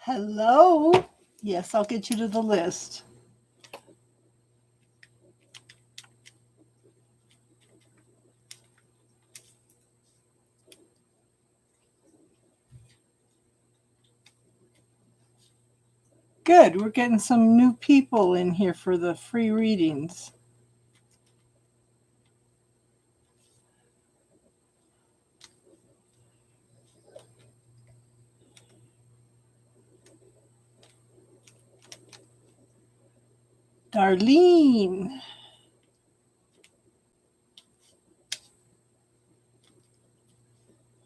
Hello. Yes, I'll get you to the list. Good. We're getting some new people in here for the free readings. Darlene.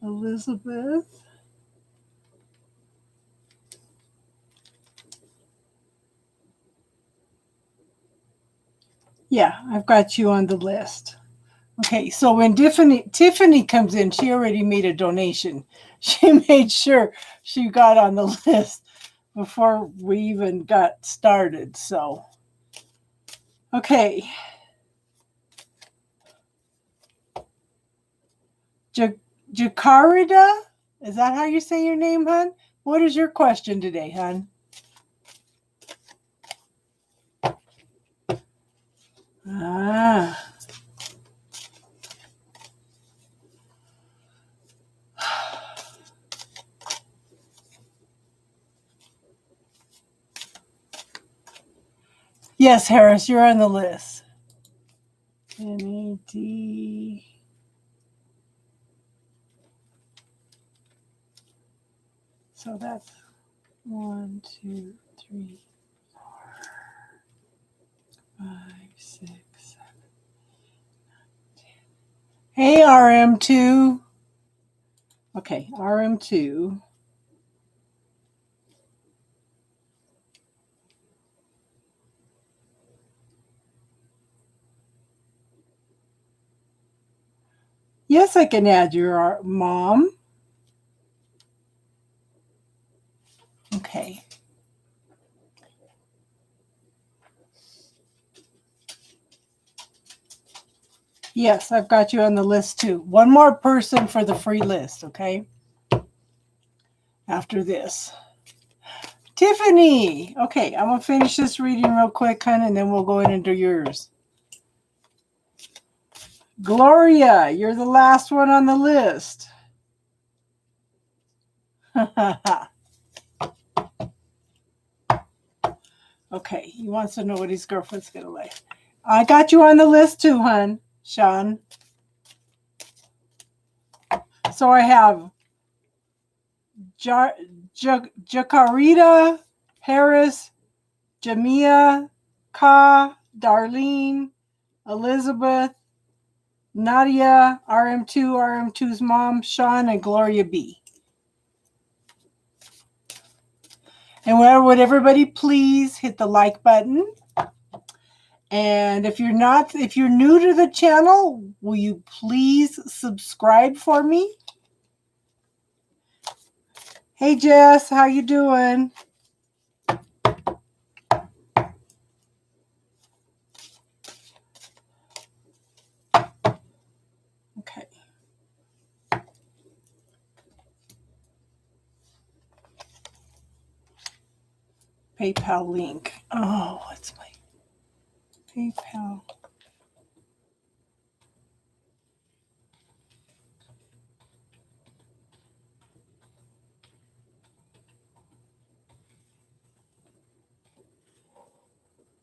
Elizabeth. Yeah, I've got you on the list. Okay, so when Tiffany comes in, she already made a donation. She made sure she got on the list before we even got started. So, okay. Jacarida? Is that how you say your name, hon? What is your question today, hon? Ah. Yes, Harris, you're on the list. NAD. So that's 1, 2, 3, 4, 5, 6, 7, 10. Hey, RM2. Okay, RM2. Yes, I can add your mom. Okay. Yes, I've got you on the list too. One more person for the free list, okay? After this. Tiffany. Okay, I'm going to finish this reading real quick, hon, and then we'll go into yours. Gloria, you're the last one on the list. Okay, he wants to know what his girlfriend's going to like. I got you on the list too, hon, Sean. So I have Jacarita, Harris, Jamia, Ka, Darlene, Elizabeth, Nadia, RM2, RM2's mom, Sean, and Gloria B. And would everybody please hit the like button? And if you're new to the channel, will you please subscribe for me? Hey Jess, how you doing? Okay. PayPal link. Oh, what's my PayPal?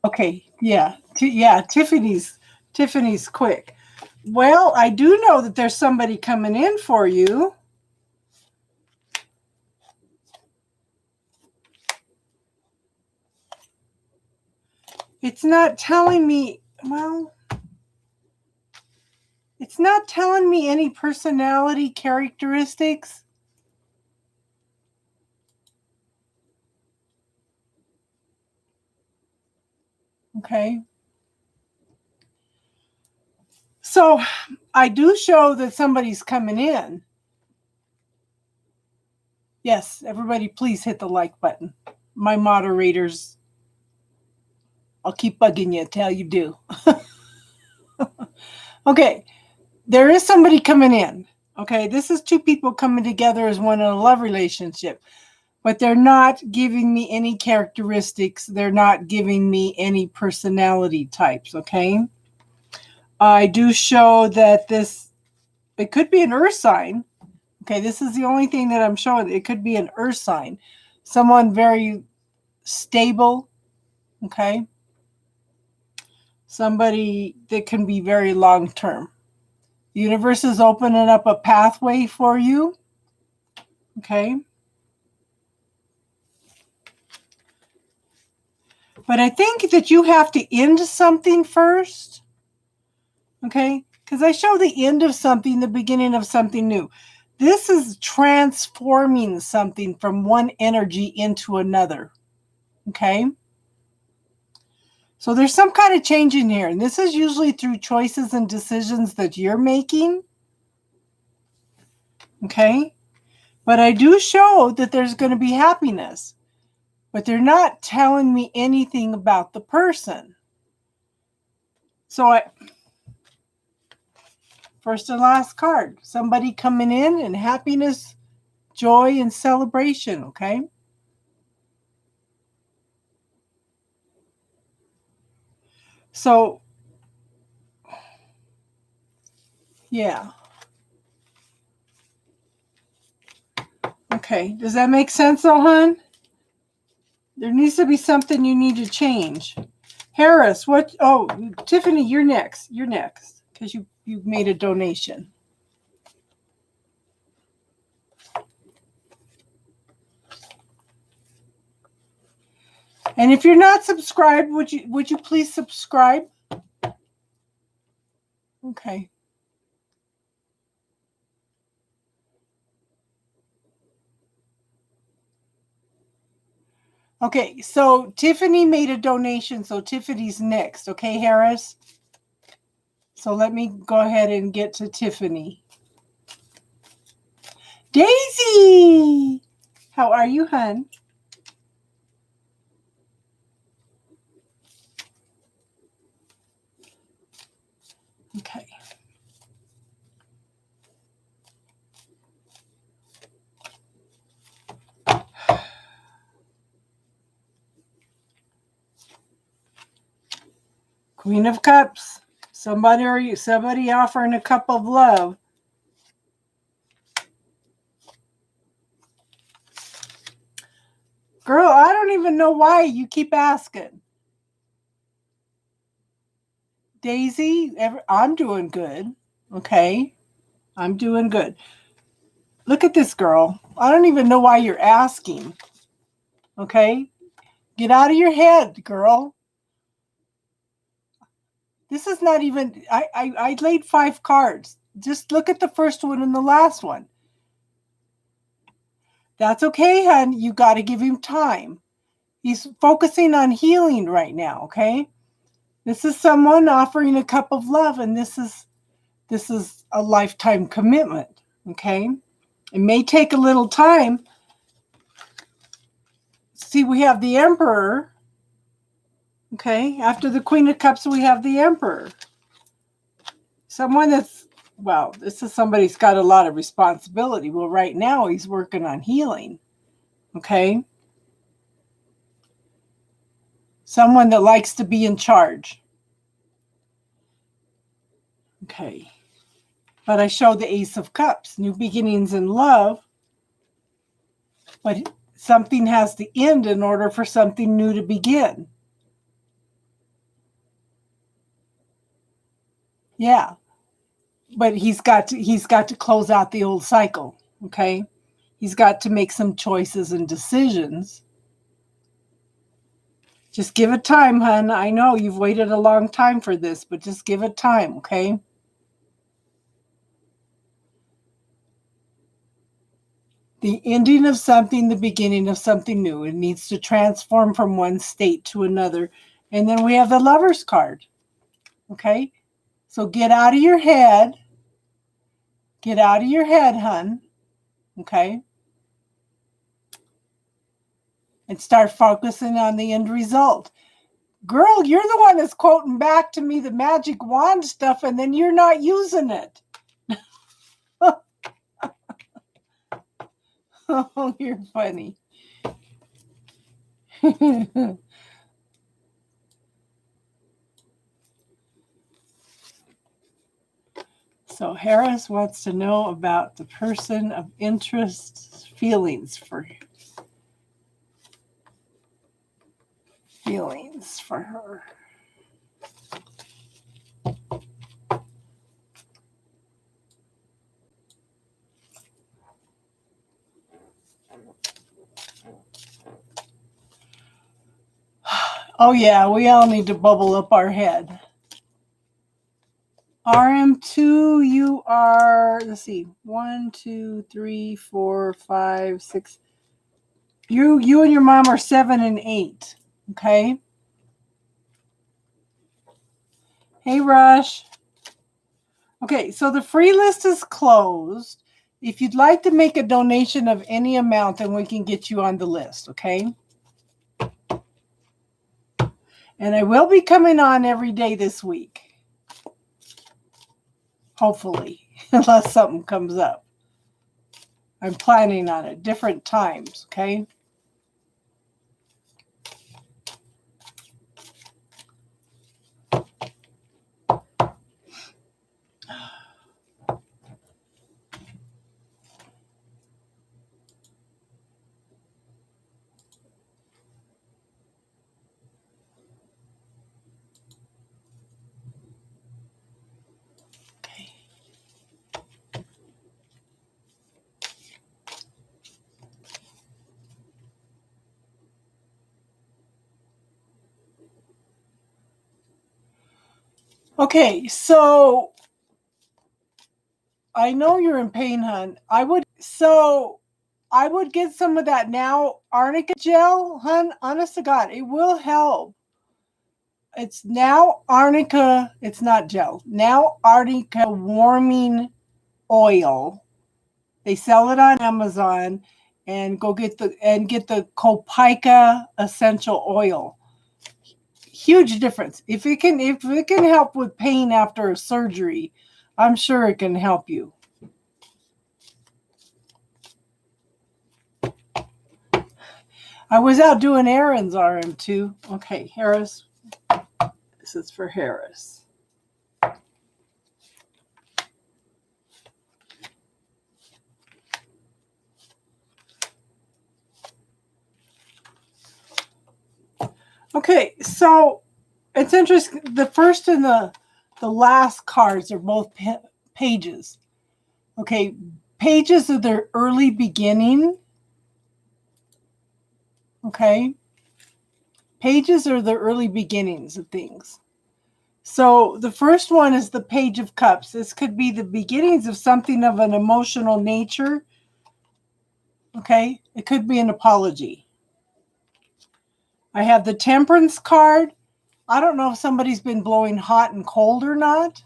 Okay, yeah, Tiffany's quick. Well, I do know that there's somebody coming in for you. It's not telling me, well, it's not telling me any personality characteristics. Okay. So I do show that somebody's coming in. Yes, everybody please hit the like button. My moderators, I'll keep bugging you till you do. Okay, there is somebody coming in. Okay, this is two people coming together as one in a love relationship. but they're not giving me any characteristics. They're not giving me any personality types, okay? I do show that it could be an earth sign. Okay, this is the only thing that I'm showing. It could be an earth sign. Someone very stable, okay? Somebody that can be very long-term. The universe is opening up a pathway for you, okay? But I think that you have to end something first, okay? Because I show the end of something, the beginning of something new. This is transforming something from one energy into another, okay? So there's some kind of change in here, and this is usually through choices and decisions that you're making, okay? But I do show that there's going to be happiness, but they're not telling me anything about the person. So first and last card, somebody coming in and happiness, joy, and celebration, okay? So, yeah. Okay, does that make sense, though, hon? There needs to be something you need to change. Harris, what? Oh, Tiffany, you're next. You're next because you made a donation. And if you're not subscribed, would you please subscribe? Okay. Okay, so Tiffany made a donation, so Tiffany's next. Okay, Harris? So let me go ahead and get to Tiffany. Daisy! How are you, hun? Okay. Queen of Cups. Somebody offering a cup of love. Girl, I don't even know why you keep asking. Daisy, I'm doing good. Okay. I'm doing good. Look at this girl. I don't even know why you're asking. Okay. Get out of your head, girl. This is not even, I laid 5 cards. Just look at the first one and the last one. That's okay, hon. You got to give him time. He's focusing on healing right now, okay? This is someone offering a cup of love, and this is a lifetime commitment, okay? It may take a little time. See, we have the Emperor. Okay, after the Queen of Cups, we have the Emperor. Someone that's, well, this is somebody who's got a lot of responsibility. Well, right now he's working on healing. Okay. Someone that likes to be in charge. Okay. But I show the Ace of Cups, new beginnings in love. But something has to end in order for something new to begin. Yeah. But he's got to close out the old cycle, okay? He's got to make some choices and decisions. Just give it time, hun. I know you've waited a long time for this, but just give it time, okay? The ending of something, the beginning of something new. It needs to transform from one state to another. And then we have the Lover's card, okay? So get out of your head. Get out of your head, hun, okay? And start focusing on the end result. Girl, you're the one that's quoting back to me the magic wand stuff, and then you're not using it. Oh, you're funny. So Harris wants to know about the person of interest feelings for her. Oh yeah, we all need to bubble up our head. RM2, you are, let's see, 1, 2, 3, 4, 5, 6. You and your mom are 7 and 8. Okay. Hey, Rush. Okay, so the free list is closed. If you'd like to make a donation of any amount, then we can get you on the list, okay? And I will be coming on every day this week. Hopefully, unless something comes up. I'm planning on it, different times, okay? Okay, so I know you're in pain, hon. I would get some of that now arnica gel, hon. Honest to God, it will help. It's now arnica, it's not gel. Now arnica warming oil. They sell it on Amazon, and get the Copaica essential oil. Huge difference. If it can help with pain after a surgery, I'm sure it can help you. I was out doing errands, RM2. Okay, Harris. This is for Harris. Okay, so it's interesting. The first and the last cards are both pages. Okay, pages are their early beginning. Okay, pages are the early beginnings of things. So the first one is the Page of Cups. This could be the beginnings of something of an emotional nature. Okay, it could be an apology. I have the Temperance card. I don't know if somebody's been blowing hot and cold or not,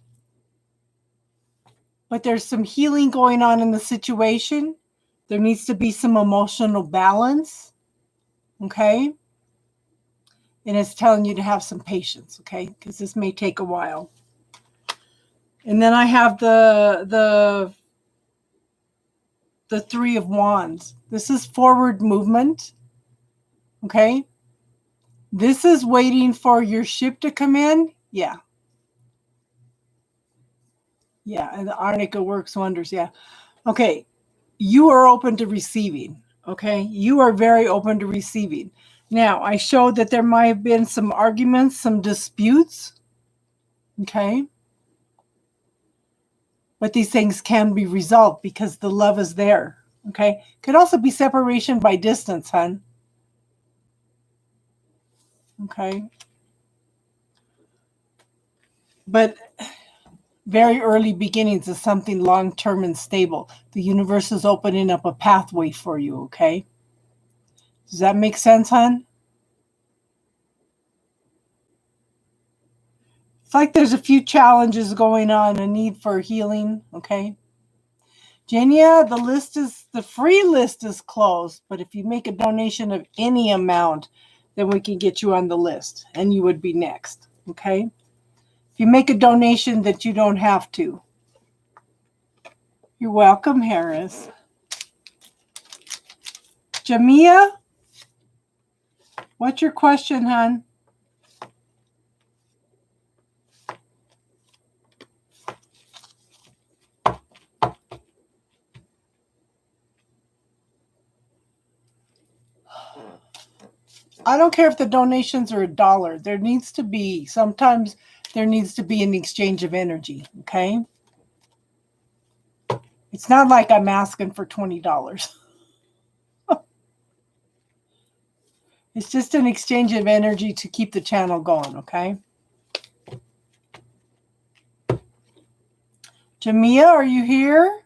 but there's some healing going on in the situation. There needs to be some emotional balance, okay? And it's telling you to have some patience, okay? Because this may take a while. And then I have the Three of Wands. This is forward movement, okay? This is waiting for your ship to come in. Yeah. Yeah, and the arnica works wonders. Yeah. Okay. You are open to receiving. Okay. You are very open to receiving. Now, I showed that there might have been some arguments, some disputes. Okay. But these things can be resolved because the love is there. Okay. Could also be separation by distance, hon. Okay. But very early beginnings of something long-term and stable. The universe is opening up a pathway for you, okay? Does that make sense, hon? It's like there's a few challenges going on, a need for healing, okay? Jania, the free list is closed, but if you make a donation of any amount, then we can get you on the list, and you would be next, okay? If you make a donation that you don't have to. You're welcome, Harris. Jamia, What's your question, hon? I don't care if the donations are $1. There needs to be, sometimes there needs to be an exchange of energy, okay? It's not like I'm asking for $20. It's just an exchange of energy to keep the channel going, okay? Jamia, are you here?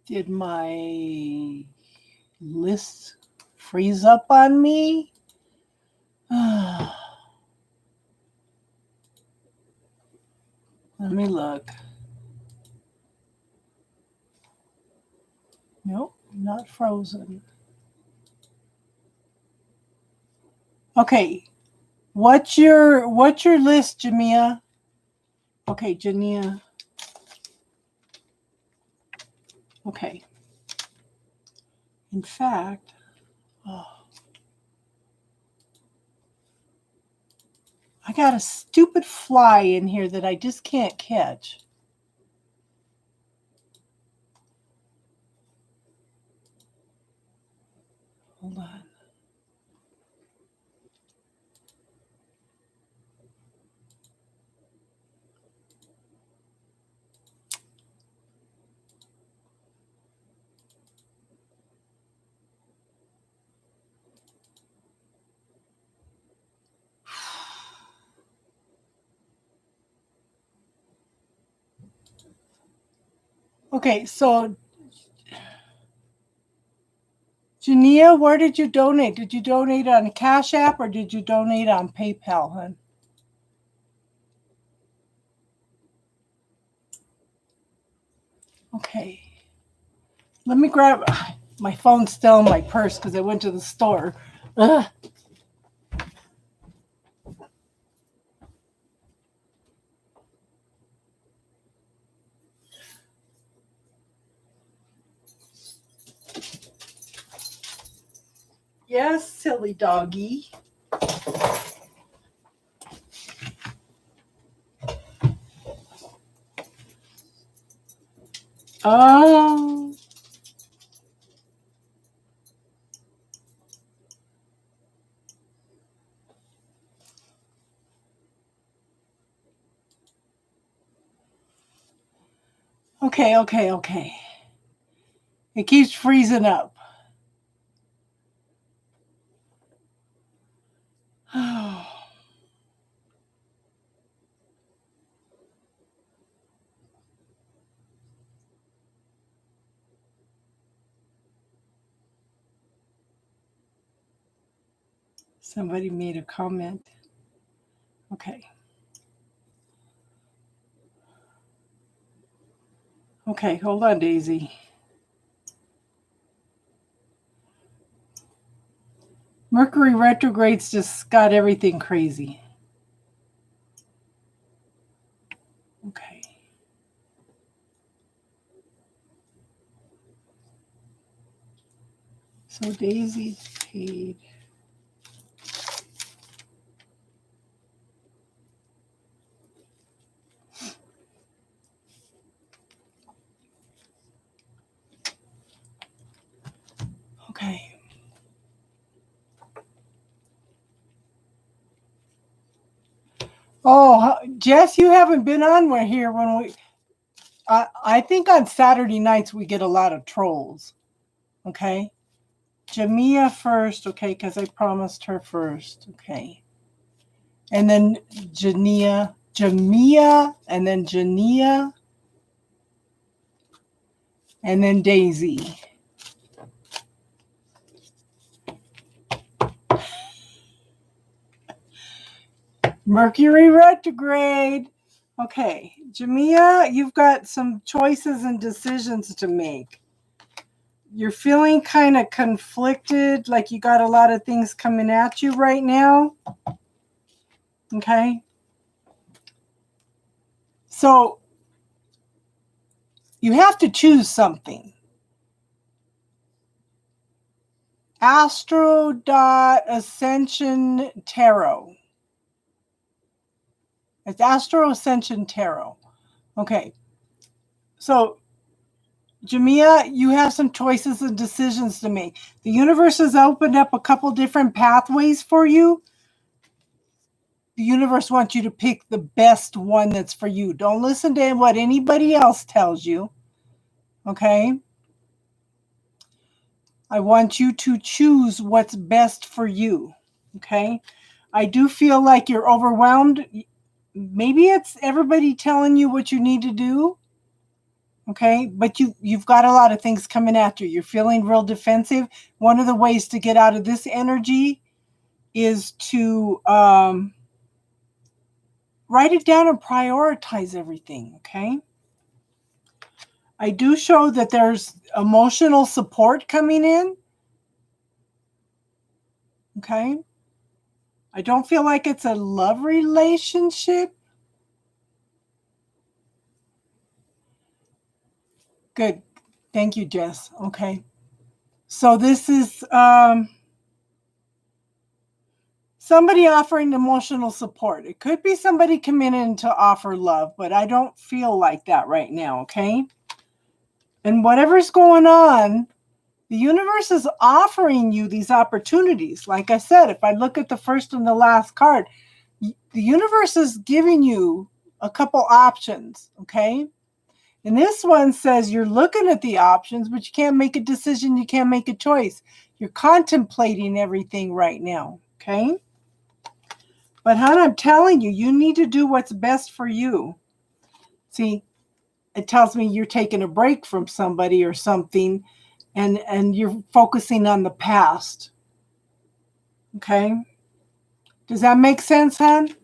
Did my list freeze up on me? Let me look. Nope, not frozen. Okay. What's your list, Jamia? Okay, Jania. Okay. In fact, I got a stupid fly in here that I just can't catch. Hold on. Okay, so Jania, where did you donate? Did you donate on Cash App or did you donate on PayPal, hon? Okay. Let me grab my phone's still in my purse because I went to the store. Ugh. Yes, silly doggy. Oh. Okay. It keeps freezing up. Somebody made a comment. Okay. Okay, hold on, Daisy. Mercury retrogrades just got everything crazy. Okay. So Daisy paid. Okay. Oh, Jess, you haven't been on here when we. I think on Saturday nights we get a lot of trolls. Okay. Jamia first, okay, because I promised her first. Okay. And then Jamia, and then Jania, and then Daisy. Mercury retrograde. Okay, Jamia, you've got some choices and decisions to make. You're feeling kind of conflicted, like you got a lot of things coming at you right now. Okay. So you have to choose something. Astro.Ascension Tarot. It's Astro Ascension Tarot. Okay. So, Jamia, you have some choices and decisions to make. The universe has opened up a couple different pathways for you. The universe wants you to pick the best one that's for you. Don't listen to what anybody else tells you. Okay? I want you to choose what's best for you. Okay? I do feel like you're overwhelmed. Maybe it's everybody telling you what you need to do. Okay, but you've got a lot of things coming at you. You're feeling real defensive. One of the ways to get out of this energy is to write it down and prioritize everything. Okay, I do show that there's emotional support coming in. Okay, I don't feel like it's a love relationship. Good, thank you, Jess. Okay, so this is somebody offering emotional support. It could be somebody coming in to offer love, but I don't feel like that right now, okay? And whatever's going on, the universe is offering you these opportunities. Like I said, if I look at the first and the last card, the universe is giving you a couple options, okay? And this one says you're looking at the options, but you can't make a decision, you can't make a choice. You're contemplating everything right now, okay? But hon, I'm telling you, you need to do what's best for you. See, it tells me you're taking a break from somebody or something, and you're focusing on the past. Okay? Does that make sense, hon?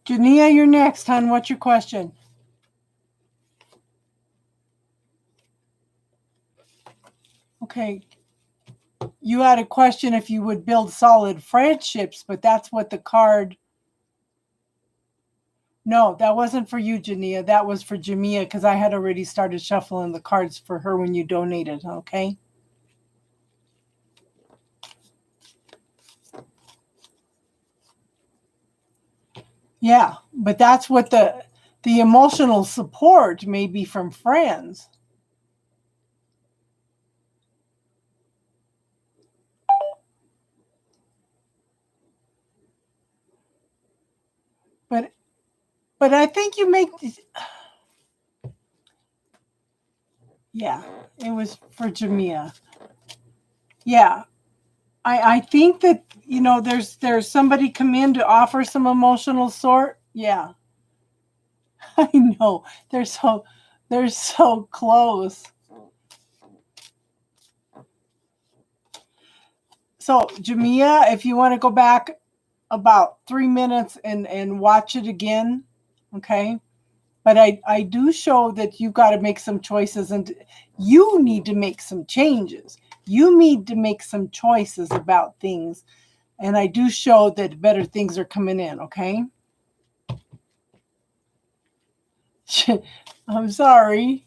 Jania, you're next, hon. What's your question? Okay. You had a question if you would build solid friendships, but that's what the card. No, that wasn't for you, Jania. That was for Jamia because I had already started shuffling the cards for her when you donated, okay? Yeah, but that's what the emotional support may be from friends. But I think you make yeah, it was for Jamia. Yeah. I think that there's somebody come in to offer some emotional sort. Yeah. I know. They're so close. So Jamia, if you want to go back about 3 minutes and watch it again, okay? But I do show that you've got to make some choices and you need to make some changes. You need to make some choices about things. And I do show that better things are coming in, okay? I'm sorry.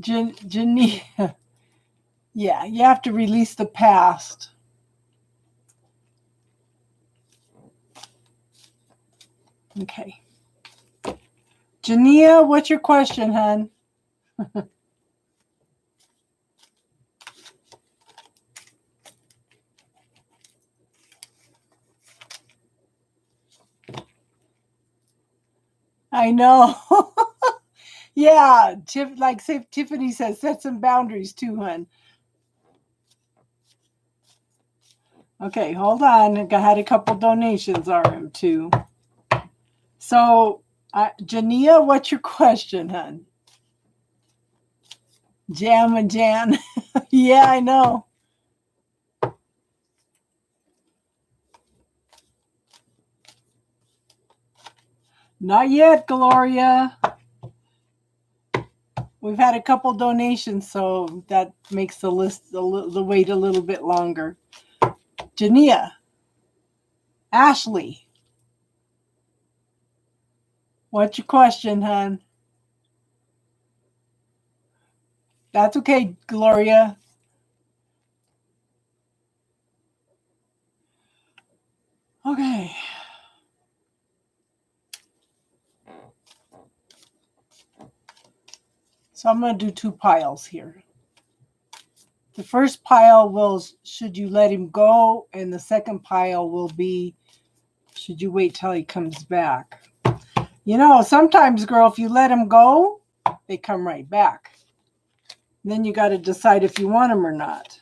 Jania. Yeah, you have to release the past. Okay. Jania, what's your question, hon? I know. Yeah, like Tiffany says, set some boundaries too, hon. Okay, hold on. I had a couple donations, RM, too. So, Jania, what's your question, hon? Jam and Jan. Yeah, I know. Not yet, Gloria. We've had a couple donations, so that makes the list, the wait a little bit longer. Jania. Ashley. What's your question, hon? That's okay, Gloria. Okay. So I'm going to do two piles here. The first pile will, should you let him go? And the second pile will be, should you wait till he comes back? You know, sometimes, girl, if you let him go, they come right back. And then you got to decide if you want him or not.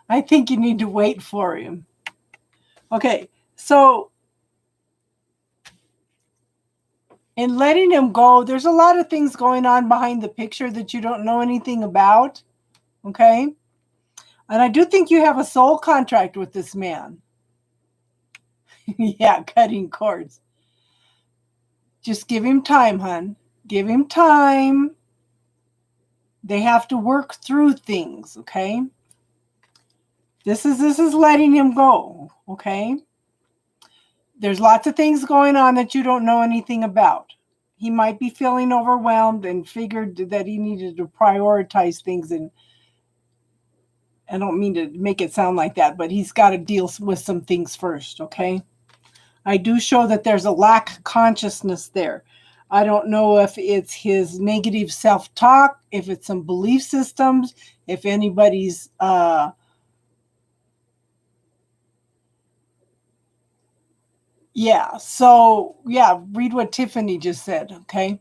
I think you need to wait for him. Okay, so in letting him go, there's a lot of things going on behind the picture that you don't know anything about. Okay? And I do think you have a soul contract with this man. Yeah, cutting cords. Just give him time, hon. Give him time. They have to work through things, okay? This is letting him go, okay? There's lots of things going on that you don't know anything about. He might be feeling overwhelmed and figured that he needed to prioritize things, and I don't mean to make it sound like that, but he's got to deal with some things first, okay? I do show that there's a lack of consciousness there. I don't know if it's his negative self-talk, if it's some belief systems, if anybody's yeah, so yeah, read what Tiffany just said, okay?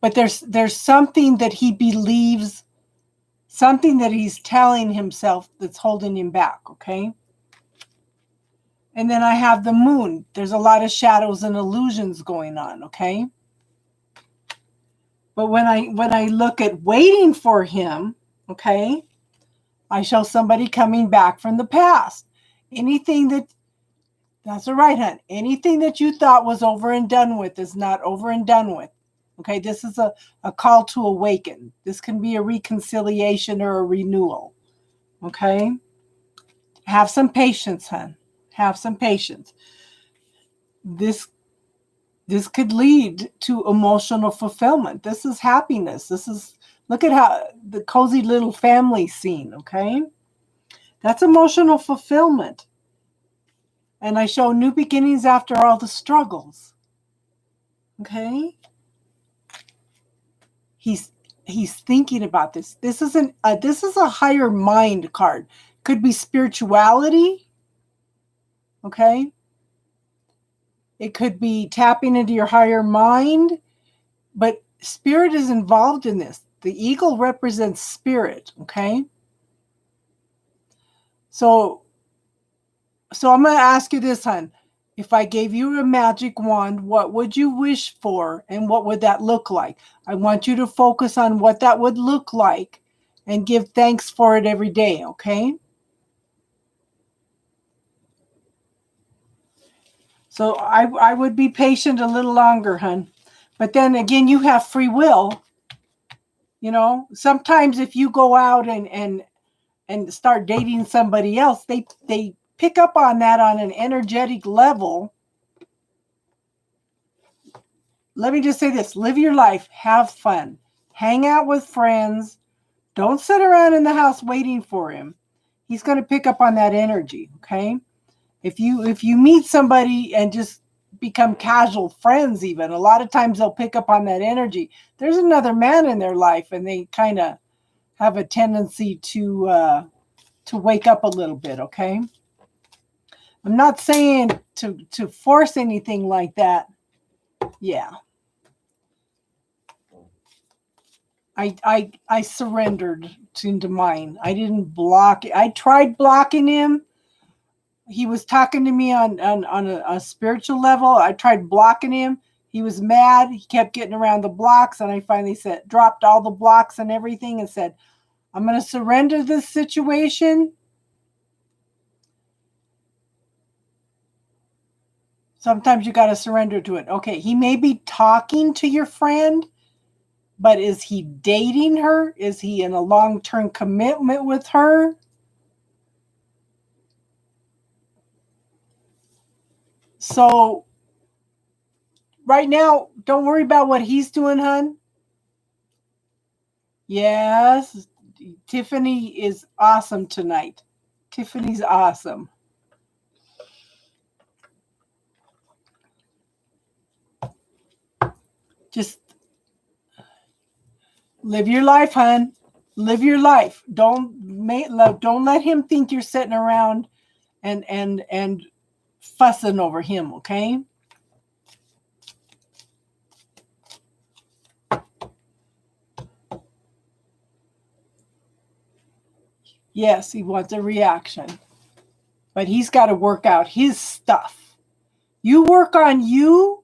But there's something that he believes, something that he's telling himself that's holding him back, okay? And then I have the moon. There's a lot of shadows and illusions going on, okay? But when I look at waiting for him, okay, I show somebody coming back from the past. Anything that's all right, hon. Anything that you thought was over and done with is not over and done with. Okay, this is a call to awaken. This can be a reconciliation or a renewal. Okay? Have some patience, hon. Have some patience. This could lead to emotional fulfillment. This is happiness. This is, look at how the cozy little family scene, okay? That's emotional fulfillment. And I show new beginnings after all the struggles. Okay? He's thinking about this. This is a higher mind card. Could be spirituality, okay? It could be tapping into your higher mind, but spirit is involved in this. The eagle represents spirit, okay? So I'm going to ask you this, hon. If I gave you a magic wand, what would you wish for and what would that look like? I want you to focus on what that would look like and give thanks for it every day, okay? So I would be patient a little longer, hon. But then again, you have free will. You know, sometimes if you go out and start dating somebody else, they pick up on that on an energetic level. Let me just say this, live your life, have fun, hang out with friends. Don't sit around in the house waiting for him. He's going to pick up on that energy, okay? If you meet somebody and just become casual friends, even, a lot of times they'll pick up on that energy. There's another man in their life and they kind of have a tendency to wake up a little bit, okay? I'm not saying to force anything like that. Yeah. I surrendered into mine. I didn't block it. I tried blocking him. He was talking to me on a spiritual level. I tried blocking him. He was mad. He kept getting around the blocks, and I finally dropped all the blocks and everything and said, I'm going to surrender this situation. Sometimes you got to surrender to it. Okay, he may be talking to your friend, but is he dating her? Is he in a long-term commitment with her? So right now, don't worry about what he's doing, hon. Yes, Tiffany is awesome tonight. Tiffany's awesome. Just live your life, hon. Live your life. Don't let him think you're sitting around and fussing over him, okay? Yes, he wants a reaction. But he's got to work out his stuff. You work on you.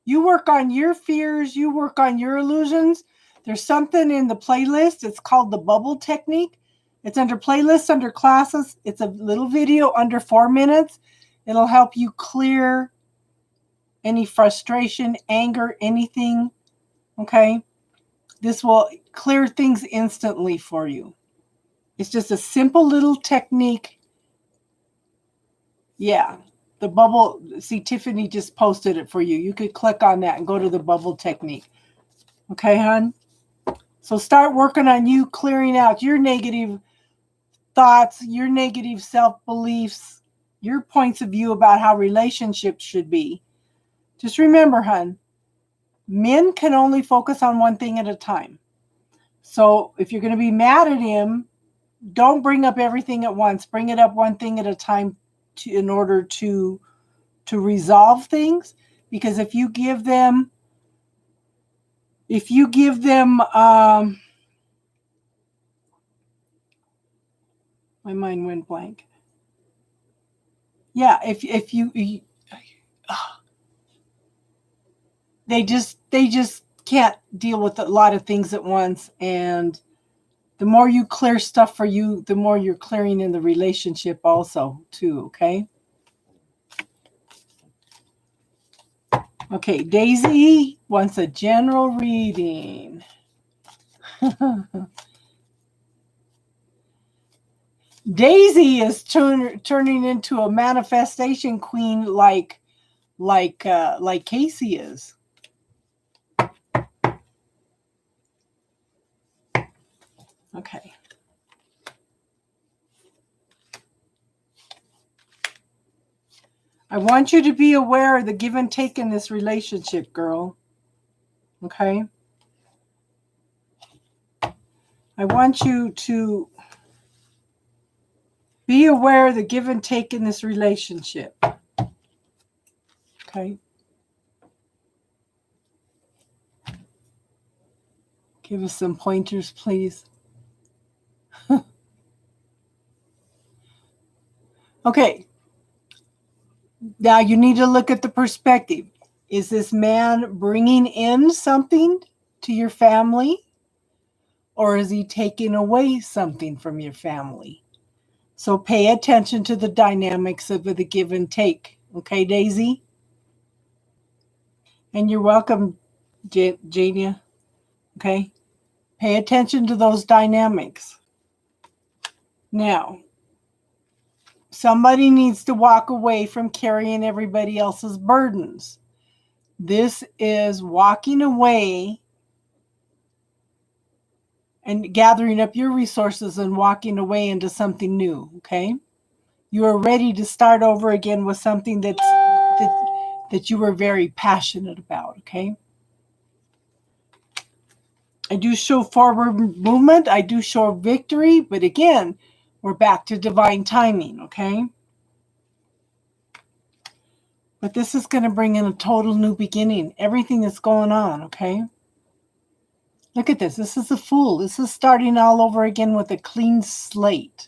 You work on your fears. You work on your illusions. There's something in the playlist. It's called the bubble technique. It's under playlists, under classes. It's a little video under 4 minutes. It'll help you clear any frustration, anger, anything. Okay? This will clear things instantly for you. It's just a simple little technique. Yeah. The bubble, see, Tiffany just posted it for you. You could click on that and go to the bubble technique. Okay, hon? So start working on you clearing out your negative thoughts, your negative self-beliefs, your points of view about how relationships should be. Just remember, hon, men can only focus on one thing at a time. So if you're going to be mad at him, don't bring up everything at once. Bring it up one thing at a time in order to resolve things. Because if you give them my mind went blank. Yeah, if you they just can't deal with a lot of things at once, and the more you clear stuff for you, the more you're clearing in the relationship also too, okay? Okay, Daisy wants a general reading. Daisy is turning into a manifestation queen like Casey is. Okay. I want you to be aware of the give and take in this relationship, girl. Okay? I want you to be aware of the give and take in this relationship. Okay? Give us some pointers, please. Okay. Now you need to look at the perspective. Is this man bringing in something to your family? Or is he taking away something from your family? So pay attention to the dynamics of the give and take. Okay, Daisy? And you're welcome, Jania. Okay? Pay attention to those dynamics. Now, somebody needs to walk away from carrying everybody else's burdens. This is walking away and gathering up your resources and walking away into something new, okay? You are ready to start over again with something that you were very passionate about, okay? I do show forward movement. I do show victory. But again, we're back to divine timing, okay? But this is going to bring in a total new beginning. Everything that's going on, okay? Look at this. This is a Fool. This is starting all over again with a clean slate.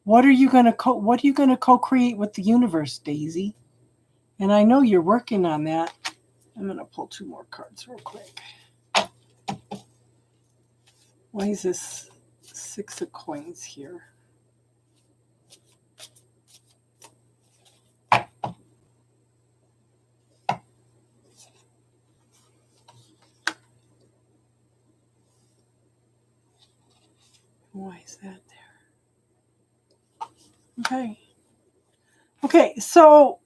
What are you going to co-create with the universe, Daisy? And I know you're working on that. I'm going to pull 2 more cards real quick. Why is this 6 of coins here? Why is that there? Okay. Okay, so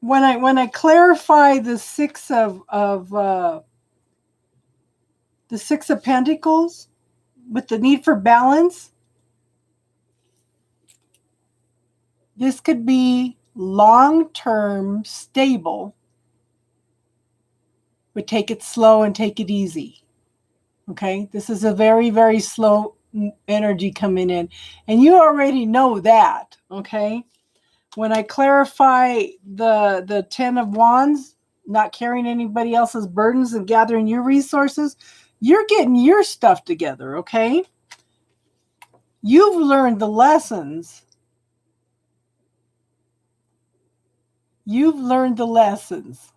when I clarify the 6 of the 6 of Pentacles with the need for balance, this could be long-term, stable, but take it slow and take it easy. Okay, this is a very, very slow energy coming in, and you already know that. Okay, when I clarify the 10 of Wands, not carrying anybody else's burdens and gathering your resources, you're getting your stuff together. Okay, you've learned the lessons. You've learned the lessons,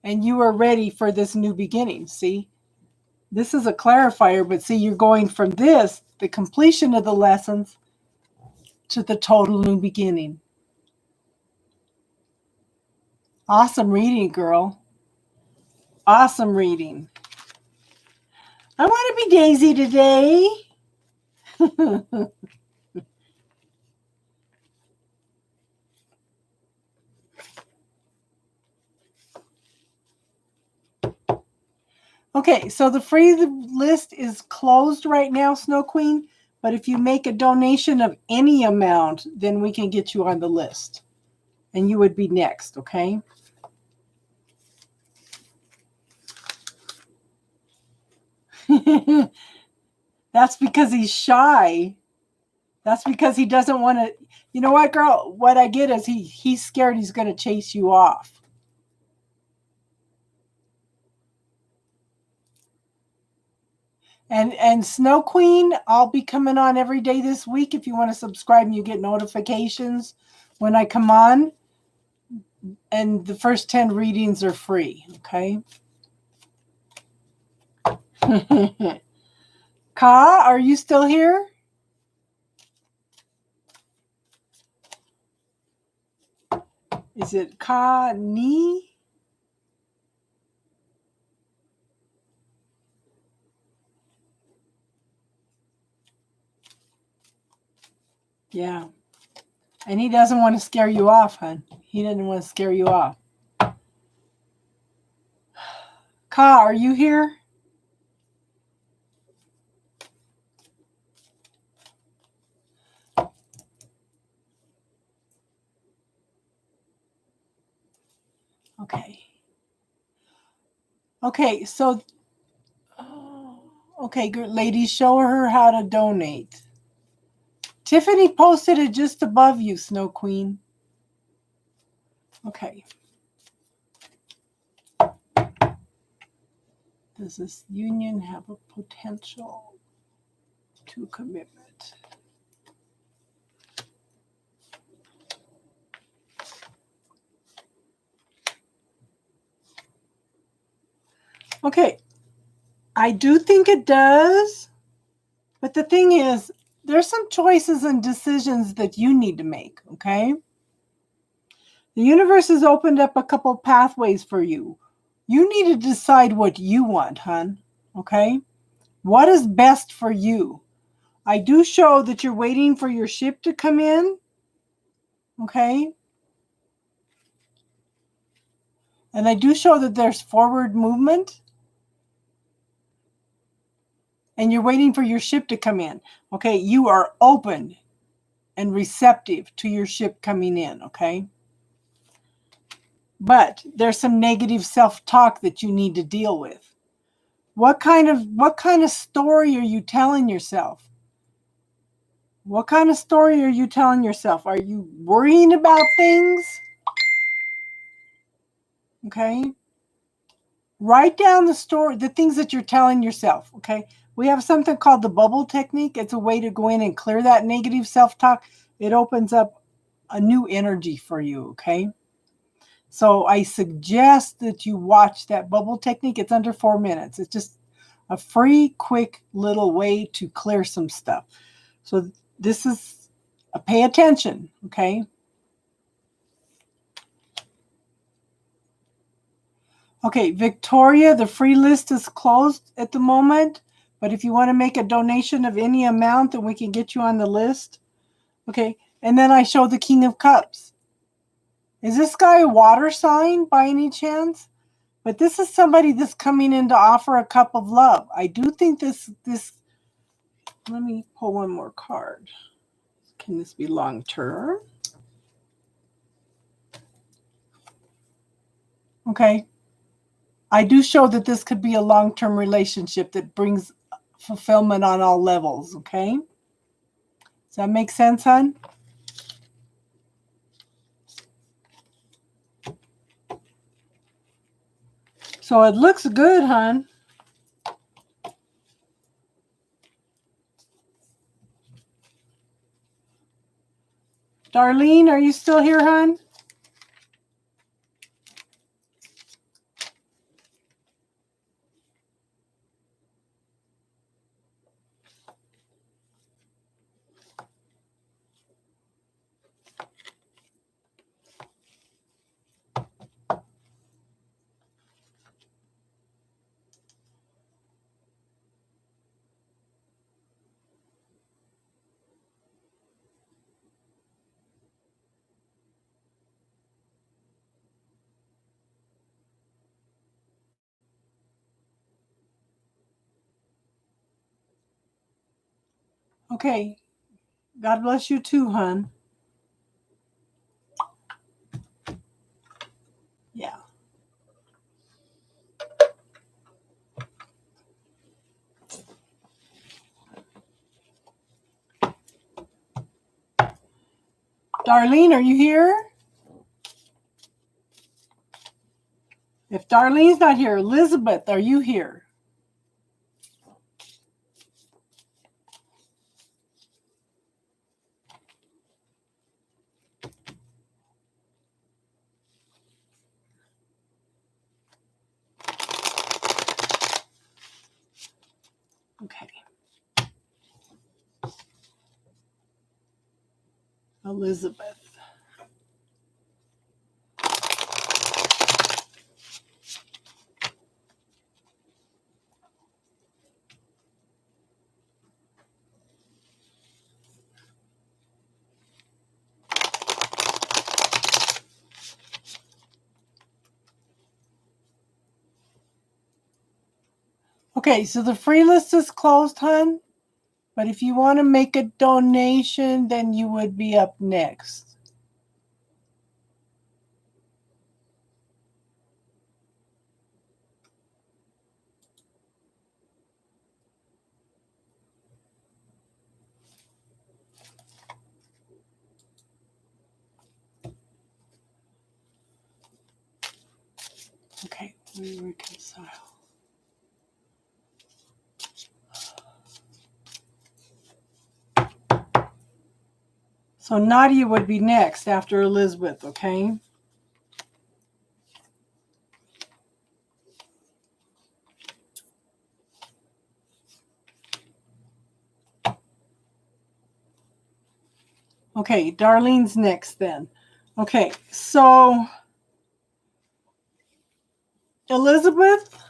and you are ready for this new beginning. See, this is a clarifier, but see, you're going from this, the completion of the lessons, to the total new beginning. Awesome reading, girl. Awesome reading. I want to be Daisy today. Okay, so the free list is closed right now, Snow Queen. But if you make a donation of any amount, then we can get you on the list. And you would be next, okay? That's because he's shy. That's because he doesn't want to. You know what, girl? What I get is he's scared he's going to chase you off. And Snow Queen, I'll be coming on every day this week. If you want to subscribe and you get notifications when I come on. And the first 10 readings are free, okay? Ka, are you still here? Is it Ka Ni? Yeah. And he doesn't want to scare you off, hon. He doesn't want to scare you off. Ka, are you here? Okay. Okay, so, okay, good ladies, show her how to donate. Tiffany posted it just above you, Snow Queen. Okay. Does this union have a potential to commitment? Okay. I do think it does. But the thing is, there's some choices and decisions that you need to make, okay? The universe has opened up a couple pathways for you. You need to decide what you want, hon, okay? What is best for you? I do show that you're waiting for your ship to come in, okay? And I do show that there's forward movement. And you're waiting for your ship to come in, okay? You are open and receptive to your ship coming in, okay? But there's some negative self-talk that you need to deal with. What kind of story are you telling yourself? What kind of story are you telling yourself? Are you worrying about things? Okay. Write down the things that you're telling yourself, okay? We have something called the bubble technique. It's a way to go in and clear that negative self-talk. It opens up a new energy for you, okay? So I suggest that you watch that bubble technique. It's under 4 minutes. It's just a free, quick little way to clear some stuff. So this is pay attention, okay? Okay, Victoria, the free list is closed at the moment, but if you want to make a donation of any amount, then we can get you on the list. Okay, and then I show the King of Cups. Is this guy a water sign by any chance? But this is somebody that's coming in to offer a cup of love. I do think this, let me pull one more card. Can this be long term? Okay. I do show that this could be a long-term relationship that brings fulfillment on all levels, okay? Does that make sense, hon? So it looks good, hon. Darlene, are you still here, hon? Okay. God bless you too, hon. Yeah. Darlene, are you here? If Darlene's not here, Elizabeth, are you here? Okay. Elizabeth. Okay, so the free list is closed, hon. But if you want to make a donation, then you would be up next. Okay, we reconcile. So Nadia would be next after Elizabeth, okay? Okay, Darlene's next then. Okay, so Elizabeth,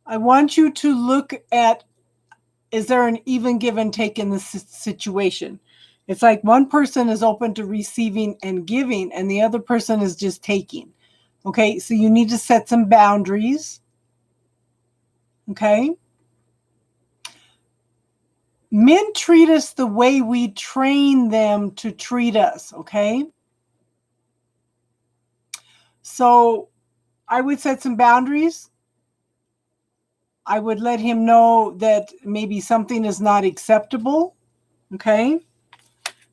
I want you to look at, is there an even give and take in this situation? It's like one person is open to receiving and giving, and the other person is just taking. Okay, so you need to set some boundaries. Okay? Men treat us the way we train them to treat us. Okay? So I would set some boundaries. I would let him know that maybe something is not acceptable. Okay?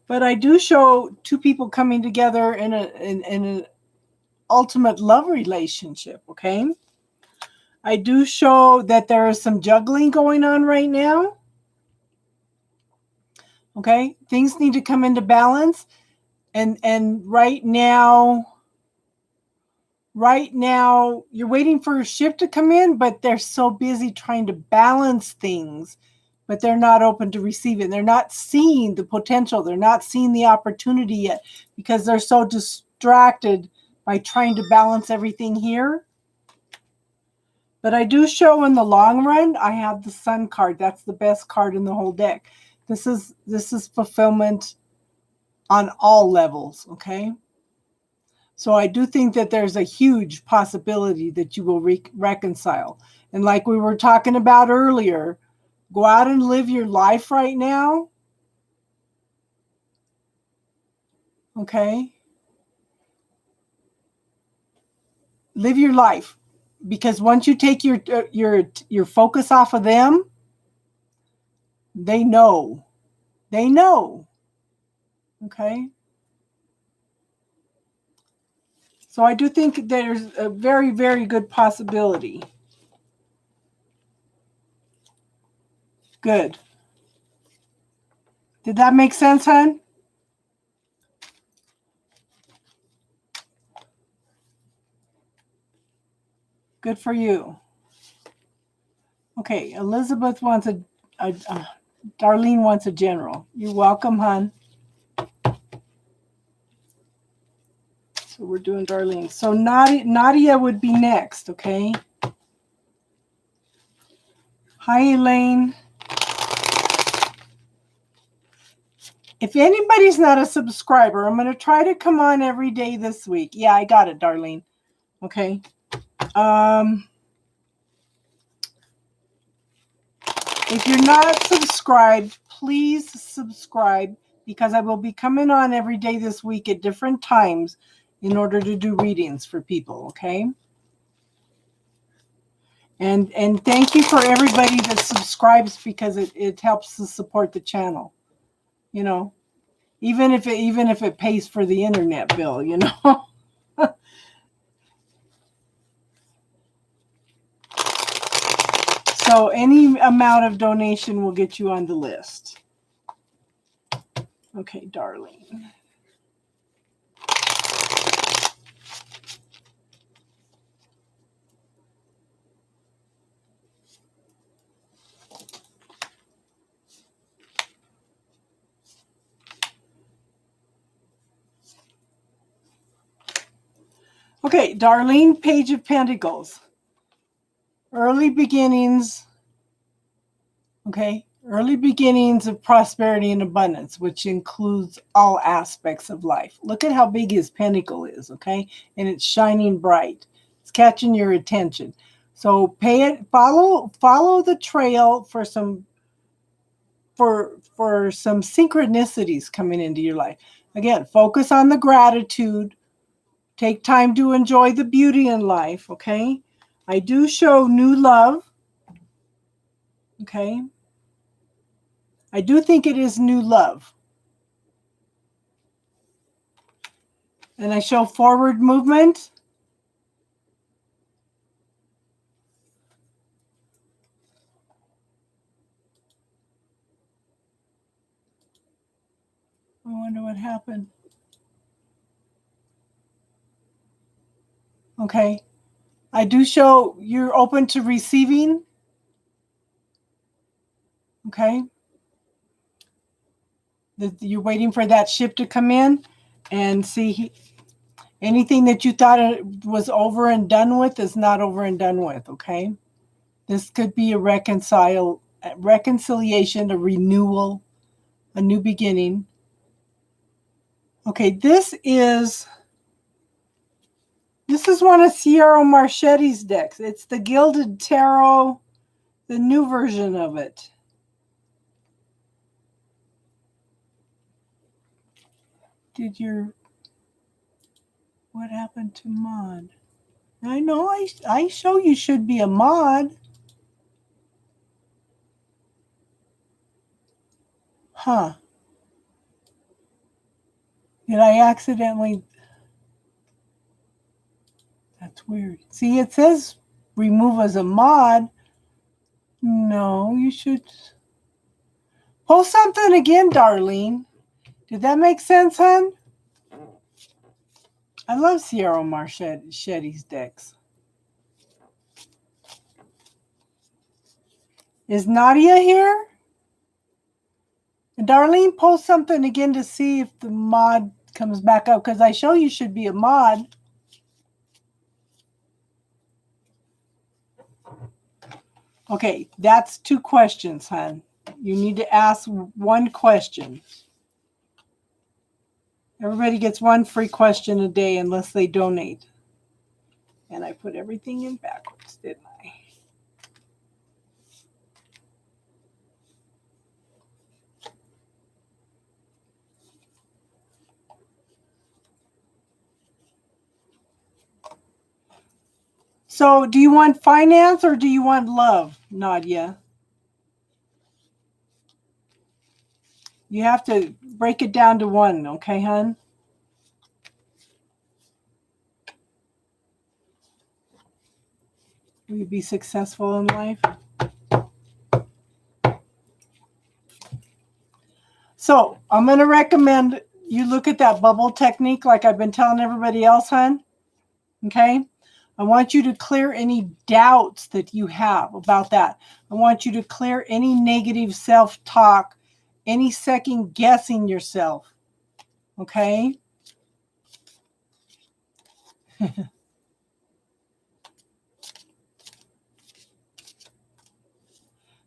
But I do show two people coming together in an ultimate love relationship. Okay? I do show that there is some juggling going on right now. Okay, things need to come into balance, and right now you're waiting for a ship to come in, but they're so busy trying to balance things, but they're not open to receiving. They're not seeing the potential. They're not seeing the opportunity yet because they're so distracted by trying to balance everything here. But I do show in the long run, I have the Sun card. That's the best card in the whole deck. This is fulfillment on all levels, okay? So I do think that there's a huge possibility that you will reconcile. And like we were talking about earlier, go out and live your life right now. Okay? Live your life, because once you take your focus off of them, they know. They know. Okay? So I do think there's a very, very good possibility. Good. Did that make sense, hon? Good for you. Okay, Elizabeth wants Darlene wants a general. You're welcome, hon. So we're doing Darlene. So Nadia would be next, okay? Hi, Elaine. If anybody's not a subscriber, I'm going to try to come on every day this week. Yeah, I got it, Darlene. Okay. If you're not subscribed, please subscribe, because I will be coming on every day this week at different times in order to do readings for people, okay? And thank you for everybody that subscribes, because it helps to support the channel. You know, even if it pays for the internet bill, you know. So any amount of donation will get you on the list. Okay, Darlene. Okay, Darlene, Page of Pentacles. Early beginnings. Okay, early beginnings of prosperity and abundance, which includes all aspects of life. Look at how big his pentacle is, okay? And it's shining bright. It's catching your attention. So follow the trail for some synchronicities coming into your life. Again, focus on the gratitude. Take time to enjoy the beauty in life, okay? I do show new love, okay? I do think it is new love. And I show forward movement. I wonder what happened. Okay. I do show you're open to receiving. Okay. You're waiting for that ship to come in and see anything that you thought it was over and done with is not over and done with. Okay. This could be a reconciliation, a renewal, a new beginning. Okay. This is one of Sierra Marchetti's decks. It's the Gilded Tarot, the new version of it. What happened to mod? I know I show you should be a mod. Huh. Did I accidentally? That's weird. See, it says remove as a mod. No, you should post something again, Darlene. Did that make sense, hon? I love Sierra Marchetti's decks. Is Nadia here? And Darlene, post something again to see if the mod comes back up, because I show you should be a mod. Okay, that's 2 questions, hon. You need to ask 1 question. Everybody gets 1 free question a day unless they donate. And I put everything in backwards, didn't I? So do you want finance or do you want love, Nadia? You have to break it down to 1, okay, hon? Will you be successful in life? So I'm going to recommend you look at that bubble technique like I've been telling everybody else, hon. Okay? I want you to clear any doubts that you have about that. I want you to clear any negative self-talk, any second guessing yourself. Okay?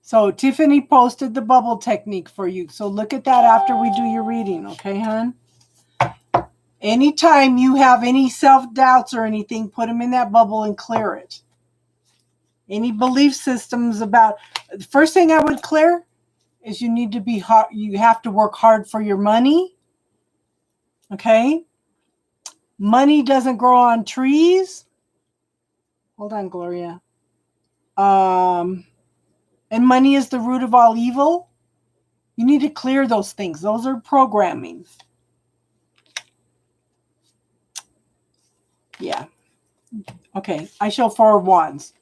So Tiffany posted the bubble technique for you. So look at that after we do your reading. Okay, hon? Anytime you have any self-doubts or anything, put them in that bubble and clear it. Any belief systems about, the first thing I would clear is you need to be hard, you have to work hard for your money. Okay? Money doesn't grow on trees. Hold on, Gloria. And money is the root of all evil. You need to clear those things. Those are programming. Yeah. Okay. I show 4 of Wands.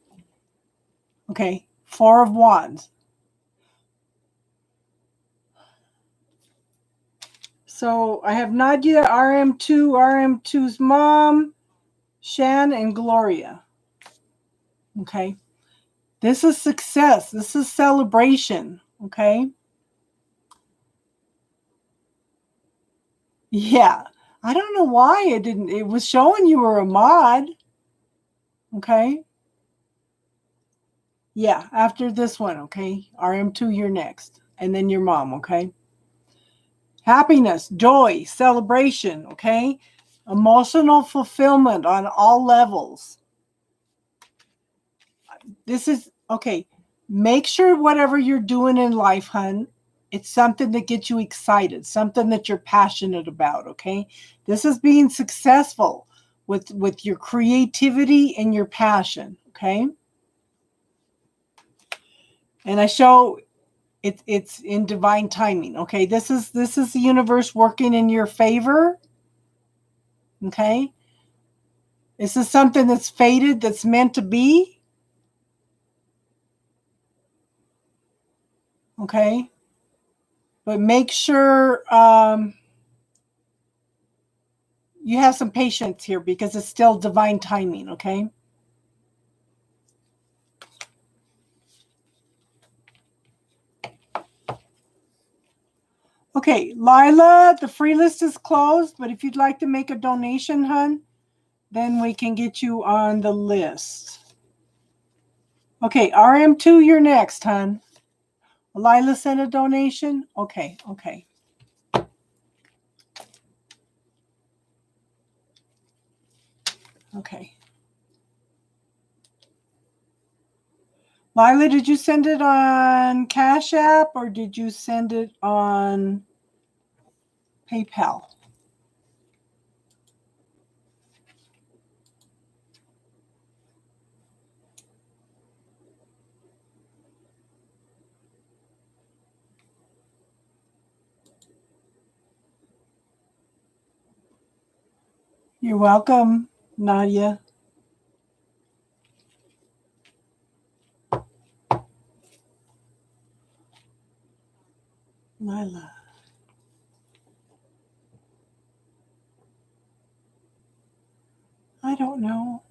Okay. 4 of Wands. So I have Nadia, RM2, RM2's mom, Shan, and Gloria. Okay. This is success. This is celebration. Okay. Yeah. I don't know why it didn't. It was showing you were a mod. Okay. Yeah. After this one. Okay. RM2, you're next. And then your mom. Okay. Happiness, joy, celebration. Okay. Emotional fulfillment on all levels. This is okay. Make sure whatever you're doing in life, hun, it's something that gets you excited, something that you're passionate about. Okay. This is being successful with your creativity and your passion. Okay. And I show it's in divine timing. Okay. This is the universe working in your favor. Okay. This is something that's fated, that's meant to be. Okay. But make sure you have some patience here because it's still divine timing. Okay. Okay, Lila, the free list is closed, but if you'd like to make a donation, hun, then we can get you on the list. Okay, RM2, you're next, hun. Lila sent a donation? Okay, okay. Okay. Lila, did you send it on Cash App or did you send it on PayPal? You're welcome, Nadia. Lila. I don't know.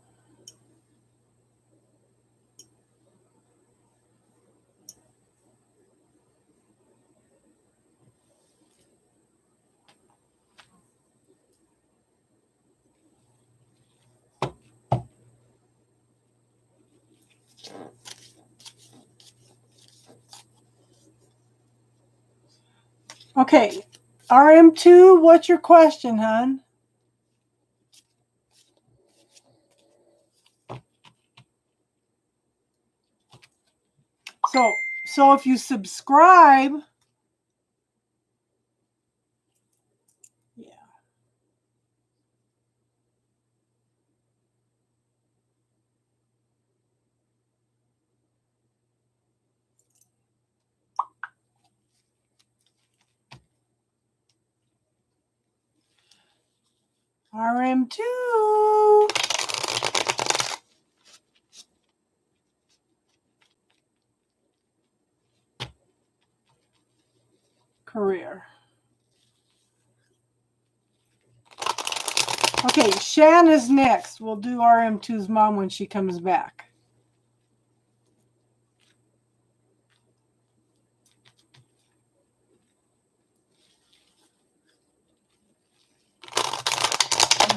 Okay, RM2, what's your question, hon? So if you subscribe, yeah. RM2. Career. Okay, Shan is next. We'll do RM2's mom when she comes back.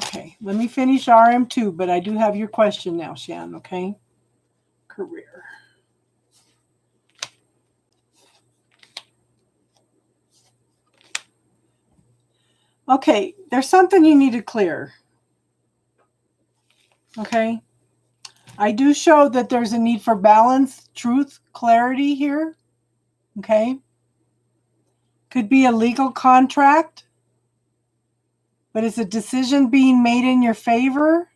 Okay, let me finish RM2, but I do have your question now, Shan, okay? Career. Okay, there's something you need to clear. Okay? I do show that there's a need for balance, truth, clarity here. Okay? Could be a legal contract, but is a decision being made in your favor?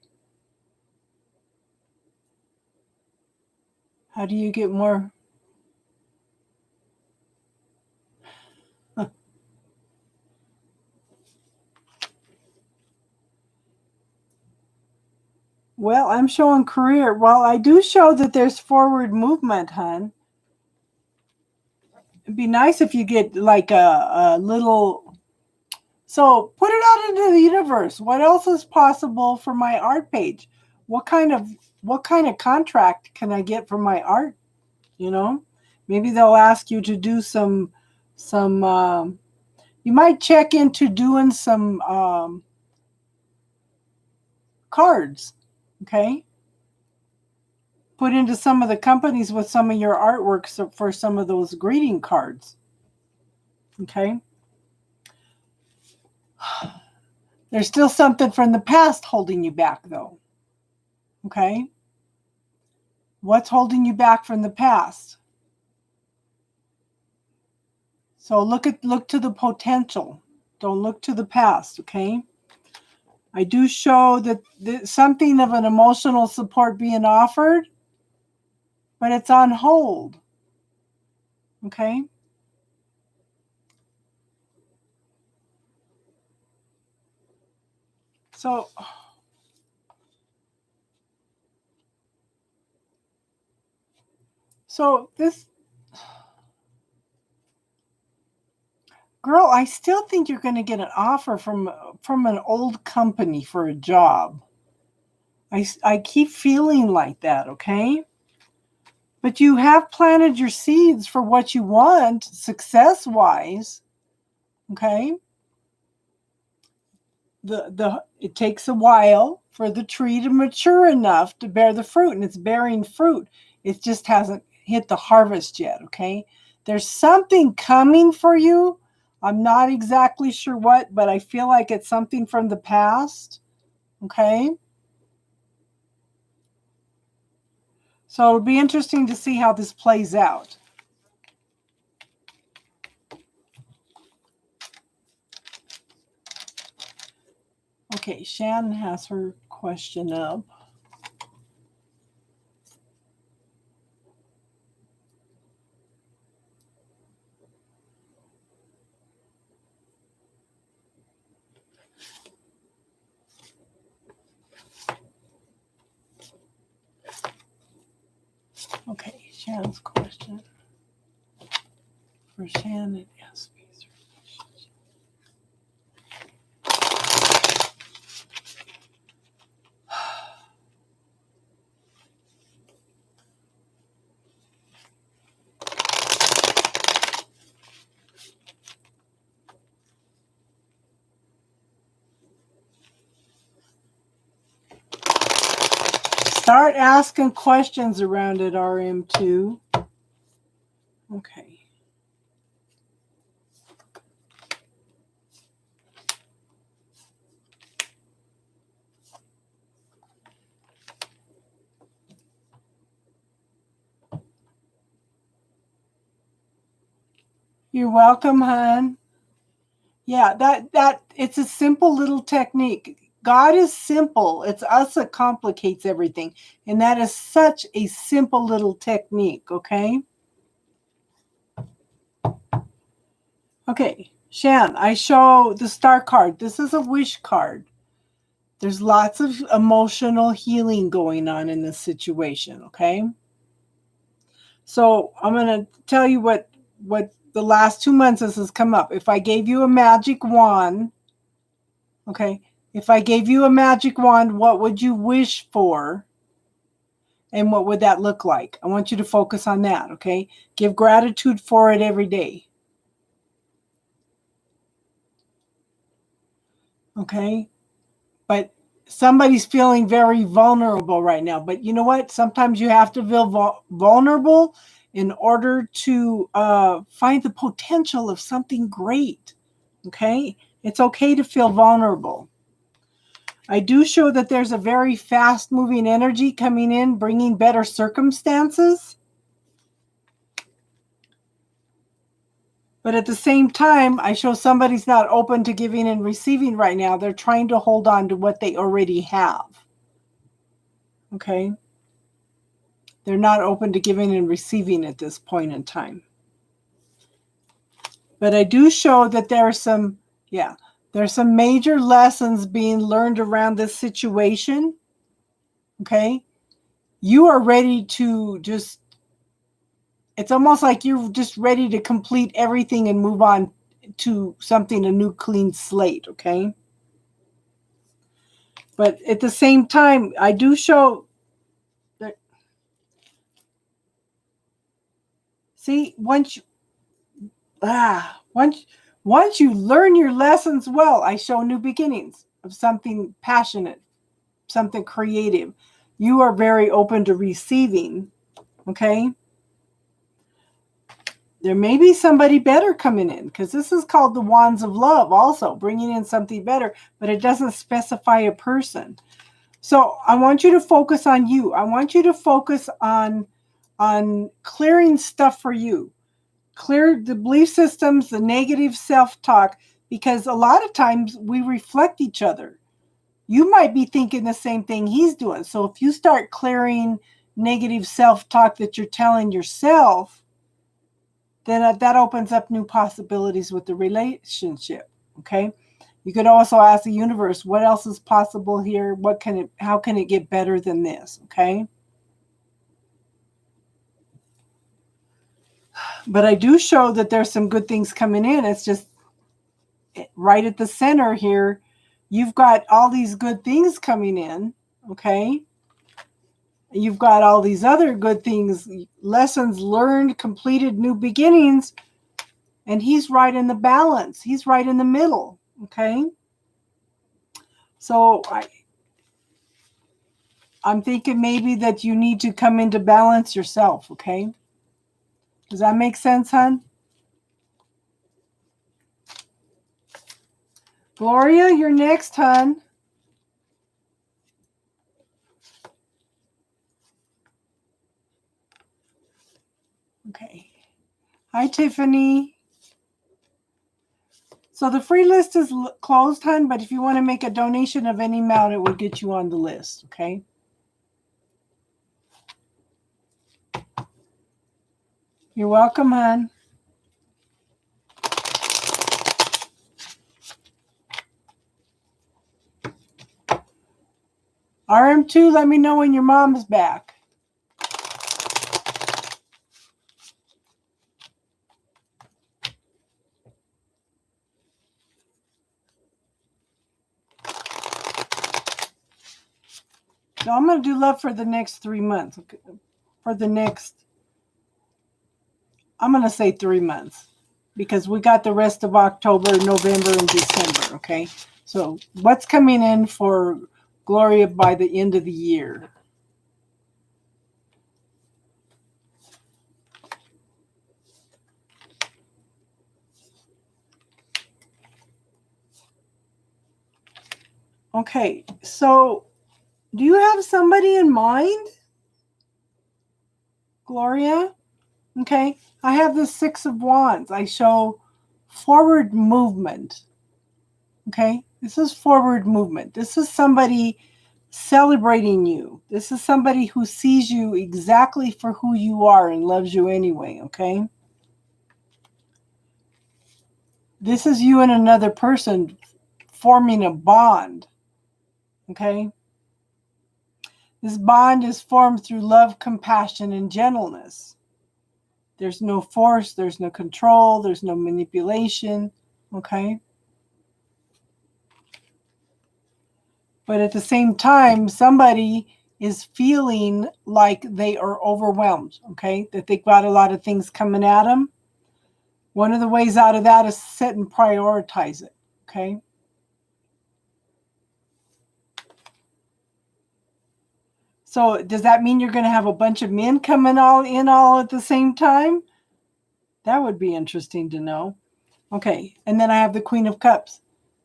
How do you get more? Well, I'm showing career. Well, I do show that there's forward movement, hon. It'd be nice if you get like a little. So put it out into the universe. What else is possible for my art page? What kind of contract can I get for my art? You know, maybe they'll ask you to do some. You might check into doing some cards. Okay. Put into some of the companies with some of your artworks for some of those greeting cards. Okay. There's still something from the past holding you back, though. Okay. What's holding you back from the past? So look to the potential. Don't look to the past, okay? I do show that something of an emotional support being offered, but it's on hold. Okay? So this girl, I still think you're going to get an offer from an old company for a job. I keep feeling like that, okay? But you have planted your seeds for what you want success-wise, okay? It takes a while for the tree to mature enough to bear the fruit, and it's bearing fruit. It just hasn't hit the harvest yet, okay? There's something coming for you. I'm not exactly sure what, but I feel like it's something from the past, okay? So it'll be interesting to see how this plays out. Okay, Shannon has her question up. Okay, Shannon's question. For Shannon, yes, please. Start asking questions around it, RM2. Okay. You're welcome, hon. Yeah, that it's a simple little technique. God is simple. It's us that complicates everything. And that is such a simple little technique, okay? Okay, Shan, I show the star card. This is a wish card. There's lots of emotional healing going on in this situation, okay? So I'm going to tell you what the last 2 months this has come up. If I gave you a magic wand, okay, if I gave you a magic wand, what would you wish for? And what would that look like? I want you to focus on that, okay? Give gratitude for it every day. Okay? But somebody's feeling very vulnerable right now. But you know what? Sometimes you have to feel vulnerable in order to find the potential of something great. Okay? It's okay to feel vulnerable. I do show that there's a very fast-moving energy coming in, bringing better circumstances. But at the same time, I show somebody's not open to giving and receiving right now. They're trying to hold on to what they already have. Okay? They're not open to giving and receiving at this point in time. But I do show that there's some major lessons being learned around this situation. Okay? You are ready to just, it's almost like you're just ready to complete everything and move on to something, a new clean slate, okay? But at the same time, I do show that, see, once you learn your lessons well, I show new beginnings of something passionate, something creative. You are very open to receiving, okay? There may be somebody better coming in, because this is called the Wands of Love also, bringing in something better, but it doesn't specify a person. So I want you to focus on you. I want you to focus on clearing stuff for you. Clear the belief systems, the negative self-talk, because a lot of times we reflect each other. You might be thinking the same thing he's doing. So if you start clearing negative self-talk that you're telling yourself, then that opens up new possibilities with the relationship, okay? You could also ask the universe, what else is possible here? How can it get better than this, okay? But I do show that there's some good things coming in. It's just right at the center here, you've got all these good things coming in, okay? You've got all these other good things, lessons learned, completed, new beginnings, and he's right in the balance. He's right in the middle, okay? So I'm thinking maybe that you need to come into balance yourself, okay? Does that make sense, hon? Gloria, you're next, hon. Okay. Hi, Tiffany. So the free list is closed, hon, but if you want to make a donation of any amount, it will get you on the list, okay? You're welcome, hon. RM2, let me know when your mom's back. So I'm going to do love for the next 3 months. Okay? For the next, I'm going to say 3 months, because we got the rest of October, November, and December, okay? So what's coming in for Gloria by the end of the year? Okay, so do you have somebody in mind, Gloria? Okay, I have the Six of Wands. I show forward movement. Okay, this is forward movement. This is somebody celebrating you. This is somebody who sees you exactly for who you are and loves you anyway. Okay, this is you and another person forming a bond. Okay, this bond is formed through love, compassion, and gentleness. There's no force, there's no control, there's no manipulation. Okay, but at the same time, somebody is feeling like they are overwhelmed. Okay, that they've got a lot of things coming at them. One of the ways out of that is sit and prioritize it. Okay, so does that mean you're going to have a bunch of men coming all at the same time? That would be interesting to know. Okay, and then I have the Queen of Cups.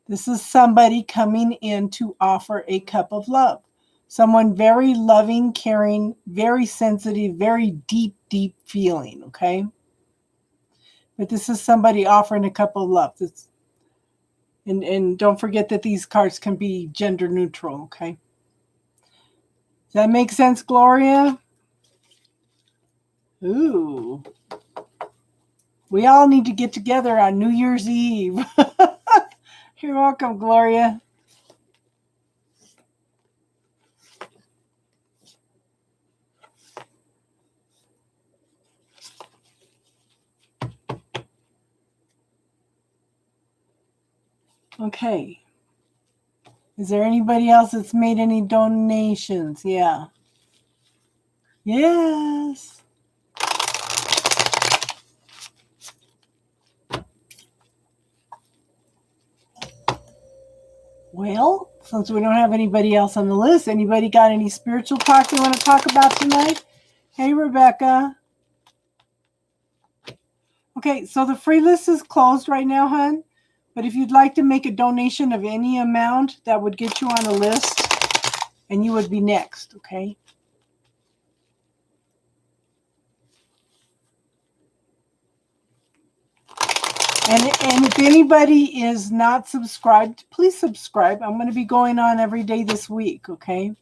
This is somebody coming in to offer a cup of love. Someone very loving, caring, very sensitive, very deep, deep feeling, okay? But this is somebody offering a cup of love. And don't forget that these cards can be gender neutral, okay? Does that make sense, Gloria? Ooh. We all need to get together on New Year's Eve. You're welcome, Gloria. Okay. Is there anybody else that's made any donations? Yeah. Yes. Well, since we don't have anybody else on the list, anybody got any spiritual talk they want to talk about tonight? Hey, Rebecca. Okay, so the free list is closed right now, hon. But if you'd like to make a donation of any amount, that would get you on a list, and you would be next, okay? And if anybody is not subscribed, please subscribe. I'm going to be going on every day this week, okay?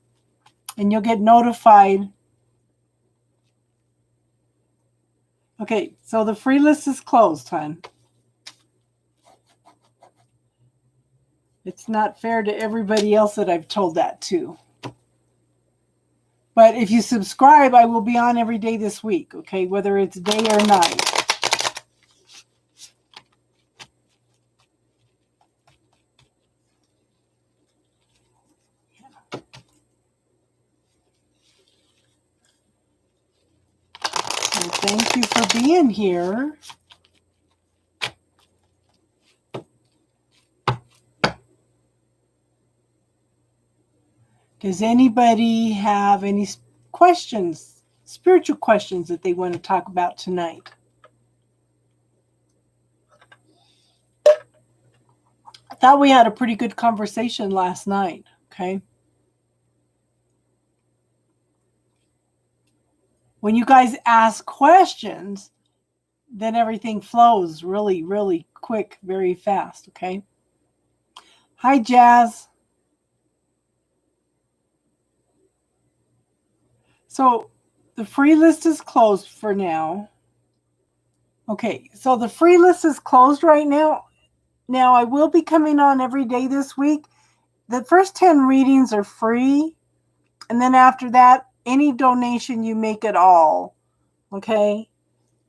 And you'll get notified. Okay, so the free list is closed, hon. It's not fair to everybody else that I've told that to. But if you subscribe, I will be on every day this week, okay? Whether it's day or night. And thank you for being here. Does anybody have any questions, spiritual questions that they want to talk about tonight? I thought we had a pretty good conversation last night, okay? When you guys ask questions, then everything flows really, really quick, very fast, okay? Hi, Jazz. So the free list is closed for now. Okay, so the free list is closed right now. Now, I will be coming on every day this week. The first 10 readings are free. And then after that, any donation you make at all, okay,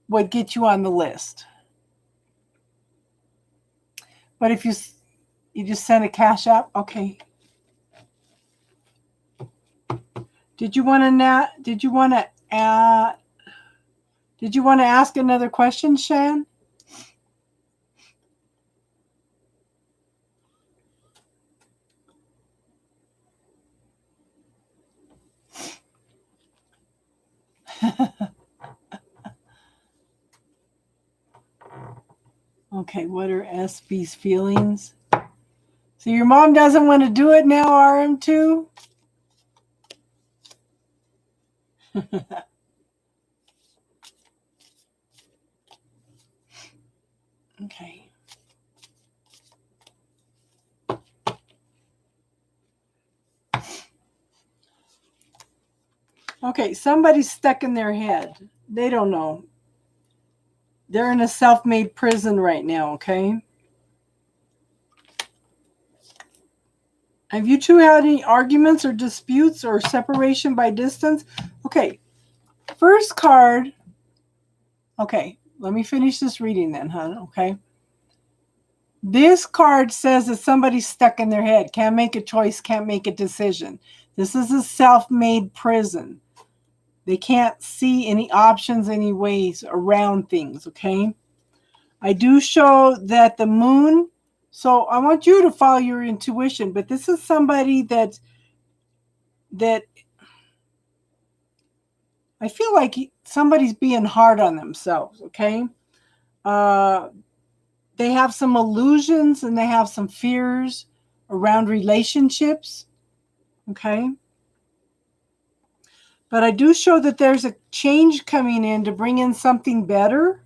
would get you on the list. But if you just send a cash app, okay. Did you want to ask another question, Shan? Okay, what are SB's feelings? So your mom doesn't want to do it now, RM2? Okay. Okay, somebody's stuck in their head. They don't know. They're in a self-made prison right now, okay? Have you two had any arguments or disputes or separation by distance? Okay, first card. Okay, let me finish this reading then, hon, okay? This card says that somebody's stuck in their head, can't make a choice, can't make a decision. This is a self-made prison. They can't see any options, any ways around things, okay? I do show that the moon, so I want you to follow your intuition, but this is somebody that I feel like somebody's being hard on themselves, okay? They have some illusions and they have some fears around relationships, okay? But I do show that there's a change coming in to bring in something better.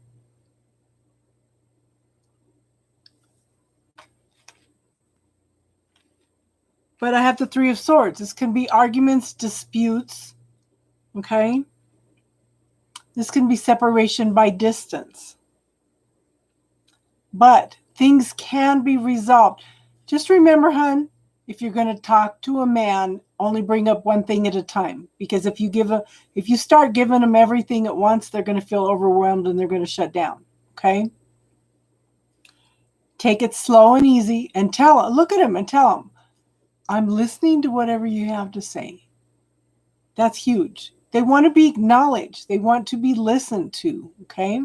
But I have the Three of Swords. This can be arguments, disputes, okay? This can be separation by distance. But things can be resolved. Just remember, hon, if you're going to talk to a man, only bring up one thing at a time. Because if you start giving them everything at once, they're going to feel overwhelmed and they're going to shut down, okay? Take it slow and easy and look at him and tell him, I'm listening to whatever you have to say. That's huge. They want to be acknowledged. They want to be listened to, okay?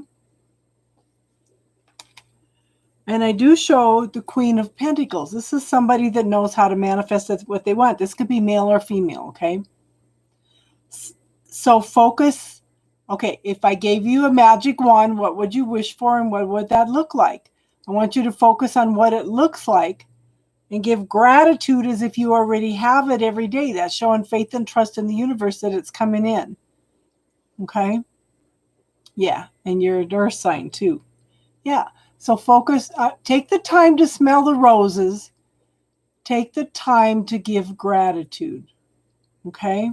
And I do show the Queen of Pentacles. This is somebody that knows how to manifest what they want. This could be male or female, okay? So focus. Okay, if I gave you a magic wand, what would you wish for and what would that look like? I want you to focus on what it looks like and give gratitude as if you already have it every day. That's showing faith and trust in the universe that it's coming in. Okay? Yeah, and you're an earth sign too. Yeah, so focus. Take the time to smell the roses. Take the time to give gratitude. Okay?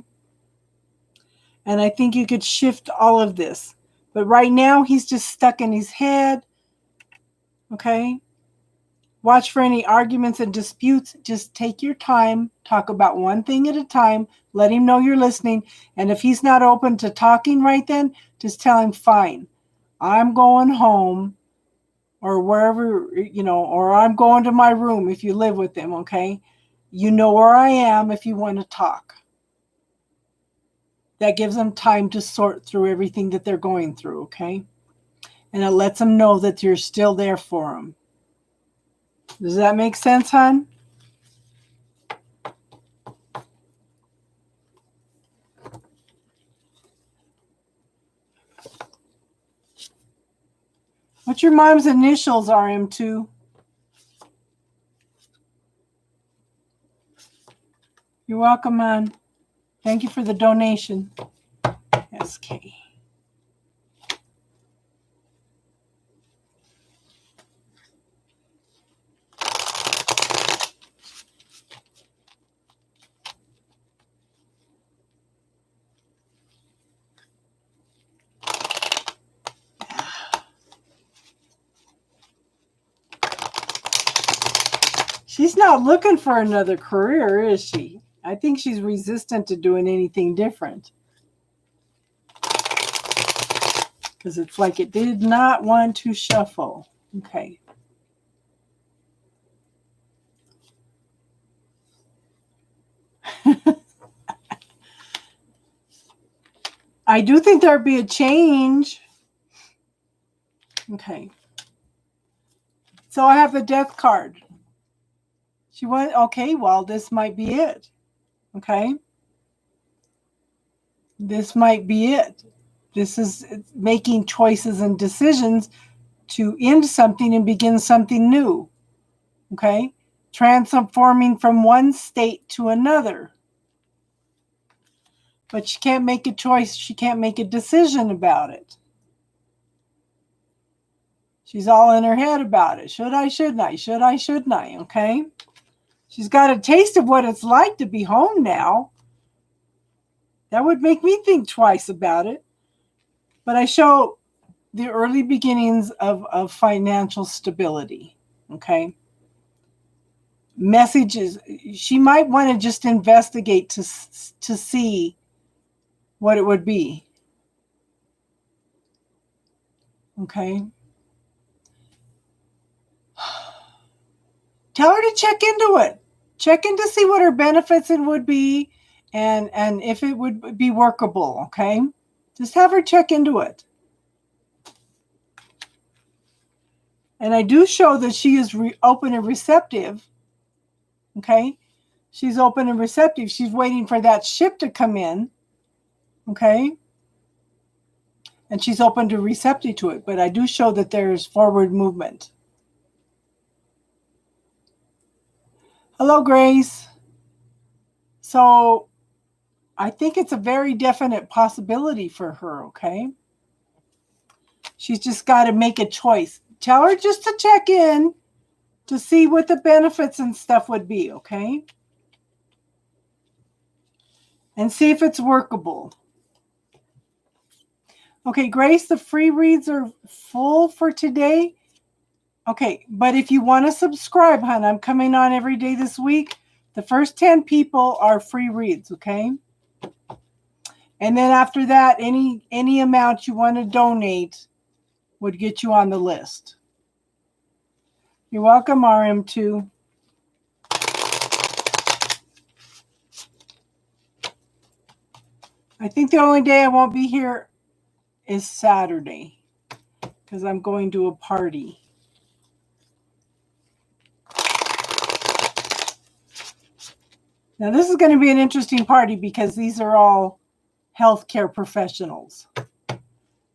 And I think you could shift all of this. But right now, he's just stuck in his head. Okay? Watch for any arguments and disputes. Just take your time. Talk about one thing at a time. Let him know you're listening. And if he's not open to talking right then, just tell him, fine, I'm going home or wherever, or I'm going to my room if you live with them, okay? You know where I am if you want to talk. That gives them time to sort through everything that they're going through, okay? And it lets them know that you're still there for them. Does that make sense, hon? What's your mom's initials, RM2? You're welcome, hon. Thank you for the donation. SK. She's not looking for another career, is she? I think she's resistant to doing anything different. Because it's like it did not want to shuffle. Okay. I do think there'd be a change. Okay. So I have the Death card. She went, okay, well, this might be it. Okay. This might be it. This is making choices and decisions to end something and begin something new. Okay. transforming from one state to another. But she can't make a choice. She can't make a decision about it. She's all in her head about it. Should I, shouldn't I? Should I, shouldn't I? Okay. She's got a taste of what it's like to be home now. That would make me think twice about it. But I show the early beginnings of financial stability. Okay. Messages. She might want to just investigate to see what it would be. Okay. Tell her to check into it. Check in to see what her benefits it would be and if it would be workable, okay? Just have her check into it. And I do show that she is open and receptive, okay? She's open and receptive. She's waiting for that ship to come in, okay? And she's open to receptive to it, but I do show that there's forward movement. Hello, Grace. So I think it's a very definite possibility for her, okay? She's just got to make a choice. Tell her just to check in to see what the benefits and stuff would be, okay? And see if it's workable. Okay, Grace, the free reads are full for today. Okay, but if you want to subscribe, hon, I'm coming on every day this week. The first 10 people are free reads, okay? And then after that, any amount you want to donate would get you on the list. You're welcome, RM2. I think the only day I won't be here is Saturday because I'm going to a party. Now, this is going to be an interesting party because these are all healthcare professionals.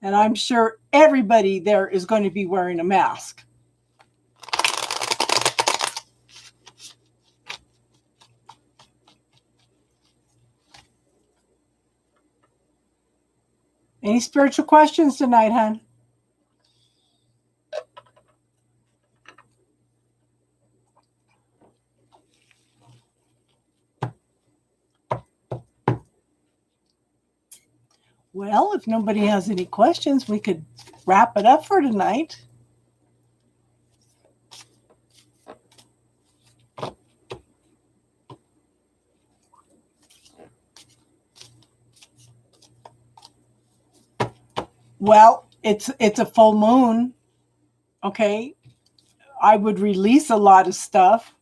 And I'm sure everybody there is going to be wearing a mask. Any spiritual questions tonight, hon? Well, if nobody has any questions, we could wrap it up for tonight. Well, it's a full moon. Okay. I would release a lot of stuff.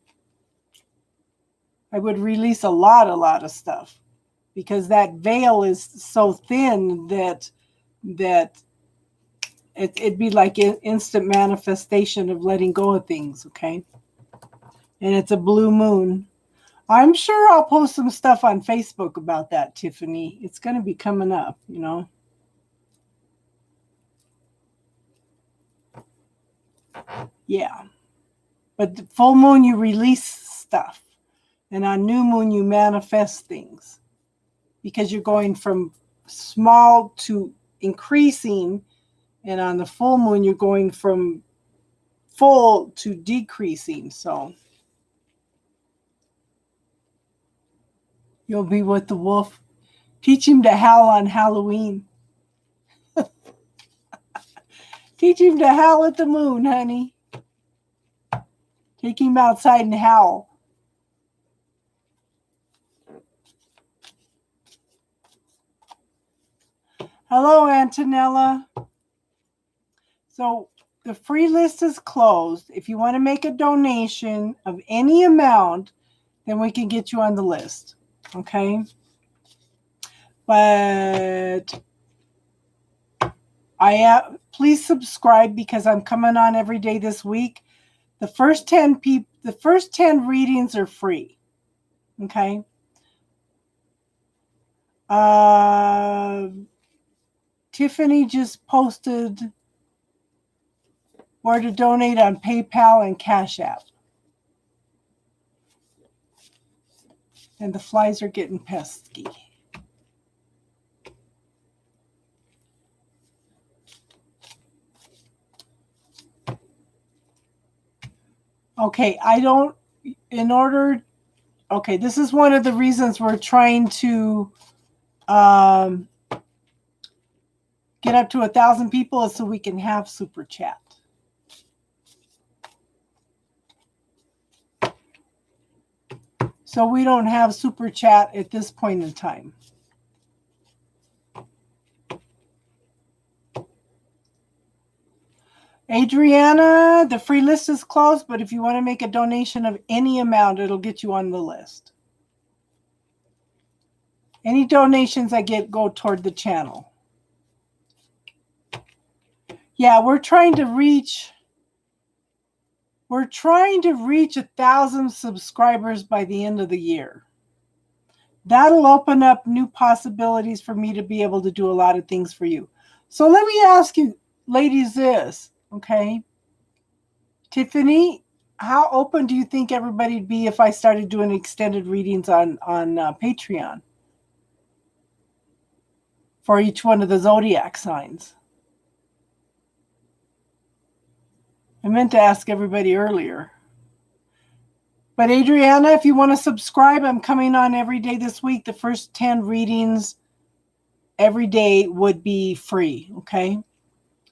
I would release a lot of stuff because that veil is so thin that it'd be like an instant manifestation of letting go of things, okay? And it's a blue moon. I'm sure I'll post some stuff on Facebook about that, Tiffany. It's going to be coming up, you know. Yeah. But the full moon, you release stuff. And on new moon, you manifest things. Because you're going from small to increasing. And on the full moon, you're going from full to decreasing. So you'll be with the wolf. Teach him to howl on Halloween. Teach him to howl at the moon, honey. Take him outside and howl. Hello, Antonella. So the free list is closed. If you want to make a donation of any amount, then we can get you on the list. Okay? But please subscribe because I'm coming on every day this week. The first 10 readings are free. Okay? Tiffany just posted where to donate on PayPal and Cash App. And the flies are getting pesky. Okay, okay, this is one of the reasons we're trying to get up to 1,000 people is so we can have super chat. So we don't have super chat at this point in time. Adriana, the free list is closed, but if you want to make a donation of any amount, it'll get you on the list. Any donations I get go toward the channel. Yeah, we're trying to reach 1,000 subscribers by the end of the year. That'll open up new possibilities for me to be able to do a lot of things for you. So let me ask you, ladies, this, okay? Tiffany, how open do you think everybody'd be if I started doing extended readings on Patreon for each one of the zodiac signs? I meant to ask everybody earlier. But Adriana, if you want to subscribe, I'm coming on every day this week. The first 10 readings every day would be free, okay?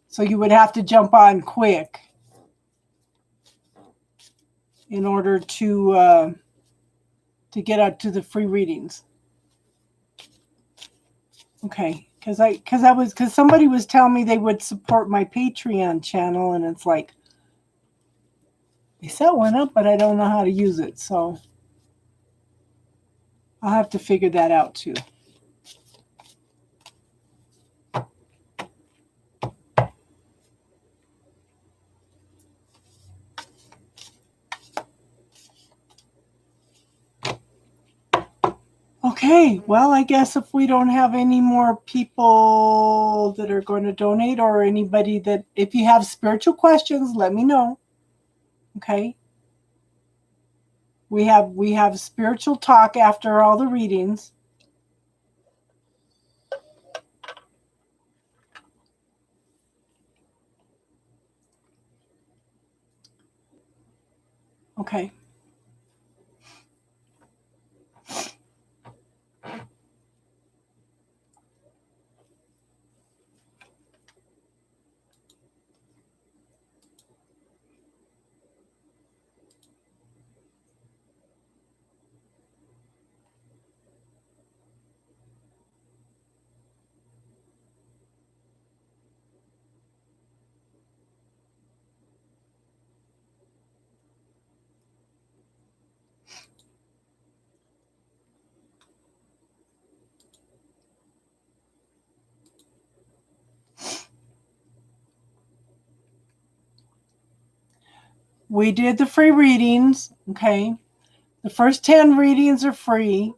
So you would have to jump on quick in order to get out to the free readings. Okay, because somebody was telling me they would support my Patreon channel, and it's like they set one up, but I don't know how to use it, so I'll have to figure that out too. Okay, well, I guess if we don't have any more people that are going to donate, or anybody that, if you have spiritual questions, let me know. Okay. We have spiritual talk after all the readings. Okay. We did the free readings, okay? The first 10 readings are free.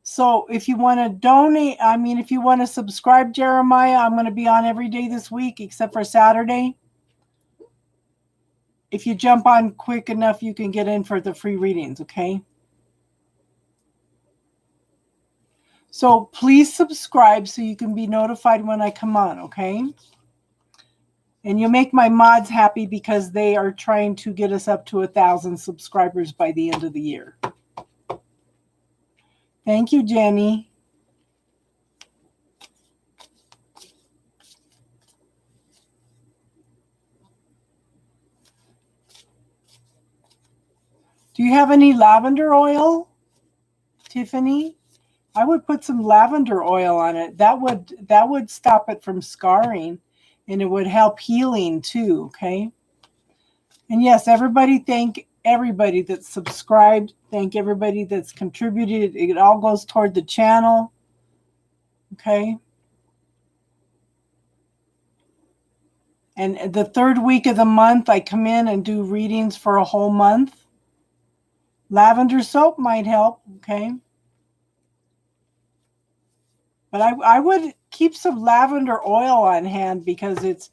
So if you want to donate, if you want to subscribe, Jeremiah, I'm going to be on every day this week except for Saturday. If you jump on quick enough, you can get in for the free readings, okay? So please subscribe so you can be notified when I come on, okay? And you make my mods happy because they are trying to get us up to 1,000 subscribers by the end of the year. Thank you, Jenny. Do you have any lavender oil, Tiffany? I would put some lavender oil on it. That would stop it from scarring, and it would help healing too, okay? And yes, thank everybody that's subscribed. Thank everybody that's contributed. It all goes toward the channel, okay? And the third week of the month, I come in and do readings for a whole month. Lavender soap might help, okay? But I would keep some lavender oil on hand because it's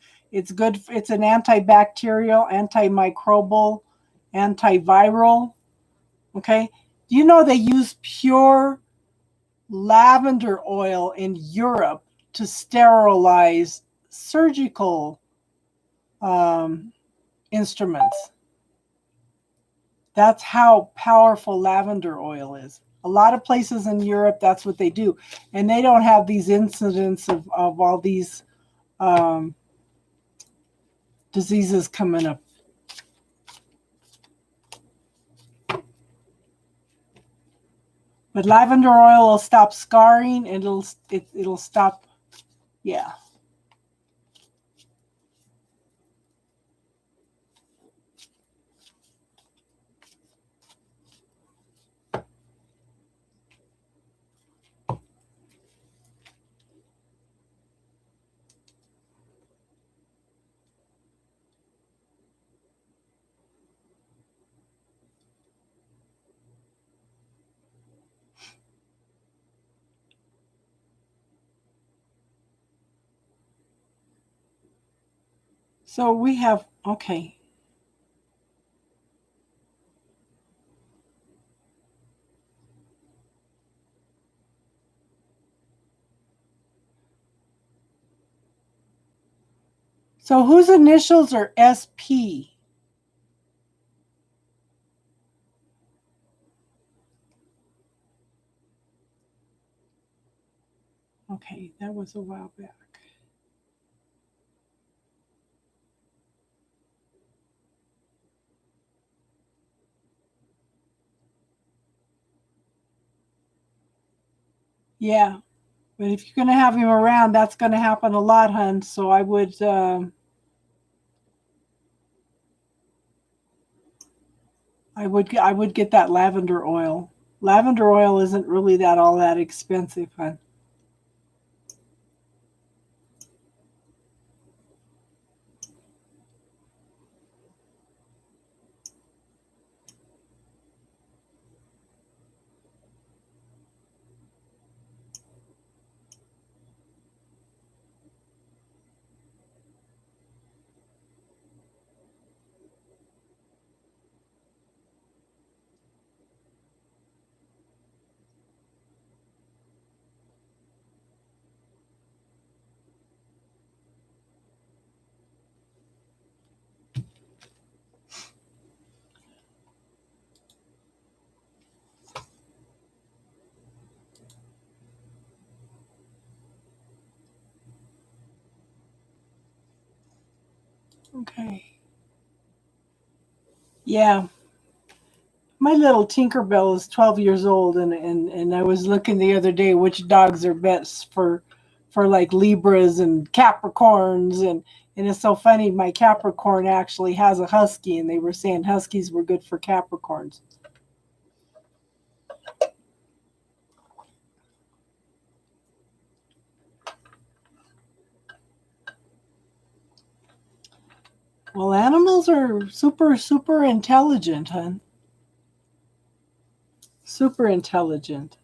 good. It's an antibacterial, antimicrobial, antiviral, okay? Do you know they use pure lavender oil in Europe to sterilize surgical instruments? That's how powerful lavender oil is. A lot of places in Europe, that's what they do. And they don't have these incidents of all these diseases coming up. But lavender oil will stop scarring, and it'll stop, yeah. So we have, okay. So whose initials are SP? Okay, that was a while back. Yeah, but if you're going to have him around, that's going to happen a lot, hun. So I would get that lavender oil. Lavender oil isn't really all that expensive, hun. Okay. Yeah. My little Tinkerbell is 12 years old, and I was looking the other day which dogs are best for like Libras and Capricorns, and it's so funny. My Capricorn actually has a husky, and they were saying huskies were good for Capricorns. Well, animals are super intelligent, hun. Super intelligent.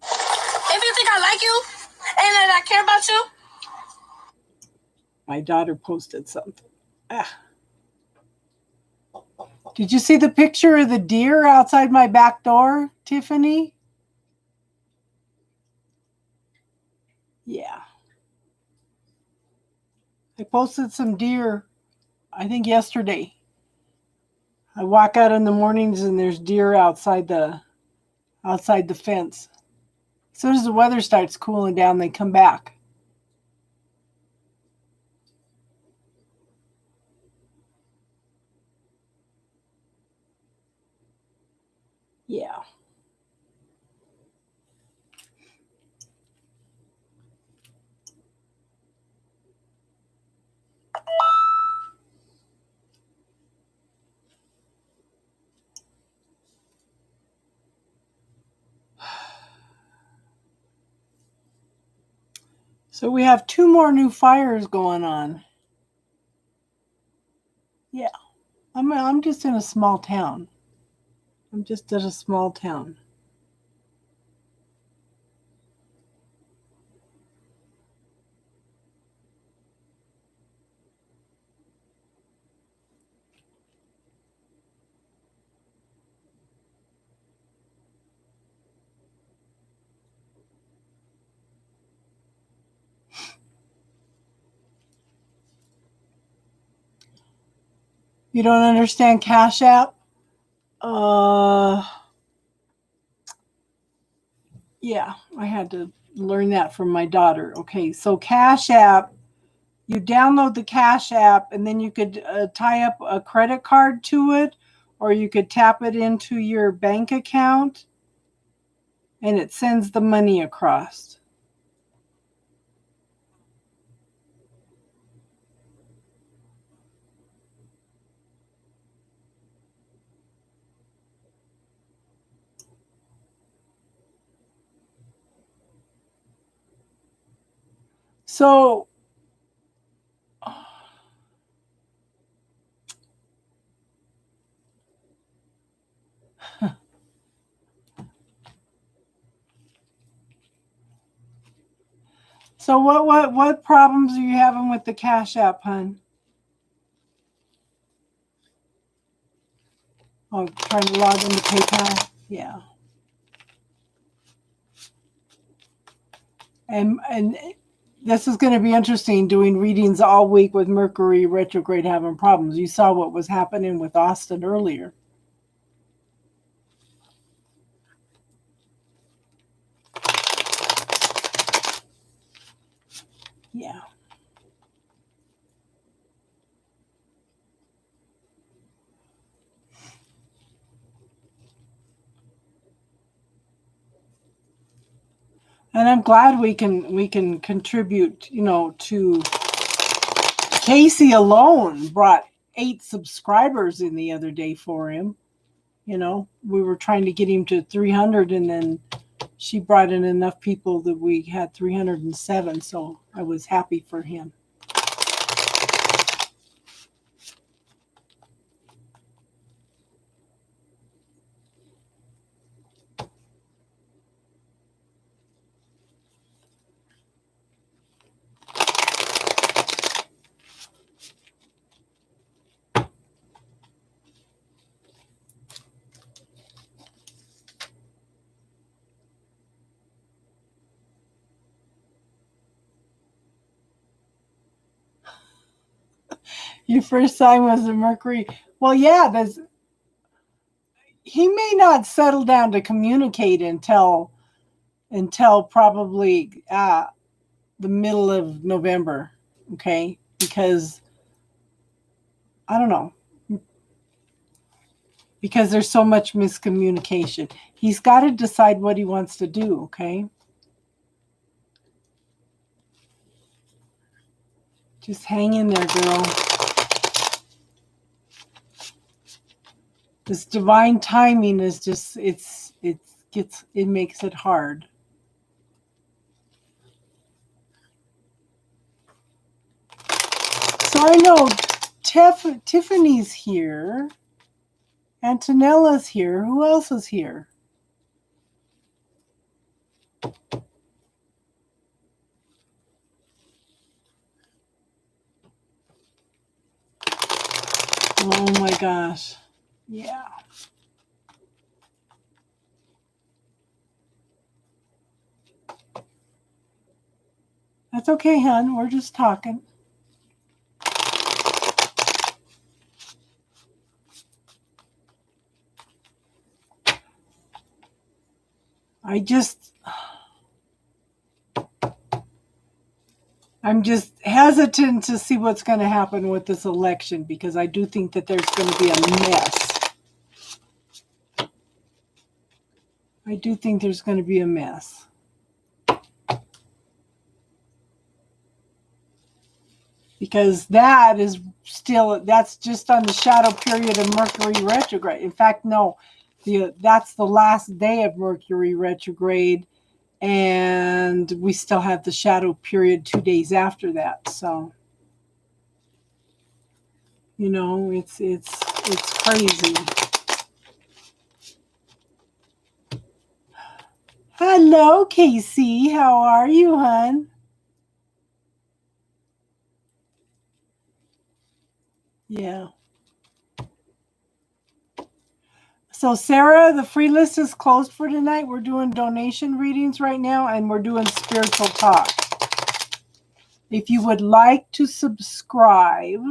If you think I like you and that I care about you, My daughter posted something. Ah. Did you see the picture of the deer outside my back door, Tiffany? Yeah. I posted some deer, I think yesterday. I walk out in the mornings and there's deer outside the fence. As soon as the weather starts cooling down, they come back. Yeah. So we have 2 more new fires going on. Yeah. I'm just in a small town. I'm just at a small town. You don't understand Cash App? Yeah, I had to learn that from my daughter. Okay, so Cash App, you download the Cash App and then you could tie up a credit card to it, or you could tap it into your bank account and it sends the money across. So so what problems are you having with the Cash App, hun? Oh, trying to log into PayPal? Yeah. And this is going to be interesting, doing readings all week with Mercury retrograde having problems. You saw what was happening with Austin earlier. Yeah. And I'm glad we can contribute, to Casey alone brought 8 subscribers in the other day for him. We were trying to get him to 300 and then she brought in enough people that we had 307. So I was happy for him. Your first sign was the Mercury. Well, yeah, he may not settle down to communicate until probably the middle of November. Okay, because I don't know, because there's so much miscommunication. He's got to decide what he wants to do. Okay, just hang in there, girl. This divine timing is just it makes it hard. So I know Tiffany's here. Antonella's here. Who else is here? Oh my gosh. Yeah. That's okay, hon. We're just talking. I'm just hesitant to see what's going to happen with this election because I do think that there's going to be a mess. I do think there's going to be a mess. Because that's just on the shadow period of Mercury retrograde. In fact, no, that's the last day of Mercury retrograde, and we still have the shadow period 2 days after that. So, it's crazy. Hello, Casey. How are you, hon? Yeah. So, Sarah, the free list is closed for tonight. We're doing donation readings right now, and we're doing spiritual talk. If you would like to subscribe,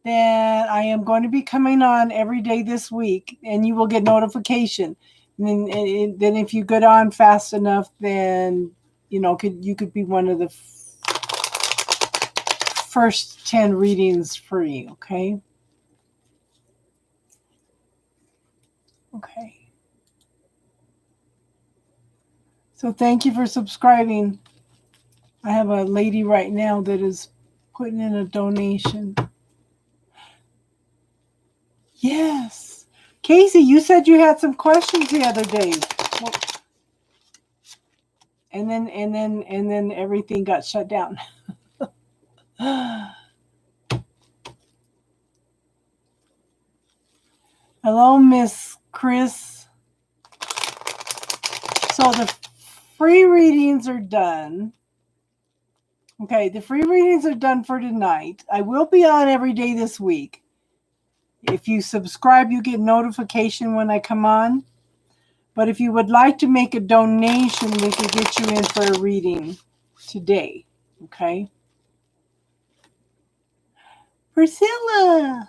then I am going to be coming on every day this week, and you will get notification. And then if you get on fast enough, then you could be one of the first 10 readings free. Okay. So thank you for subscribing. I have a lady right now that is putting in a donation. Yes. Casey, you said you had some questions the other day. Well, and then everything got shut down. Hello, Miss Chris. So the free readings are done. Okay, the free readings are done for tonight. I will be on every day this week. If you subscribe, you get notification when I come on. But if you would like to make a donation, we could get you in for a reading today. Okay? Priscilla!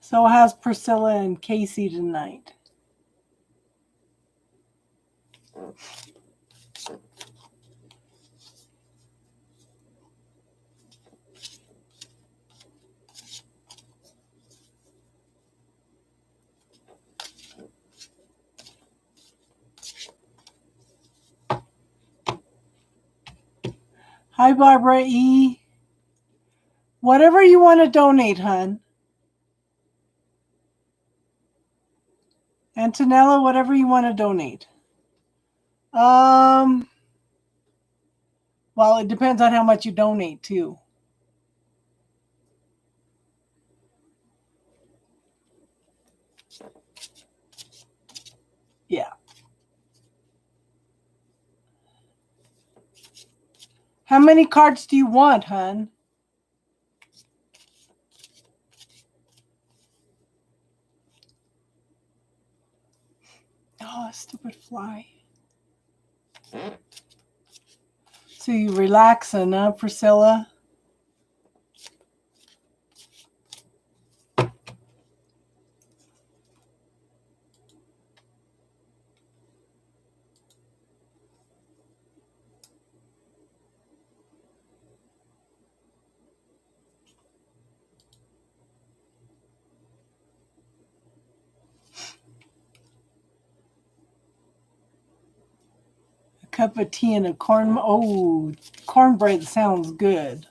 So how's Priscilla and Casey tonight? Hi, Barbara E. Whatever you want to donate, hon. Antonella, whatever you want to donate. Well, it depends on how much you donate, too. Yeah. How many cards do you want, hon? Oh, stupid fly. So you relaxing, huh, Priscilla? A cup of tea and a cornbread sounds good.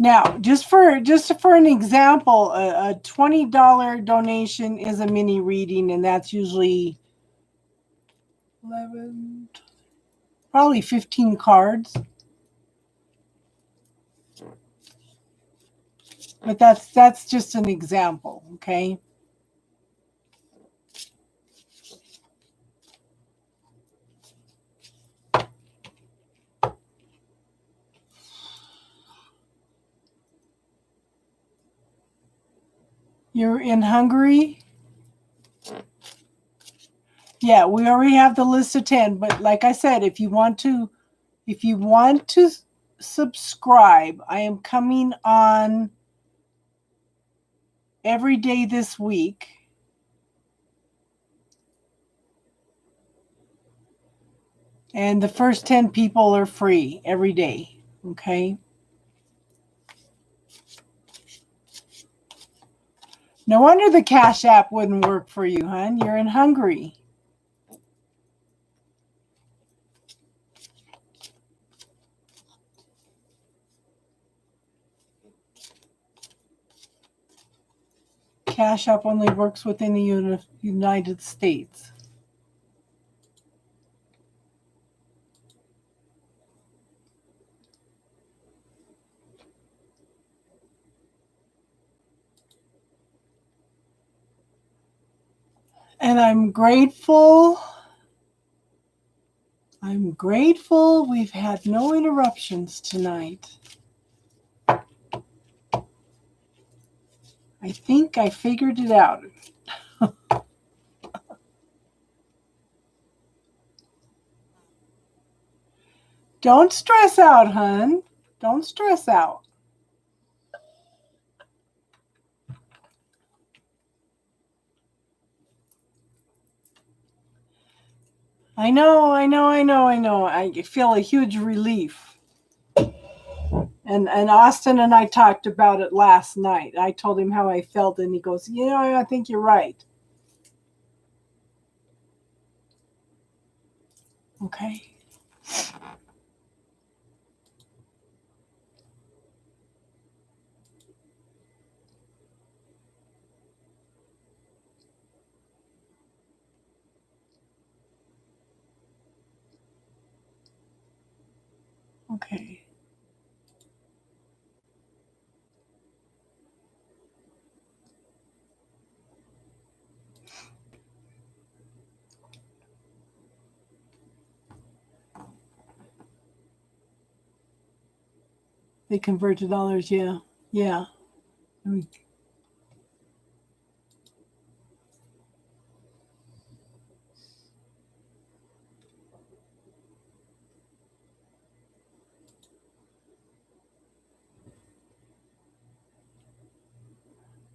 Now, just for an example, a $20 donation is a mini reading, and that's usually 11, probably 15 cards. But that's just an example, okay? You're in Hungary? Yeah, we already have the list of 10, but like I said, if you want to subscribe, I am coming on every day this week. And the first 10 people are free every day, okay? No wonder the Cash App wouldn't work for you, hon. You're in Hungary. Cash App only works within the United States. And I'm grateful. I'm grateful we've had no interruptions tonight. I think I figured it out. Don't stress out, hun. Don't stress out. I know. I feel a huge relief. And Austin and I talked about it last night. I told him how I felt, and he goes, I think you're right. Okay. Okay. They convert to dollars, yeah. Yeah.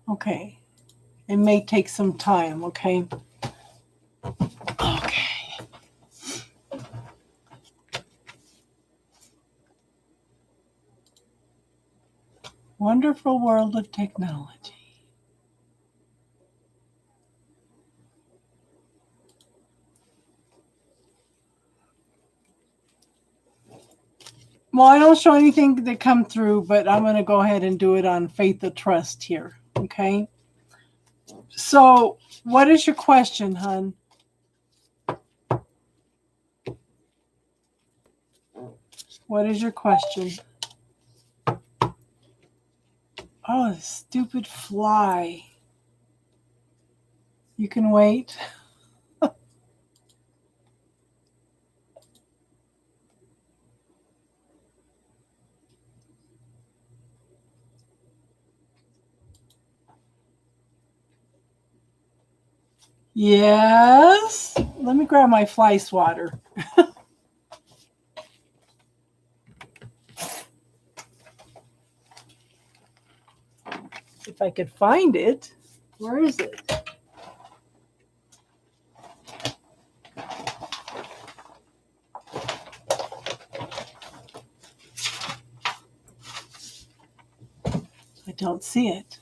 Okay. It may take some time, okay? Okay. Wonderful world of technology. Well, I don't show anything that come through, but I'm going to go ahead and do it on Faith of Trust here, okay? So, what is your question, hun? What is your question? Oh, stupid fly. You can wait. Yes. Let me grab my fly swatter. If I could find it. Where is it? I don't see it.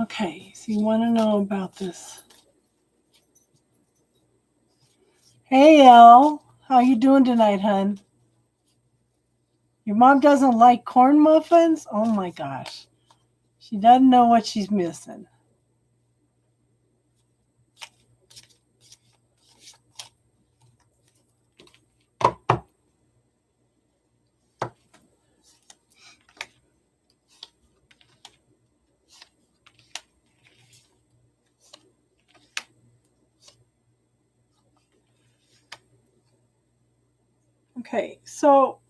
Okay, so you want to know about this. Hey, Elle. How you doing tonight, hun? Your mom doesn't like corn muffins? Oh, my gosh. She doesn't know what she's missing. Okay, so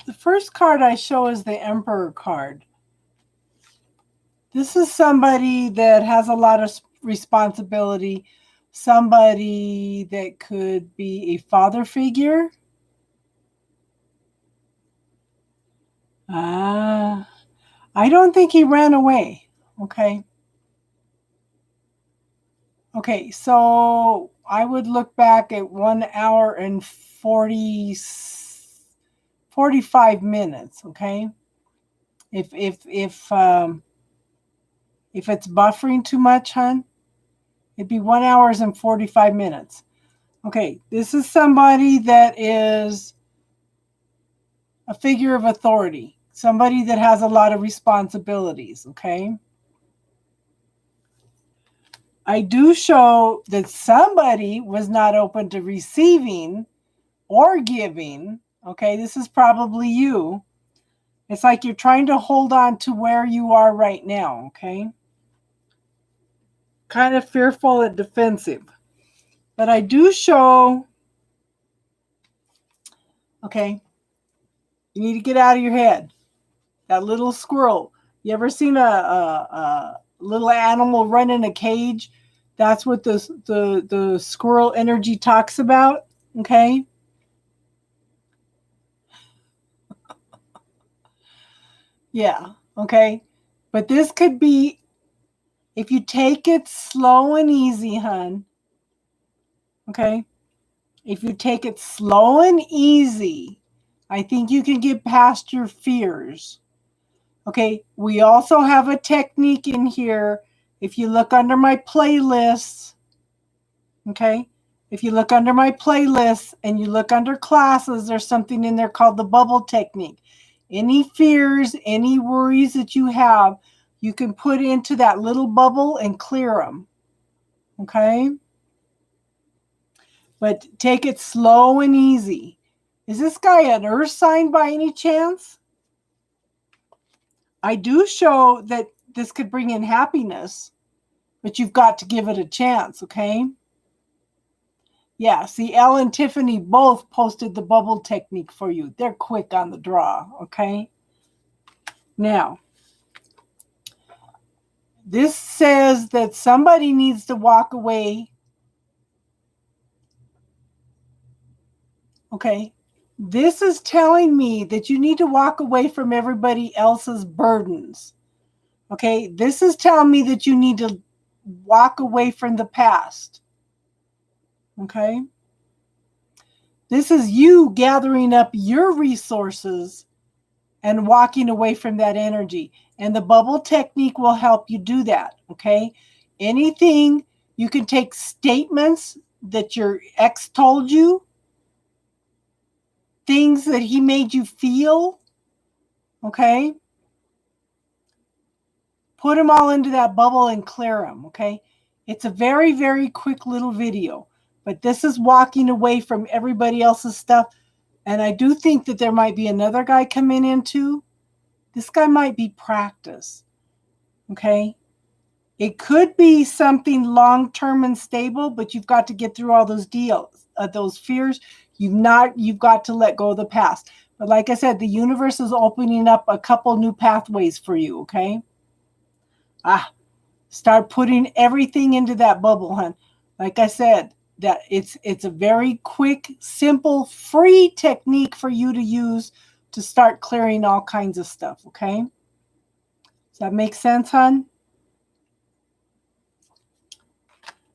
the first card I show is the Emperor card. This is somebody that has a lot of responsibility, somebody that could be a father figure. I don't think he ran away. Okay. Okay, so I would look back at 1 hour and 45 minutes, okay? If it's buffering too much, hun, it'd be 1 hour and 45 minutes. Okay, this is somebody that is a figure of authority, somebody that has a lot of responsibilities, okay? I do show that somebody was not open to receiving or giving, okay? This is probably you. It's like you're trying to hold on to where you are right now, okay? Kind of fearful and defensive. But I do show, okay, you need to get out of your head. That little squirrel. You ever seen a little animal run in a cage? That's what the squirrel energy talks about, okay? Yeah, okay. But this could be, if you take it slow and easy, hun, okay? If you take it slow and easy, I think you can get past your fears. Okay, we also have a technique in here. If you look under my playlists, okay, if you look under my playlists and you look under classes, there's something in there called the bubble technique. Any fears, any worries that you have, you can put into that little bubble and clear them. Okay? But take it slow and easy. Is this guy an earth sign by any chance? I do show that this could bring in happiness, but you've got to give it a chance, okay? Yeah, see, Elle and Tiffany both posted the bubble technique for you. They're quick on the draw, okay? Now, this says that somebody needs to walk away. Okay, this is telling me that you need to walk away from everybody else's burdens. Okay, this is telling me that you need to walk away from the past. Okay, this is you gathering up your resources and walking away from that energy. And the bubble technique will help you do that. Okay, anything, you can take statements that your ex told you, things that he made you feel, okay? Put them all into that bubble and clear them, okay? It's a very, very quick little video, but this is walking away from everybody else's stuff. And I do think that there might be another guy coming in too. This guy might be practice, okay? It could be something long-term and stable, but you've got to get through all those deals, those fears. You've got to let go of the past. But like I said, the universe is opening up a couple new pathways for you, okay? Start putting everything into that bubble, hun. Like I said, that it's a very quick, simple, free technique for you to use to start clearing all kinds of stuff, okay? Does that make sense, hun?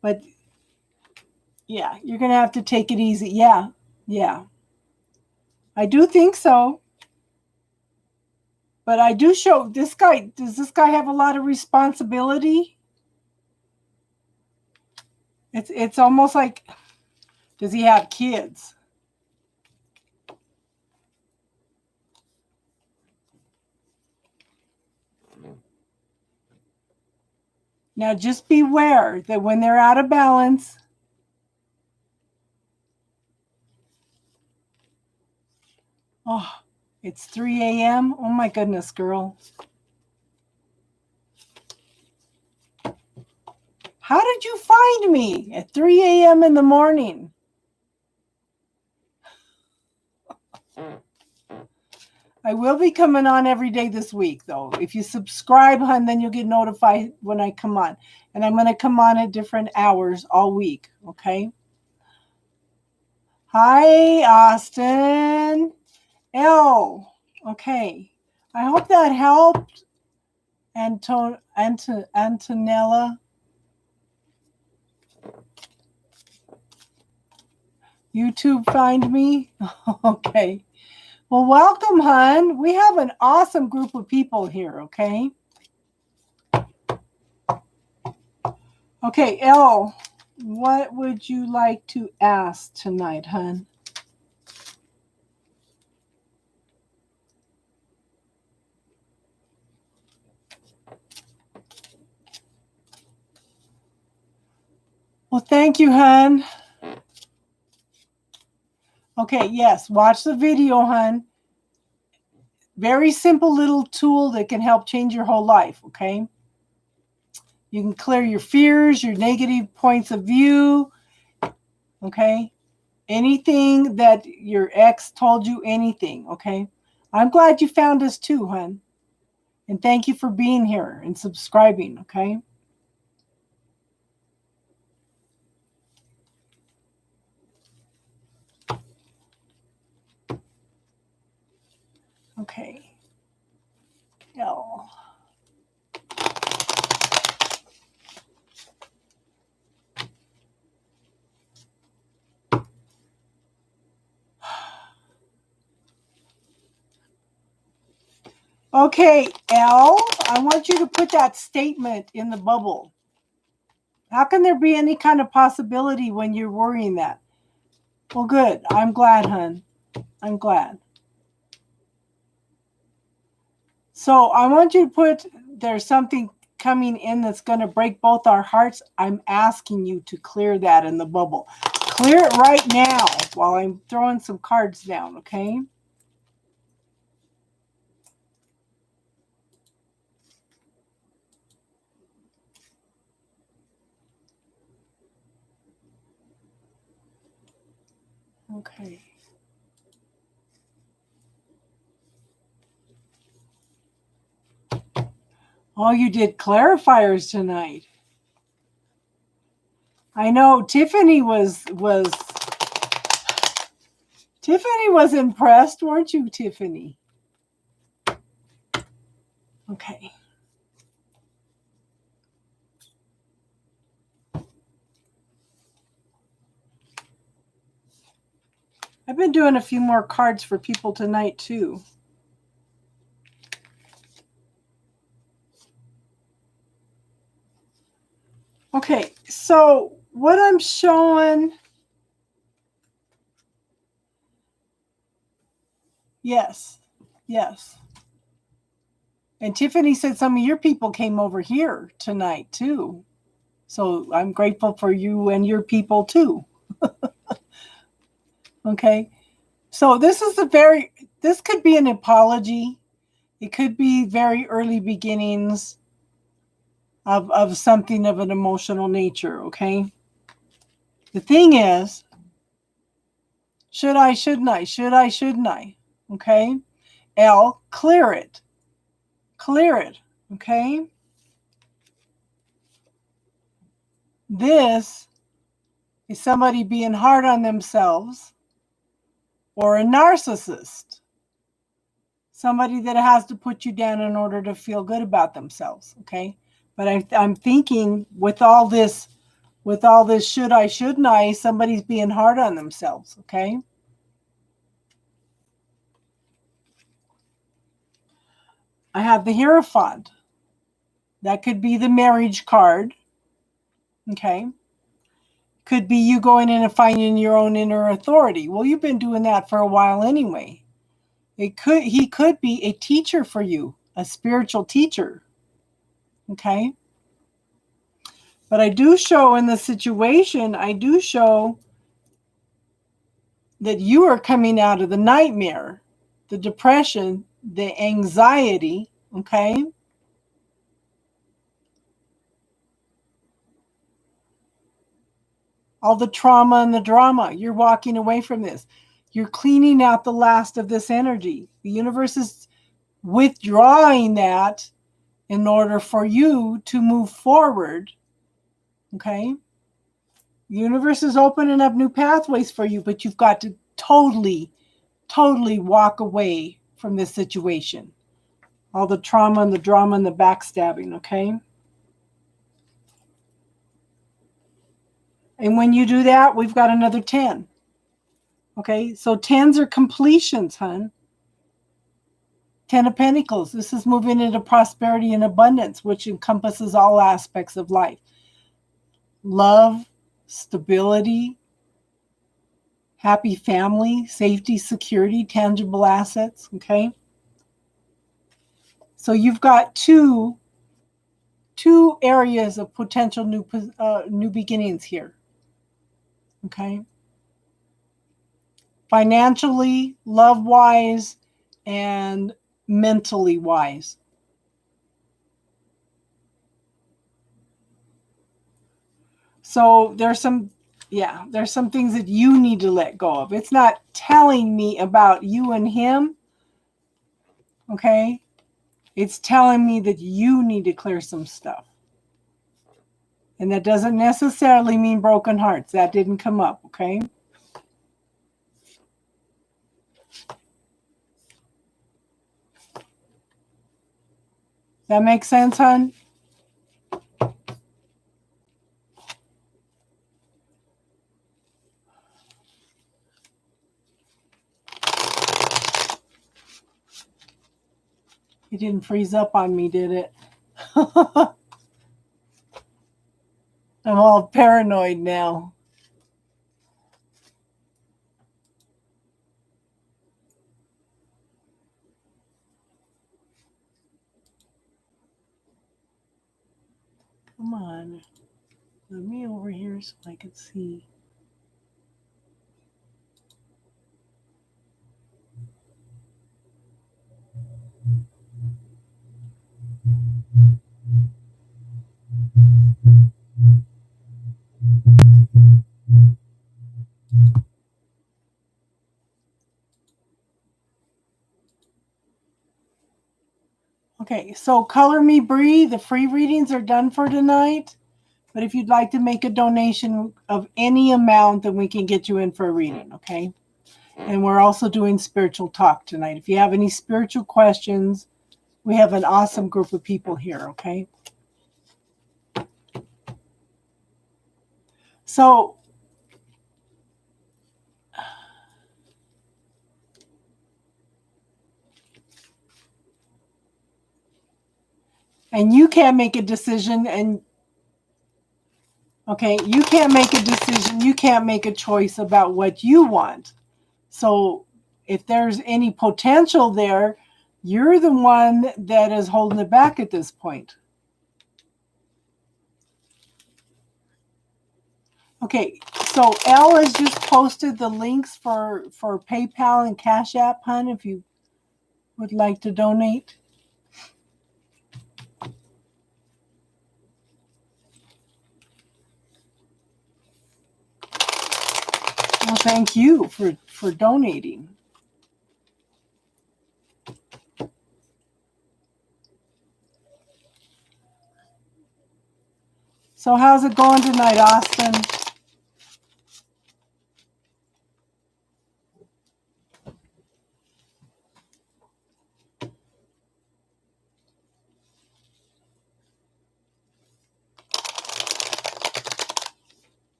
But yeah, you're going to have to take it easy. Yeah. I do think so. But I do show this guy. Does this guy have a lot of responsibility? It's almost like, does he have kids? Now just beware that when they're out of balance, oh, it's 3 a.m. Oh my goodness, girl. How did you find me at 3 a.m. in the morning? I will be coming on every day this week, though. If you subscribe, hun, then you'll get notified when I come on. And I'm going to come on at different hours all week, okay? Hi, Austin. Elle. Okay. I hope that helped. Antonella. YouTube find me? Okay. Well, welcome, hon. We have an awesome group of people here, okay? Okay, Elle, what would you like to ask tonight, hon? Well, thank you, hon. Okay, yes, watch the video, hon. Very simple little tool that can help change your whole life, okay? You can clear your fears, your negative points of view, okay? Anything that your ex told you, anything, okay? I'm glad you found us too, hon. And thank you for being here and subscribing, okay? Okay. L. Okay, L, I want you to put that statement in the bubble. How can there be any kind of possibility when you're worrying that? Well, good. I'm glad, hon. I'm glad. So I want you to put, there's something coming in that's going to break both our hearts. I'm asking you to clear that in the bubble. Clear it right now while I'm throwing some cards down, okay? Okay. Oh, you did clarifiers tonight. I know Tiffany was impressed, weren't you, Tiffany? Okay. I've been doing a few more cards for people tonight too. Okay, so what I'm showing, yes. And Tiffany said some of your people came over here tonight too. So I'm grateful for you and your people too. Okay. So this could be an apology. It could be very early beginnings of something of an emotional nature, okay? The thing is, should I, shouldn't I? Should I, shouldn't I? Okay? L, clear it. Clear it, okay? This is somebody being hard on themselves or a narcissist. Somebody that has to put you down in order to feel good about themselves, okay? But I'm thinking with all this should I, shouldn't I, somebody's being hard on themselves, okay? I have the Hierophant. That could be the marriage card, okay? Could be you going in and finding your own inner authority. Well, you've been doing that for a while anyway. He could be a teacher for you, a spiritual teacher, okay? But I do show in the situation, I do show that you are coming out of the nightmare, the depression, the anxiety, okay? All the trauma and the drama. You're walking away from this. You're cleaning out the last of this energy. The universe is withdrawing that in order for you to move forward, okay? The universe is opening up new pathways for you, but you've got to totally walk away from this situation. All the trauma and the drama and the backstabbing, okay? And when you do that, we've got another 10. Okay, so 10s are completions, hon. Ten of Pentacles. This is moving into prosperity and abundance, which encompasses all aspects of life. Love, stability, happy family, safety, security, tangible assets, okay? So you've got two areas of potential new beginnings here, okay? Financially, love-wise, and mentally wise. So there's some things that you need to let go of. It's not telling me about you and him, okay? It's telling me that you need to clear some stuff. And that doesn't necessarily mean broken hearts. That didn't come up, okay? That makes sense, hon? It didn't freeze up on me, did it? I'm all paranoid now. Come on. Let me over here so I can see. Okay, so Color Me Bree, the free readings are done for tonight. But if you'd like to make a donation of any amount, then we can get you in for a reading, okay? And we're also doing spiritual talk tonight. If you have any spiritual questions, we have an awesome group of people here, okay? So, and you can't make a decision, and okay, you can't make a decision, you can't make a choice about what you want. So if there's any potential there, you're the one that is holding it back at this point. Okay, so Elle has just posted the links for PayPal and Cash App, hon, if you would like to donate. Well, thank you for donating. So how's it going tonight, Austin?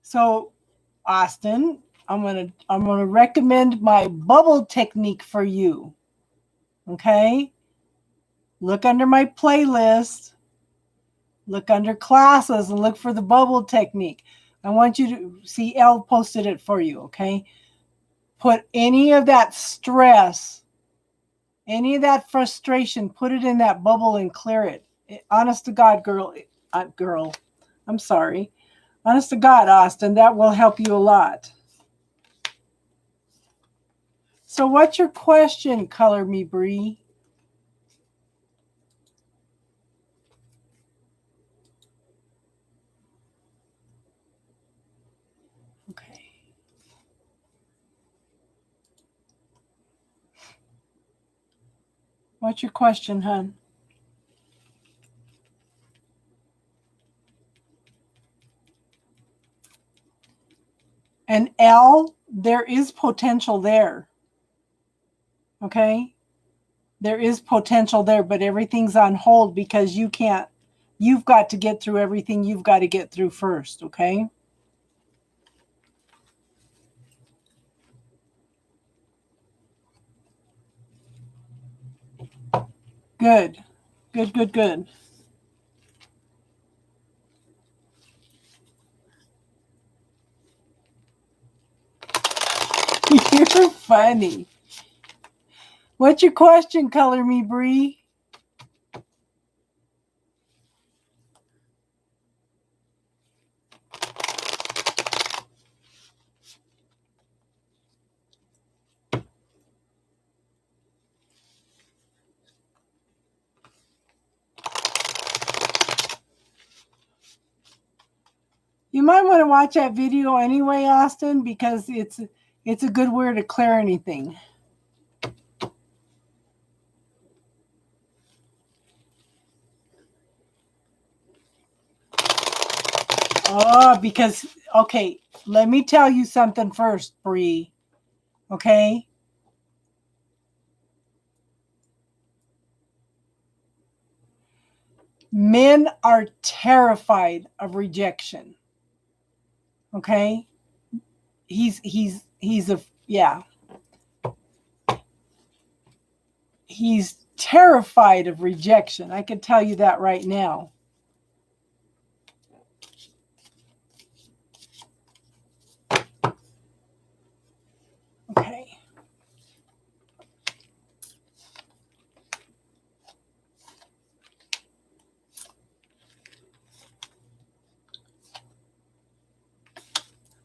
So Austin, I'm gonna recommend my bubble technique for you. Okay? Look under my playlist, look under classes, and look for the bubble technique. I want you to see, Elle posted it for you, okay? Put any of that stress, any of that frustration, put it in that bubble and clear it. Honest to God, I'm sorry. Honest to God, Austin, that will help you a lot. So what's your question, Color Me Bree? Okay. What's your question, hon? And Elle, there is potential there. Okay? There is potential there, but everything's on hold because you can't You've got to get through everything you've got to get through first, okay? Good. Good, good, good. You're funny. What's your question, Color Me, Bree? You might want to watch that video anyway, Austin, because it's a good way to clear anything. Oh, because, okay, let me tell you something first, Bree. Okay? Men are terrified of rejection. Okay? He's terrified of rejection. I can tell you that right now. Okay.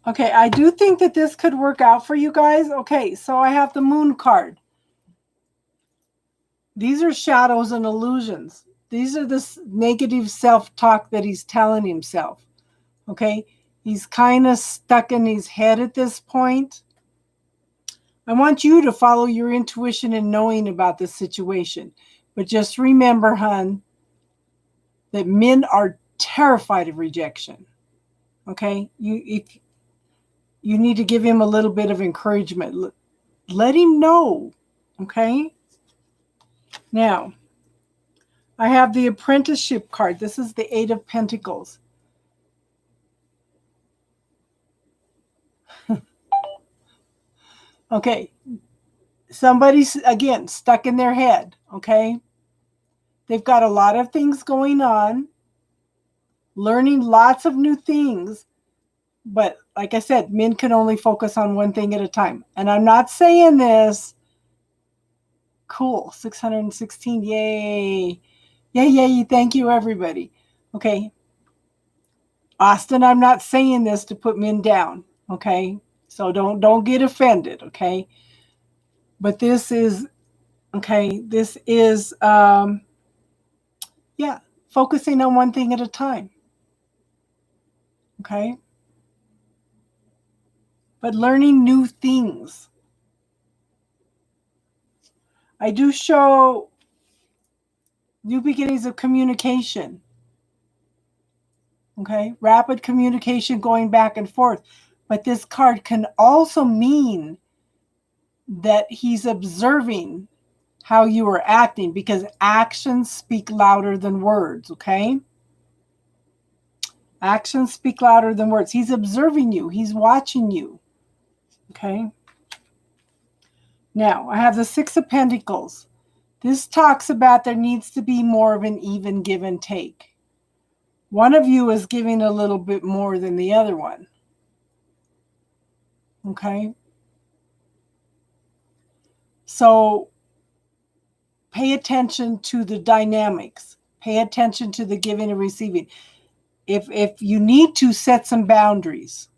Okay, I do think that this could work out for you guys. Okay, so I have the Moon card. These are shadows and illusions. These are this negative self-talk that he's telling himself. Okay, he's kind of stuck in his head at this point. I want you to follow your intuition and knowing about this situation. But just remember, hon, that men are terrified of rejection. Okay, you need to give him a little bit of encouragement. Let him know. Okay. Now, I have the apprenticeship card. This is the Eight of Pentacles. Okay. Somebody's, again, stuck in their head. Okay. They've got a lot of things going on, learning lots of new things. But like I said, men can only focus on one thing at a time. And I'm not saying this. Cool. 616. Yay. Yay. Thank you, everybody. Okay. Austin, I'm not saying this to put men down. Okay. So don't get offended. Okay. But this is, okay. This is, focusing on one thing at a time. Okay. But learning new things. I do show new beginnings of communication. Okay, rapid communication going back and forth. But this card can also mean that he's observing how you are acting, because actions speak louder than words, okay? Actions speak louder than words. He's observing you. He's watching you, okay? Now, I have the Six of Pentacles. This talks about there needs to be more of an even give and take. One of you is giving a little bit more than the other one. Okay? So pay attention to the dynamics. Pay attention to the giving and receiving. If you need to, set some boundaries.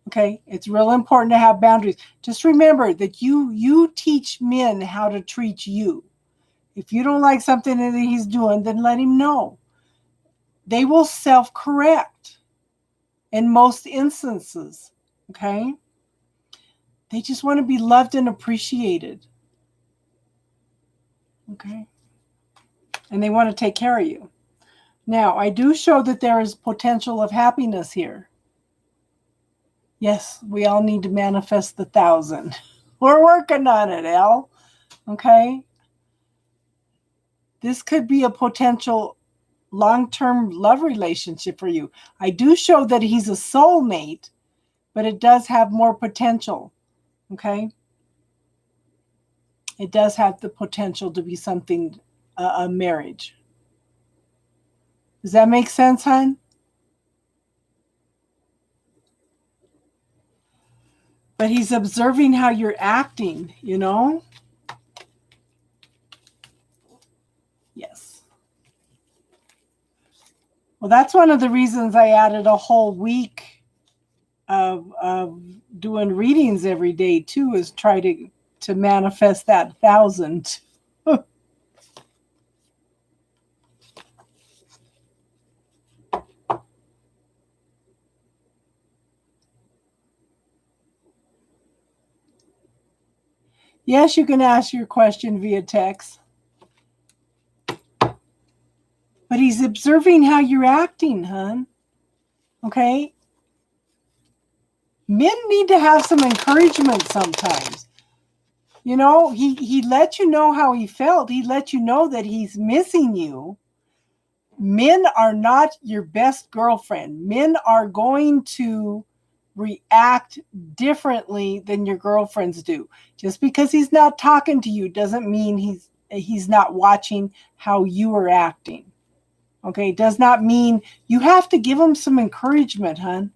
Okay? It's real important to have boundaries. Just remember that you teach men how to treat you. If you don't like something that he's doing, then let him know. They will self-correct in most instances. Okay? They just want to be loved and appreciated. Okay? And they want to take care of you. Now, I do show that there is potential of happiness here. Yes, we all need to manifest the 1,000. We're working on it, Elle. Okay? This could be a potential long-term love relationship for you. I do show that he's a soulmate, but it does have more potential. Okay? It does have the potential to be something, a marriage. Does that make sense, hon? But he's observing how you're acting, you know? Yes. Well, that's one of the reasons I added a whole week of doing readings every day too, is try to manifest that 1,000. Yes, you can ask your question via text. But he's observing how you're acting, hon. Okay? Men need to have some encouragement sometimes. You know, he let you know how he felt. He let you know that he's missing you. Men are not your best girlfriend. Men are going to react differently than your girlfriends do. Just because he's not talking to you doesn't mean he's not watching how you are acting. Okay, does not mean you have to give him some encouragement, hon.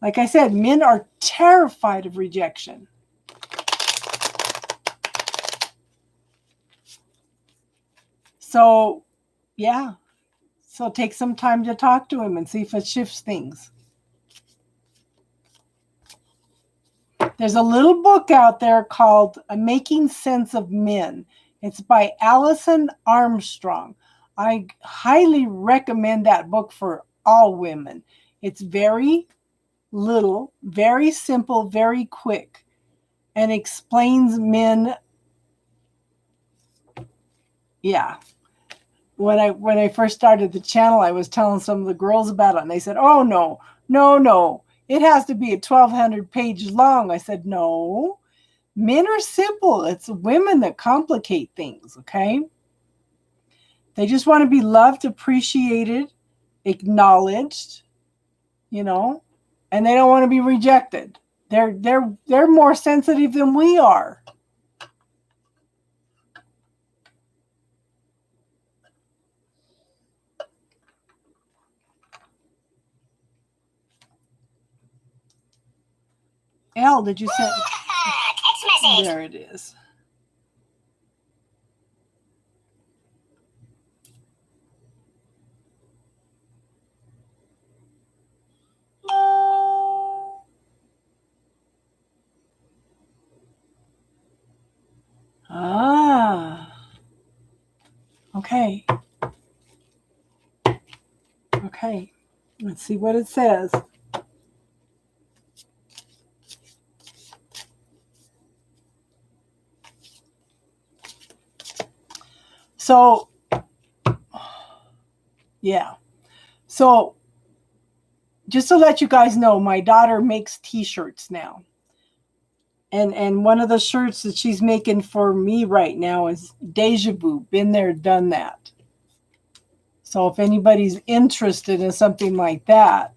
Like I said, men are terrified of rejection. So, yeah. So take some time to talk to him and see if it shifts things. There's a little book out there called Making Sense of Men. It's by Allison Armstrong. I highly recommend that book for all women. It's very little, very simple, very quick, and explains men. Yeah. When I first started the channel, I was telling some of the girls about it, and they said, "Oh no, it has to be a 1,200 page long." I said, "No, men are simple. It's women that complicate things." Okay, they just want to be loved, appreciated, acknowledged, you know, and they don't want to be rejected. They're more sensitive than we are. Elle, did you send? Text message. There it is. Ah. Okay. Okay. Let's see what it says. So, yeah. So, just to let you guys know, my daughter makes t-shirts now. And one of the shirts that she's making for me right now is Deja Vu. Been there, done that. So if anybody's interested in something like that,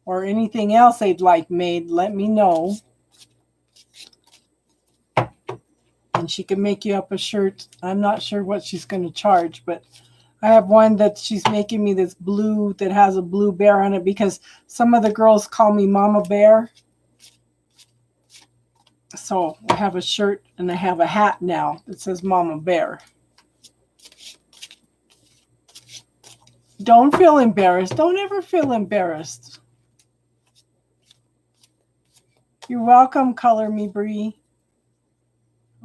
or anything else they'd like made, let me know. And she can make you up a shirt. I'm not sure what she's going to charge, but I have one that she's making me that's blue, that has a blue bear on it, because some of the girls call me Mama Bear. So I have a shirt and I have a hat now that says Mama Bear. Don't feel embarrassed. Don't ever feel embarrassed. You're welcome, Color Me Bree.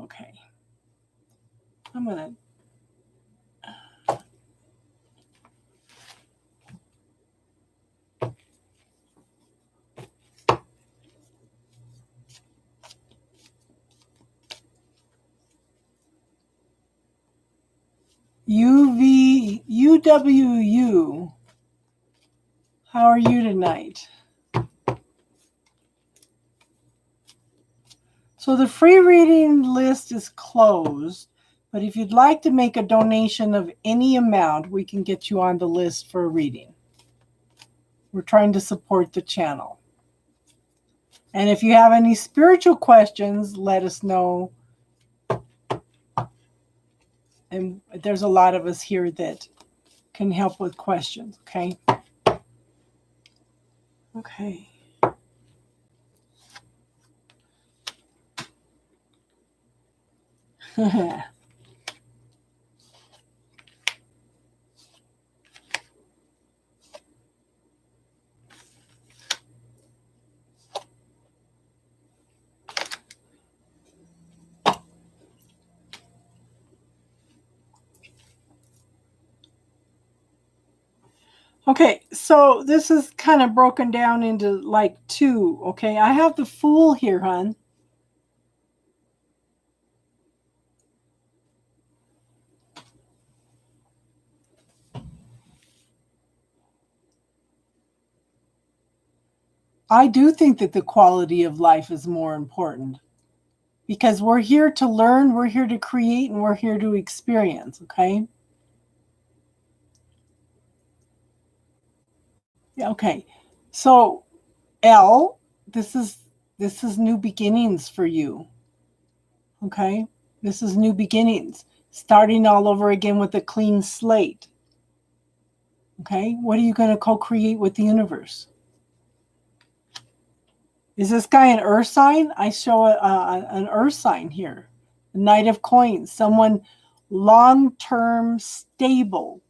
Okay. I'm going to... UWU. How are you tonight? So the free reading list is closed But if you'd like to make a donation of any amount, we can get you on the list for a reading. We're trying to support the channel. And if you have any spiritual questions, let us know. And there's a lot of us here that can help with questions, okay? Okay. Okay, so this is kind of broken down into like two, okay? I have the Fool here, hon. I do think that the quality of life is more important because we're here to learn, we're here to create, and we're here to experience, okay? Yeah, okay. So, L, this is new beginnings for you. Okay? This is new beginnings. Starting all over again with a clean slate. Okay? What are you going to co-create with the universe? Is this guy an earth sign? I show an earth sign here. The Knight of Coins. Someone long-term, stable.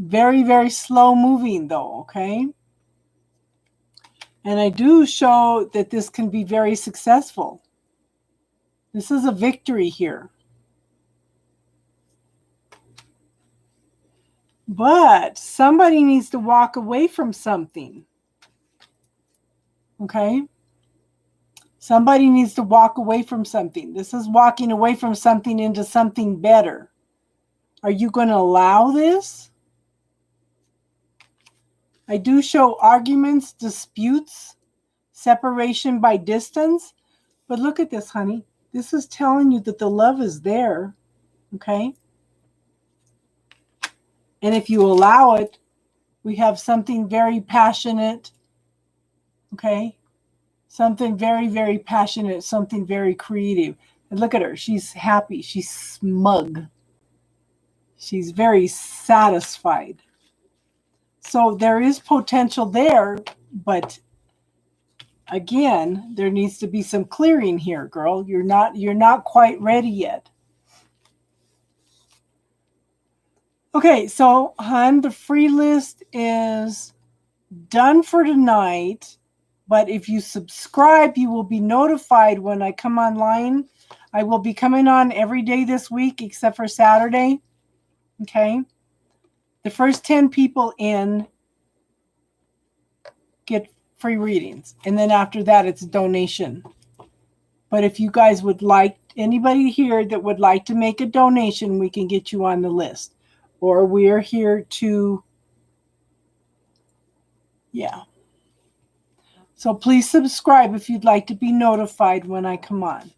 Very, very slow moving though, okay? And I do show that this can be very successful. This is a victory here. But somebody needs to walk away from something. Okay? Somebody needs to walk away from something. This is walking away from something into something better. Are you going to allow this? I do show arguments, disputes, separation by distance. But look at this, honey. This is telling you that the love is there. Okay? And if you allow it, we have something very passionate. Okay? Something very, very passionate, something very creative. And look at her. She's happy. She's smug. She's very satisfied. So there is potential there, but again, there needs to be some clearing here, girl. You're not quite ready yet. Okay, so hon, the free list is done for tonight. But if you subscribe, you will be notified when I come online. I will be coming on every day this week except for Saturday. Okay? The first 10 people in get free readings. And then after that, it's a donation. But if you guys would like, anybody here that would like to make a donation, we can get you on the list. Or we're here to, yeah. So please subscribe if you'd like to be notified when I come on.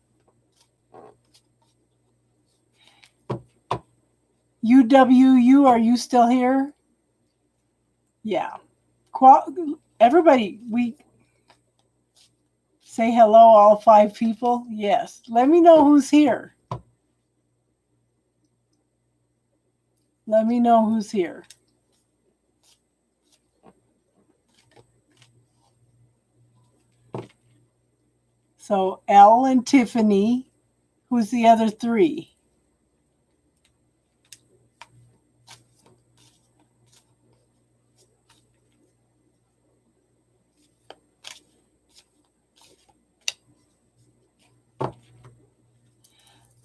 UWU, are you still here? Yeah. Everybody, we say hello, all 5 people. Yes. Let me know who's here. Let me know who's here. So Elle and Tiffany. Who's the other 3?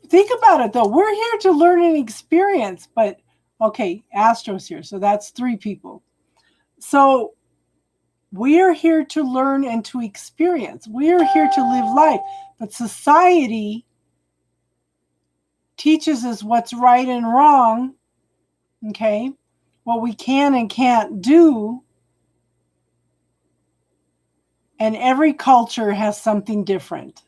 Think about it, though. We're here to learn and experience. But, okay, Astro's here. So that's 3 people. So we are here to learn and to experience. We are here to live life. But society teaches us what's right and wrong, okay? What we can and can't do. And every culture has something different.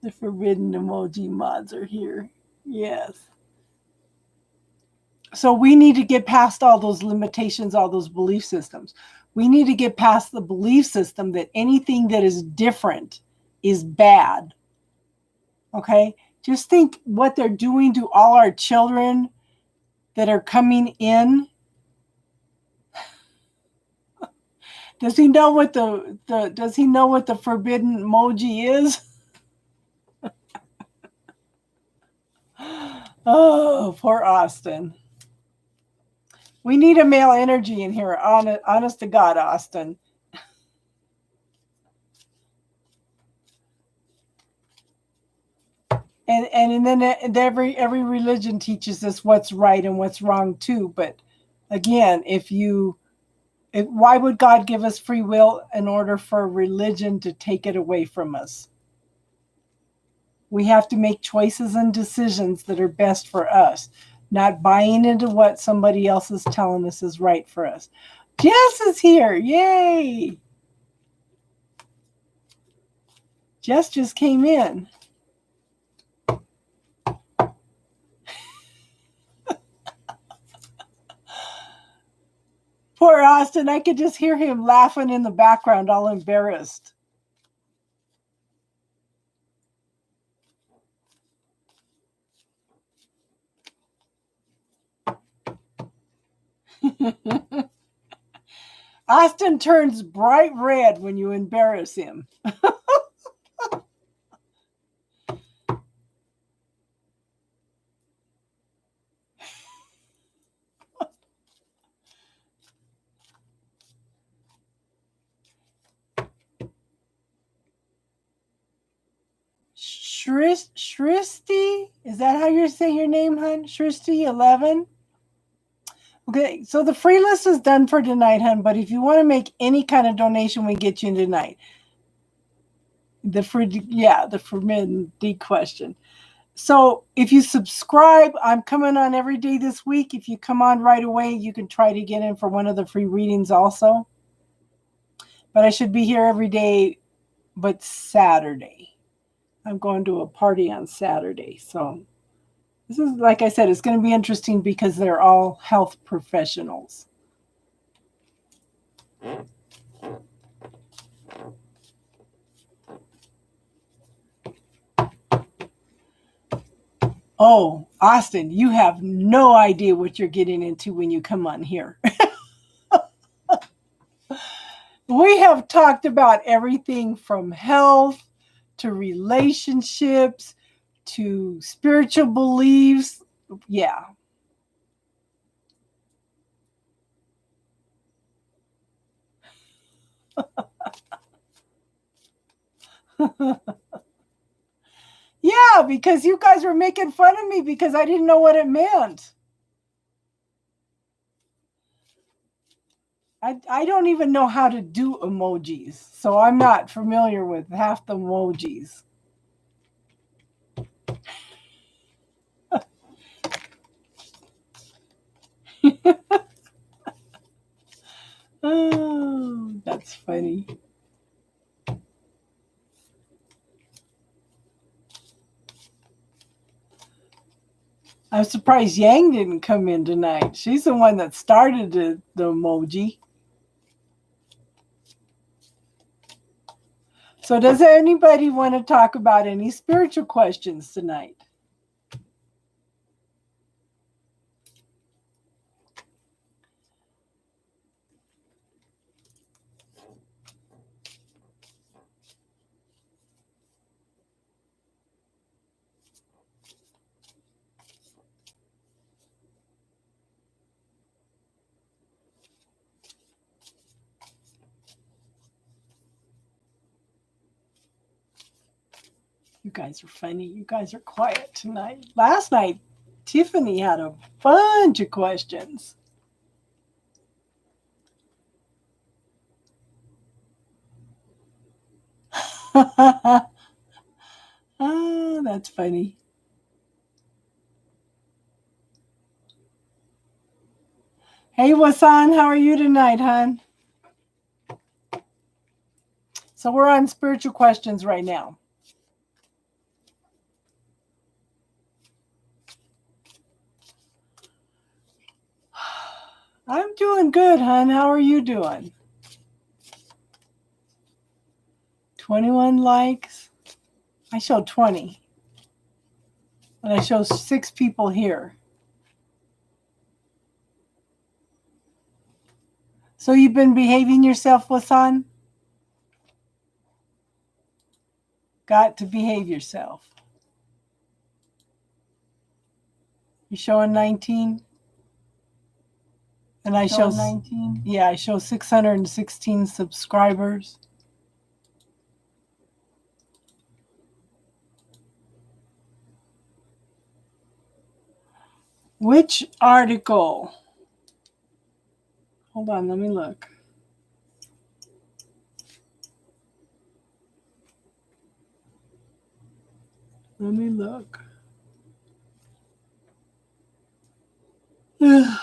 The forbidden emoji mods are here. Yes. So we need to get past all those limitations, all those belief systems. We need to get past the belief system that anything that is different is bad. Okay? Just think what they're doing to all our children that are coming in. Does he know what does he know what the forbidden emoji is? Oh, poor Austin. We need a male energy in here, honest to God, Austin. And then every religion teaches us what's right and what's wrong too. But again, why would God give us free will in order for religion to take it away from us? We have to make choices and decisions that are best for us, not buying into what somebody else is telling us is right for us. Jess is here. Yay. Jess just came in. Poor Austin. I could just hear him laughing in the background, all embarrassed. Austin turns bright red when you embarrass him. Shristi? Is that how you're saying your name, hun? Shristi 11? Okay, so the free list is done for tonight, hun, but if you want to make any kind of donation, we get you in tonight. The forbidden D question. So if you subscribe, I'm coming on every day this week. If you come on right away, you can try to get in for one of the free readings also. But I should be here every day but Saturday. I'm going to a party on Saturday. So this is, like I said, it's going to be interesting because they're all health professionals. Oh, Austin, you have no idea what you're getting into when you come on here. We have talked about everything from health to relationships to spiritual beliefs. Yeah. Yeah, because you guys were making fun of me because I didn't know what it meant. I don't even know how to do emojis, so I'm not familiar with half the emojis. Oh, that's funny. I'm surprised Yang didn't come in tonight. She's the one that started the emoji. So does anybody want to talk about any spiritual questions tonight? You guys are funny. You guys are quiet tonight. Last night, Tiffany had a bunch of questions. Oh, that's funny. Hey, Wasan, how are you tonight, hon? So we're on spiritual questions right now. doing good, hon. How are you doing? 21 likes. I show 20. And I show 6 people here. So you've been behaving yourself, Wasan? Got to behave yourself. You showing 19? And I show 19. Yeah, I show 616 subscribers. Which article? Hold on, let me look. Let me look. The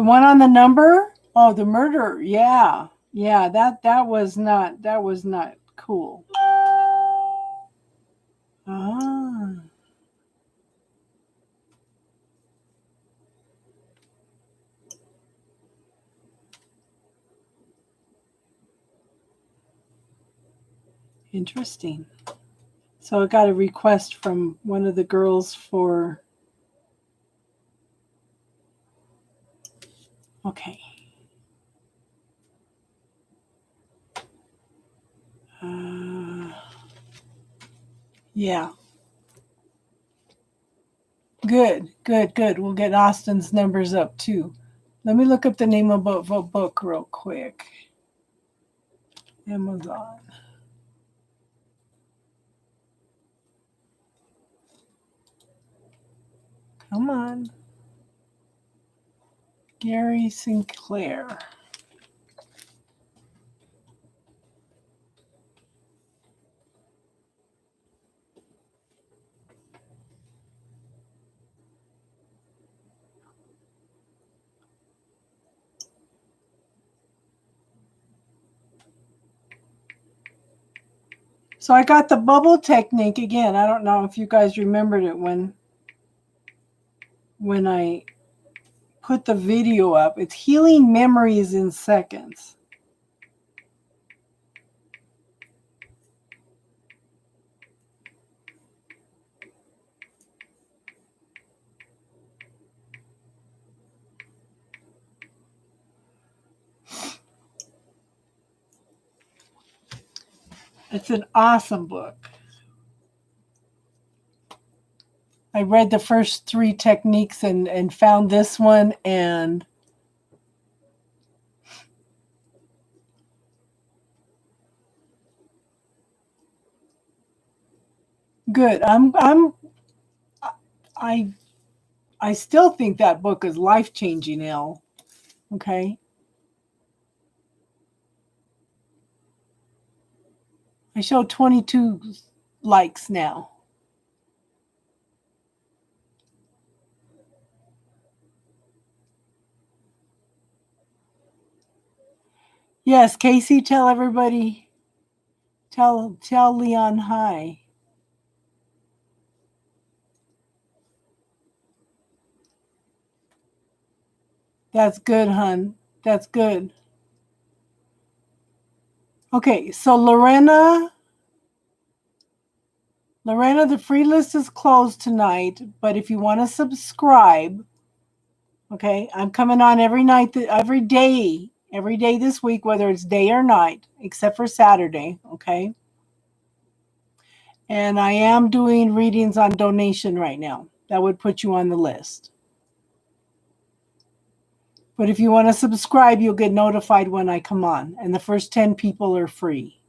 one on the number? Oh, the murder. Yeah. Yeah, that was not cool. Ah. Interesting. So I got a request from one of the girls for. Okay. Yeah. Good. We'll get Austin's numbers up too. Let me look up the name of a book real quick. Amazon. Come on. Gary Sinclair. So I got the bubble technique again. I don't know if you guys remembered it when I put the video up. It's healing memories in seconds. It's an awesome book. I read the first 3 techniques and found this one, and good. I still think that book is life-changing, Elle. Okay? I show 22 likes now. Yes, Casey, tell everybody. Tell Leon hi. That's good, hun. That's good. Okay, so Lorena, the free list is closed tonight, but if you want to subscribe, okay, I'm coming on every night, every day this week, whether it's day or night, except for Saturday, okay? And I am doing readings on donation right now. That would put you on the list. But if you want to subscribe, you'll get notified when I come on. And the first 10 people are free.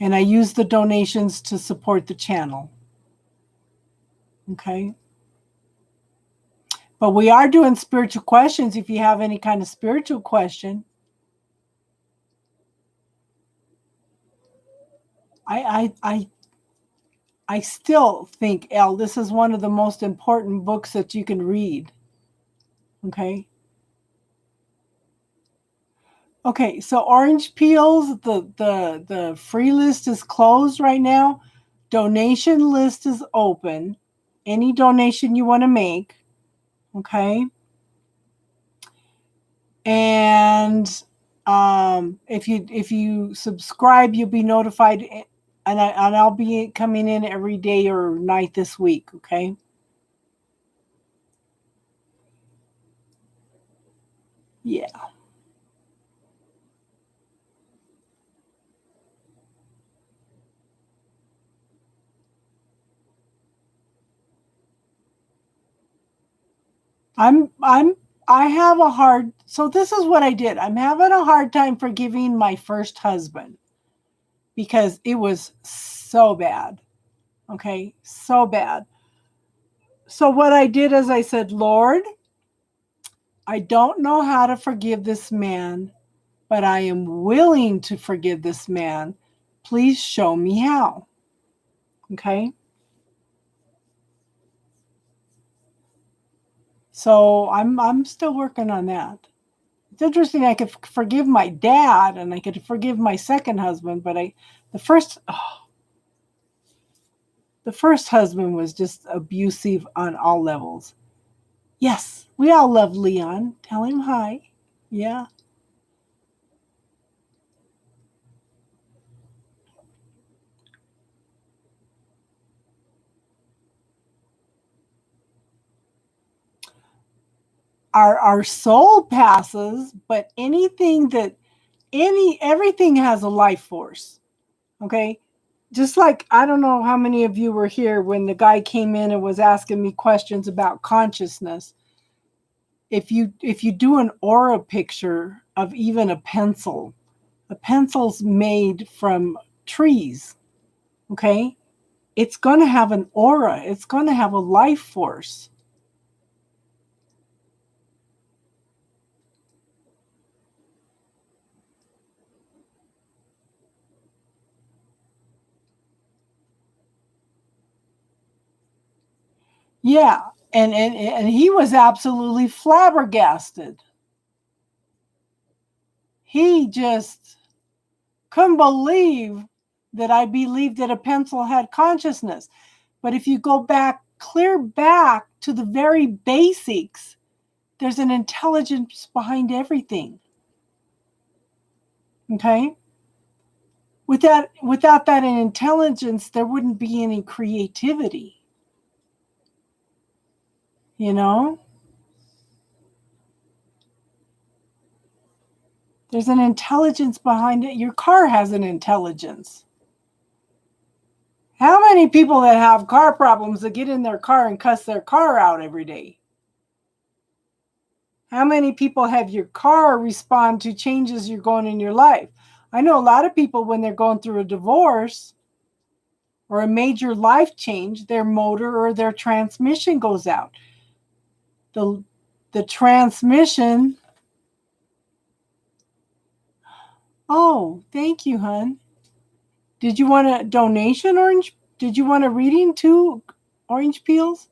And I use the donations to support the channel. Okay? But we are doing spiritual questions if you have any kind of spiritual question. I still think, Elle, this is one of the most important books that you can read. Okay? Okay, so orange peels, the free list is closed right now. donation list is open. Any donation you want to make, okay? And if you subscribe, you'll be notified, and I'll be coming in every day or night this week, okay? Yeah. I have a hard, so this is what I did. I'm having a hard time forgiving my first husband because it was so bad. Okay, so bad. So what I did is I said, Lord, I don't know how to forgive this man, but I am willing to forgive this man. Please show me how. Okay? So I'm still working on that. It's interesting. I could forgive my dad and I could forgive my second husband, but the first husband was just abusive on all levels. Yes, we all love Leon. Tell him hi. Yeah. Our soul passes, but everything has a life force. Okay? Just like, I don't know how many of you were here when the guy came in and was asking me questions about consciousness. If you do an aura picture of even a pencil's made from trees, okay? It's going to have an aura. It's going to have a life force. Yeah, and he was absolutely flabbergasted. He just couldn't believe that I believed that a pencil had consciousness. But if you go back, clear back to the very basics, there's an intelligence behind everything. Okay? Without that intelligence, there wouldn't be any creativity. You know? There's an intelligence behind it. Your car has an intelligence. How many people that have car problems that get in their car and cuss their car out every day? How many people have your car respond to changes you're going in your life? I know a lot of people, when they're going through a divorce or a major life change, their motor or their transmission goes out. The transmission. Oh, thank you, hon. Did you want a donation, Orange? Did you want a reading too, Orange Peels?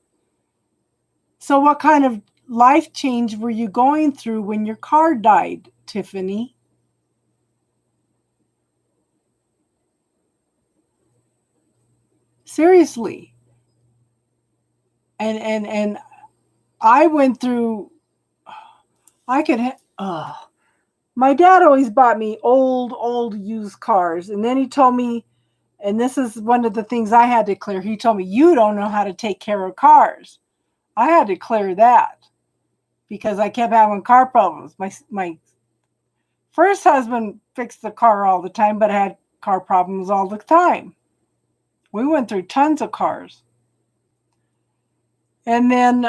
So what kind of life change were you going through when your car died, Tiffany? Seriously. And I went through, my dad always bought me old used cars. And then he told me, and this is one of the things I had to clear. He told me, you don't know how to take care of cars. I had to clear that because I kept having car problems. My first husband fixed the car all the time, but I had car problems all the time. We went through tons of cars. And then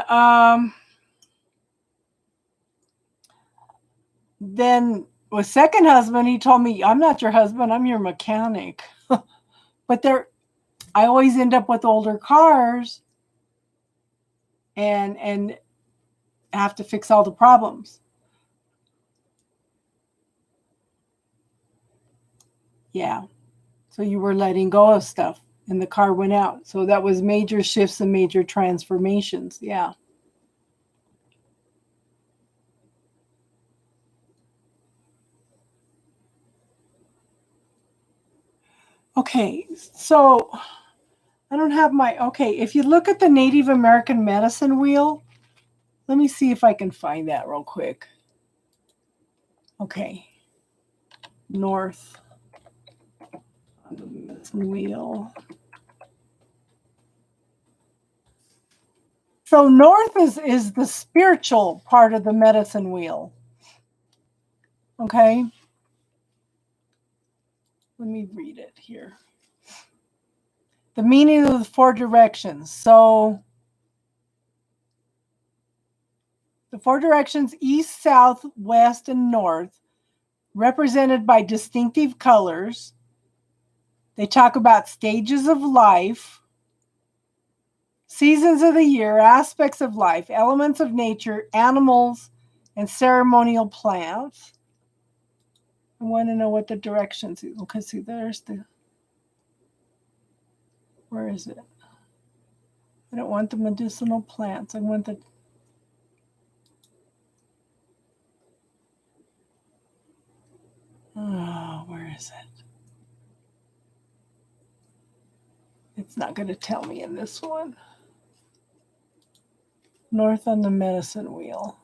with second husband, he told me, I'm not your husband, I'm your mechanic. But I always end up with older cars and have to fix all the problems. Yeah. So you were letting go of stuff and the car went out. So that was major shifts and major transformations. Yeah. Okay. So I don't have my, okay, if you look at the Native American medicine wheel, let me see if I can find that real quick. Okay. North on the medicine wheel. So north is the spiritual part of the medicine wheel. Okay. Let me read it here. The meaning of the 4 directions. So the 4 directions, east, south, west, and north, represented by distinctive colors. They talk about stages of life, seasons of the year, aspects of life, elements of nature, animals, and ceremonial plants. I want to know what the directions is. Okay, see, there's the, where is it? I don't want the medicinal plants. I want the, oh, where is it? It's not going to tell me in this one. North on the medicine wheel.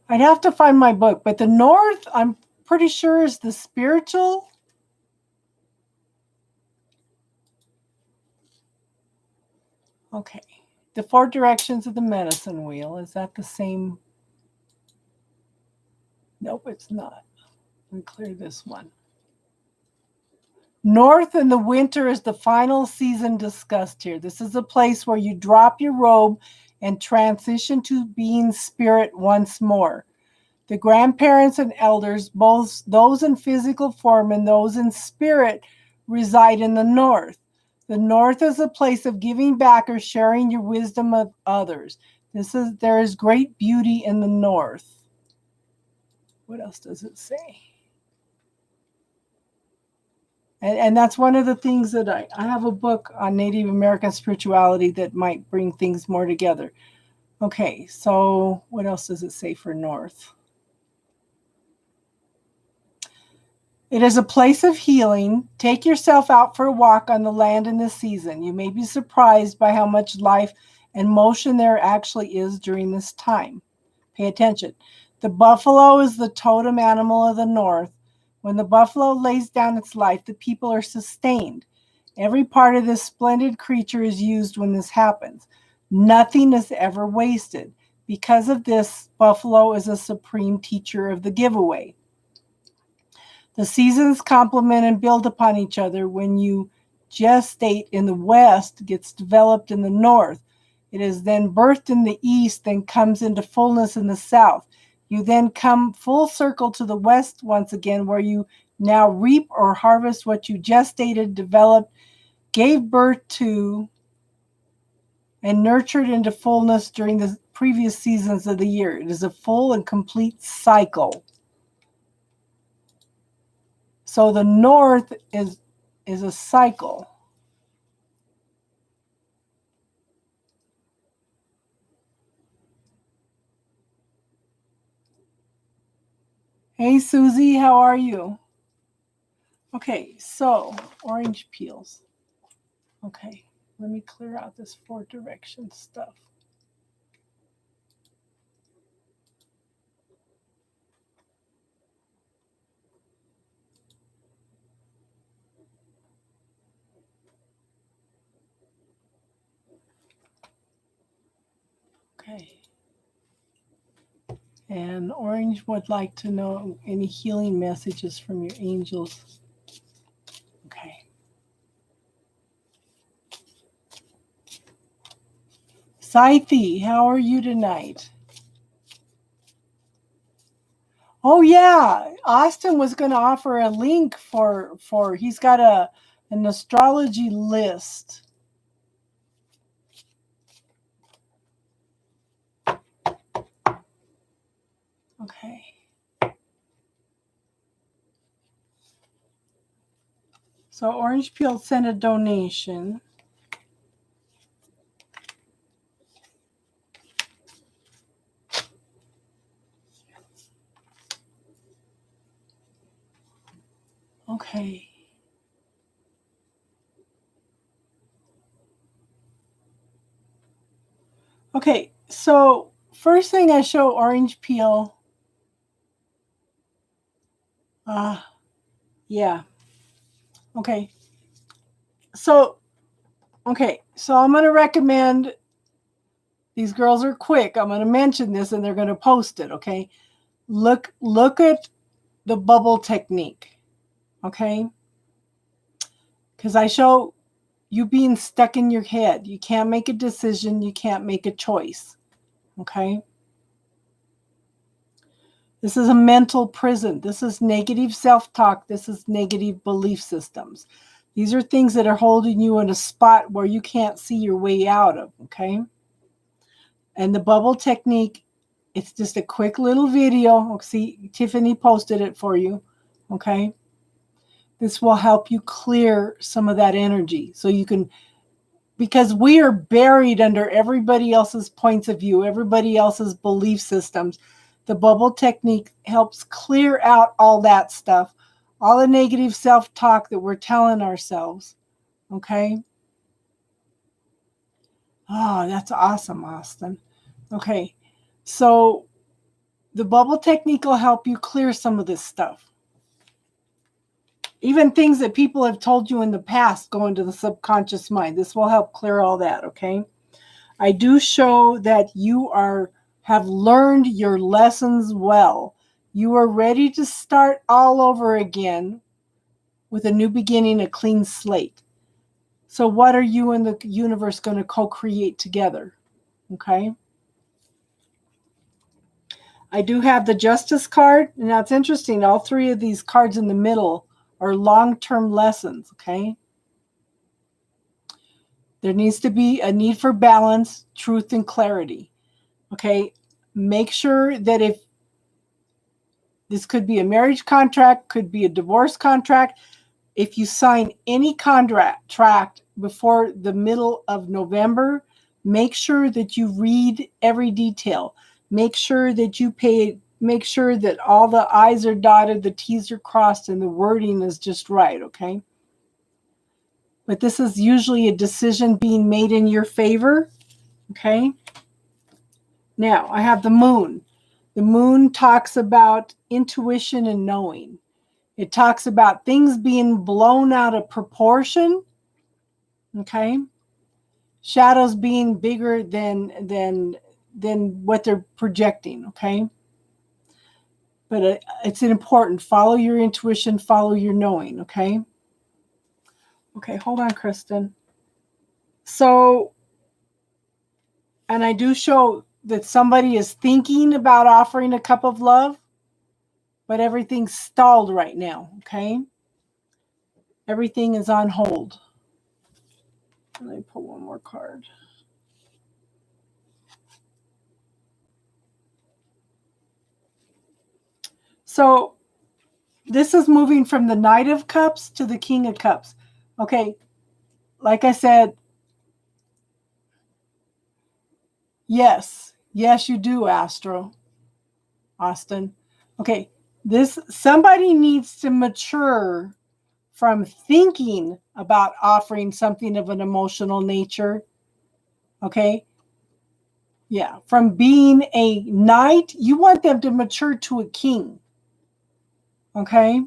I'd have to find my book, but the north, I'm pretty sure, is the spiritual. Okay. The 4 directions of the medicine wheel. Is that the same? Nope, it's not. Let me clear this one. North in the winter is the final season discussed here. This is a place where you drop your robe and transition to being spirit once more. The grandparents and elders, both those in physical form and those in spirit, reside in the north. The north is a place of giving back or sharing your wisdom of others. There is great beauty in the north. What else does it say? And that's one of the things that I have a book on Native American spirituality that might bring things more together. Okay, so what else does it say for north? It is a place of healing. Take yourself out for a walk on the land in this season. You may be surprised by how much life and motion there actually is during this time. Pay attention. The buffalo is the totem animal of the north. When the buffalo lays down its life, the people are sustained. Every part of this splendid creature is used when this happens. Nothing is ever wasted. Because of this, buffalo is a supreme teacher of the giveaway. The seasons complement and build upon each other. When you gestate in the west, gets developed in the north. It is then birthed in the east, then comes into fullness in the south. You then come full circle to the west once again, where you now reap or harvest what you gestated, developed, gave birth to, and nurtured into fullness during the previous seasons of the year. It is a full and complete cycle. So the north is a cycle. Hey, Susie, how are you? Okay, so orange peels. Okay, let me clear out this 4 direction stuff. Okay. And Orange would like to know any healing messages from your angels. Okay. Scythe, how are you tonight? Oh yeah, Austin was going to offer a link for he's got an astrology list. Okay. So Orange Peel sent a donation. Okay. Okay, so first thing I show orange peel. Yeah. Okay. So, so I'm going to recommend, these girls are quick. I'm going to mention this and they're going to post it, okay? Look at the bubble technique, okay? Because I show you being stuck in your head. You can't make a decision. You can't make a choice, okay? This is a mental prison. This is negative self-talk. This is negative belief systems. These are things that are holding you in a spot where you can't see your way out of, okay? And the bubble technique, it's just a quick little video. See, Tiffany posted it for you, okay? This will help you clear some of that energy so you can, because we are buried under everybody else's points of view, everybody else's belief systems. The bubble technique helps clear out all that stuff, all the negative self-talk that we're telling ourselves, okay? Oh, that's awesome, Austin. Okay, so the bubble technique will help you clear some of this stuff. Even things that people have told you in the past go into the subconscious mind. This will help clear all that, okay? I do show that you have learned your lessons well. You are ready to start all over again with a new beginning, a clean slate. So what are you and the universe going to co-create together? Okay? I do have the Justice card. And that's interesting. All three of these cards in the middle are long-term lessons, okay? There needs to be a need for balance, truth, and clarity, okay? Make sure that if this could be a marriage contract, could be a divorce contract, if you sign any contract before the middle of November, make sure that you read every detail. Make sure that make sure that all the I's are dotted, the T's are crossed, and the wording is just right, okay? But this is usually a decision being made in your favor, okay? Now, I have the moon. The moon talks about intuition and knowing. It talks about things being blown out of proportion, okay? Shadows being bigger than what they're projecting, okay? But it's important. Follow your intuition, follow your knowing, okay? Okay, hold on, Kristen. So, and I do show that somebody is thinking about offering a cup of love, but everything's stalled right now, okay? Everything is on hold. Let me pull one more card. So this is moving from the Knight of Cups to the King of Cups. Okay, like I said, yes, you do, Austin. Okay, somebody needs to mature from thinking about offering something of an emotional nature. Okay, yeah, from being a knight, you want them to mature to a king. Okay,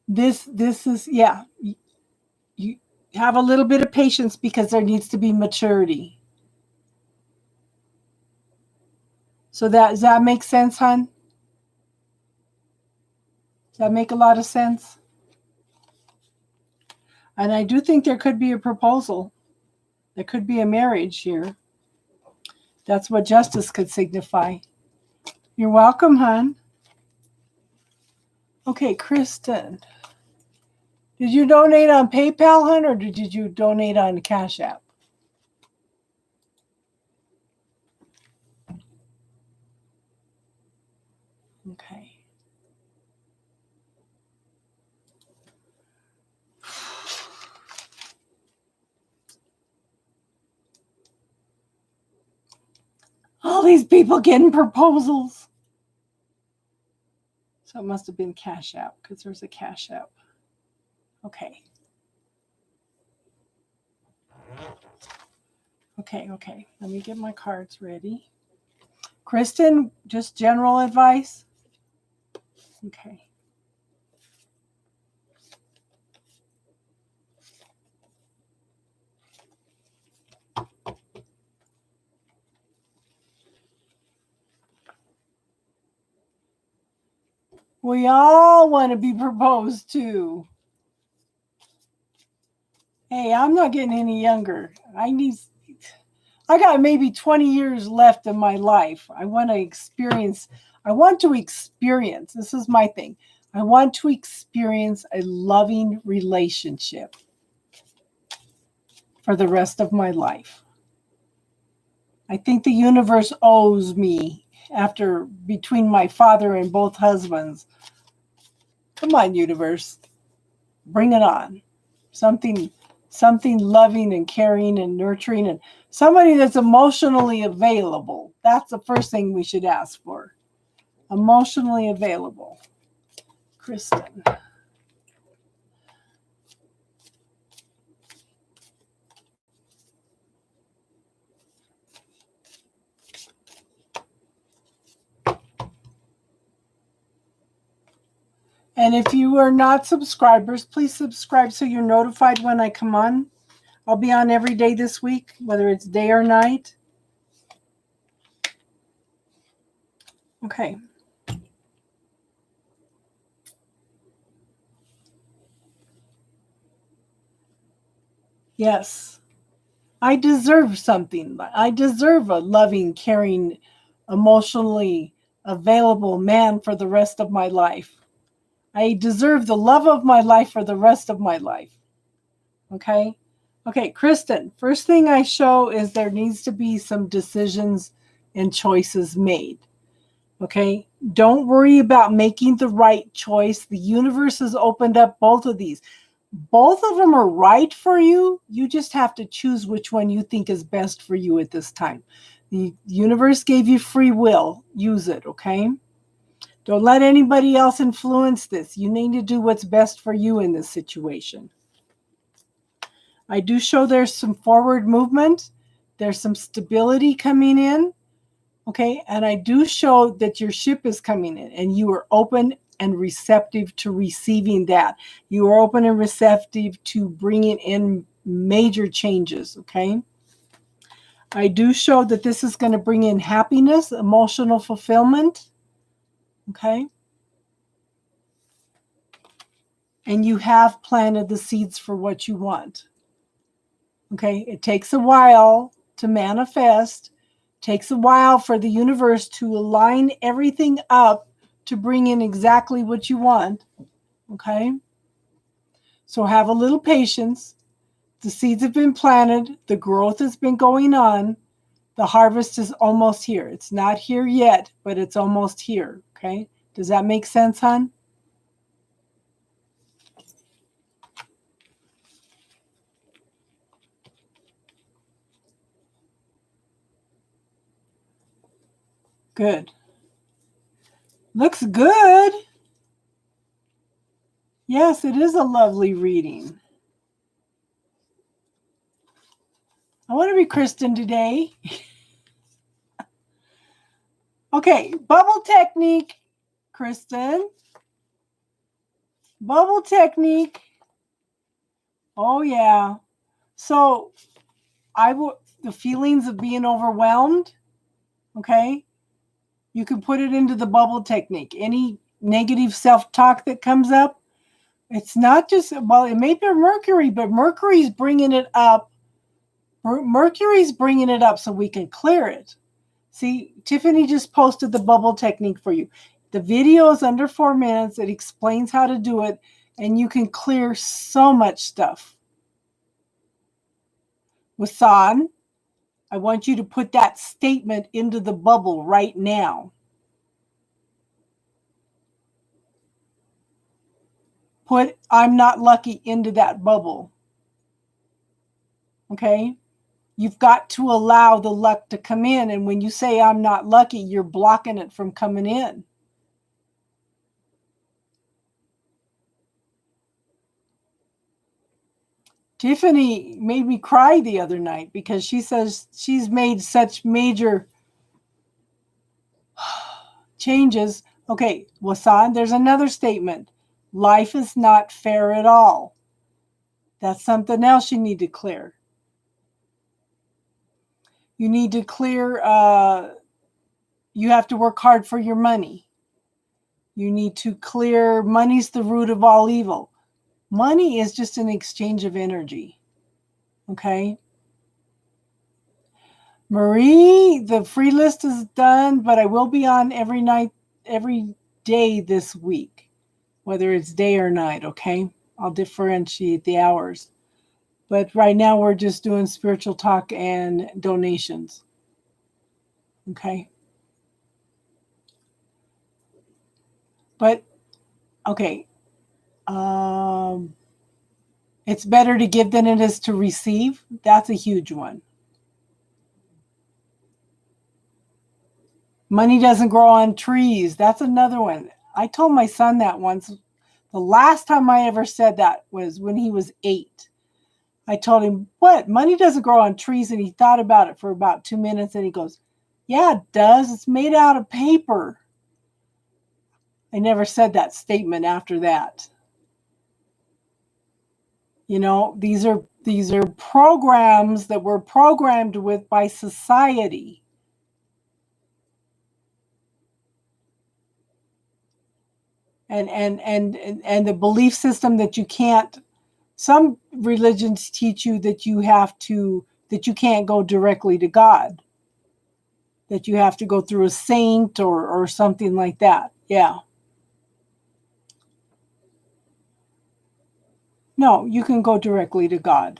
this is, yeah, you have a little bit of patience because there needs to be maturity. So does that make sense, hon? Does that make a lot of sense? And I do think there could be a proposal. There could be a marriage here. That's what justice could signify. You're welcome, hon. Okay, Kristen. Did you donate on PayPal, hon, or did you donate on Cash App? Okay. All these people getting proposals. So it must have been Cash App because there's a Cash App. Okay. Okay. Let me get my cards ready. Kristen, just general advice? Okay. We all want to be proposed to. Hey, I'm not getting any younger. I got maybe 20 years left in my life. I want to experience. This is my thing. I want to experience a loving relationship for the rest of my life. I think the universe owes me after between my father and both husbands. Come on, universe. Bring it on. Something loving and caring and nurturing and somebody that's emotionally available. That's the first thing we should ask for. Emotionally available. Kristen. And if you are not subscribers, please subscribe so you're notified when I come on. I'll be on every day this week, whether it's day or night. Okay. Yes. I deserve something. I deserve a loving, caring, emotionally available man for the rest of my life. I deserve the love of my life for the rest of my life. Okay? Okay, Kristen, first thing I show is there needs to be some decisions and choices made. Okay? Don't worry about making the right choice. The universe has opened up both of these. Both of them are right for you. You just have to choose which one you think is best for you at this time. The universe gave you free will. Use it, okay? Don't let anybody else influence this. You need to do what's best for you in this situation. I do show there's some forward movement. There's some stability coming in, okay? And I do show that your ship is coming in and you are open and receptive to receiving that. You are open and receptive to bringing in major changes, okay? I do show that this is going to bring in happiness, emotional fulfillment, okay? And you have planted the seeds for what you want, okay? It takes a while to manifest, takes a while for the universe to align everything up to bring in exactly what you want, okay? So have a little patience. The seeds have been planted. The growth has been going on. The harvest is almost here. It's not here yet, but it's almost here, okay? Does that make sense, hon? Good. Looks good. Yes, it is a lovely reading. I want to be Kristen today. Okay, bubble technique, Kristen. Bubble technique. Oh, yeah. So the feelings of being overwhelmed, okay? You can put it into the bubble technique. Any negative self-talk that comes up, it's not just, well, it may be Mercury, but Mercury's bringing it up. Mercury's bringing it up so we can clear it. See, Tiffany just posted the bubble technique for you. The video is under 4 minutes. It explains how to do it, and you can clear so much stuff. Wasan, I want you to put that statement into the bubble right now. Put "I'm not lucky" into that bubble. Okay? You've got to allow the luck to come in. And when you say "I'm not lucky," you're blocking it from coming in. Tiffany made me cry the other night because she says she's made such major changes. Okay, Wasan, there's another statement. Life is not fair at all. That's something else you need to clear. You need to clear, you have to work hard for your money. You need to clear, money's the root of all evil. Money is just an exchange of energy. Okay? Marie, the free list is done, but I will be on every night, every day this week, whether it's day or night, okay? I'll differentiate the hours. But right now we're just doing spiritual talk and donations. Okay? But, okay. It's better to give than it is to receive. That's a huge one. Money doesn't grow on trees. That's another one. I told my son that once. The last time I ever said that was when he was 8. I told him, what? Money doesn't grow on trees. And he thought about it for about 2 minutes and he goes, yeah, it does. It's made out of paper. I never said that statement after that. You know, these are programs that we're programmed with by society. And the belief system that you can't, some religions teach you that you can't go directly to God, that you have to go through a saint or something like that. Yeah. No, you can go directly to God.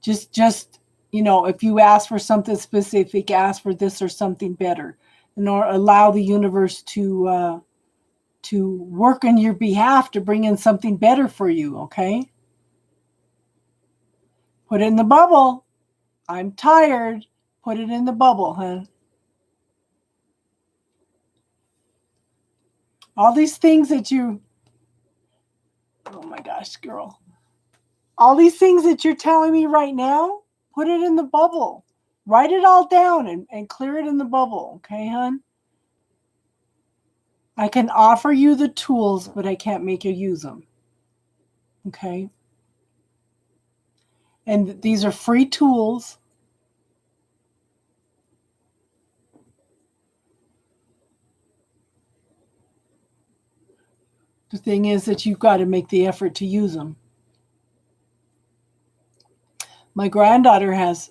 Just, you know, if you ask for something specific, ask for this or something better, and or allow the universe to work on your behalf to bring in something better for you, okay? Put it in the bubble. I'm tired. Put it in the bubble, huh? All these things that you, oh my gosh, girl. All these things that you're telling me right now, put it in the bubble. Write it all down and clear it in the bubble, okay, hon? I can offer you the tools, but I can't make you use them. Okay? And these are free tools. The thing is that you've got to make the effort to use them. My granddaughter has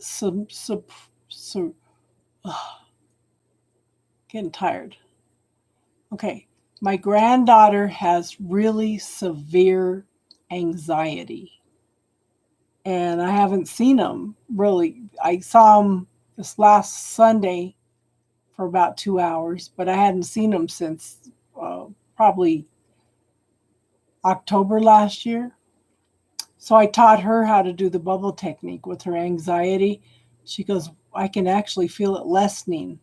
getting tired. Okay. My granddaughter has really severe anxiety. And I haven't seen him really. I saw him this last Sunday for about 2 hours, but I hadn't seen him since probably October last year. So I taught her how to do the bubble technique with her anxiety. She goes, I can actually feel it lessening.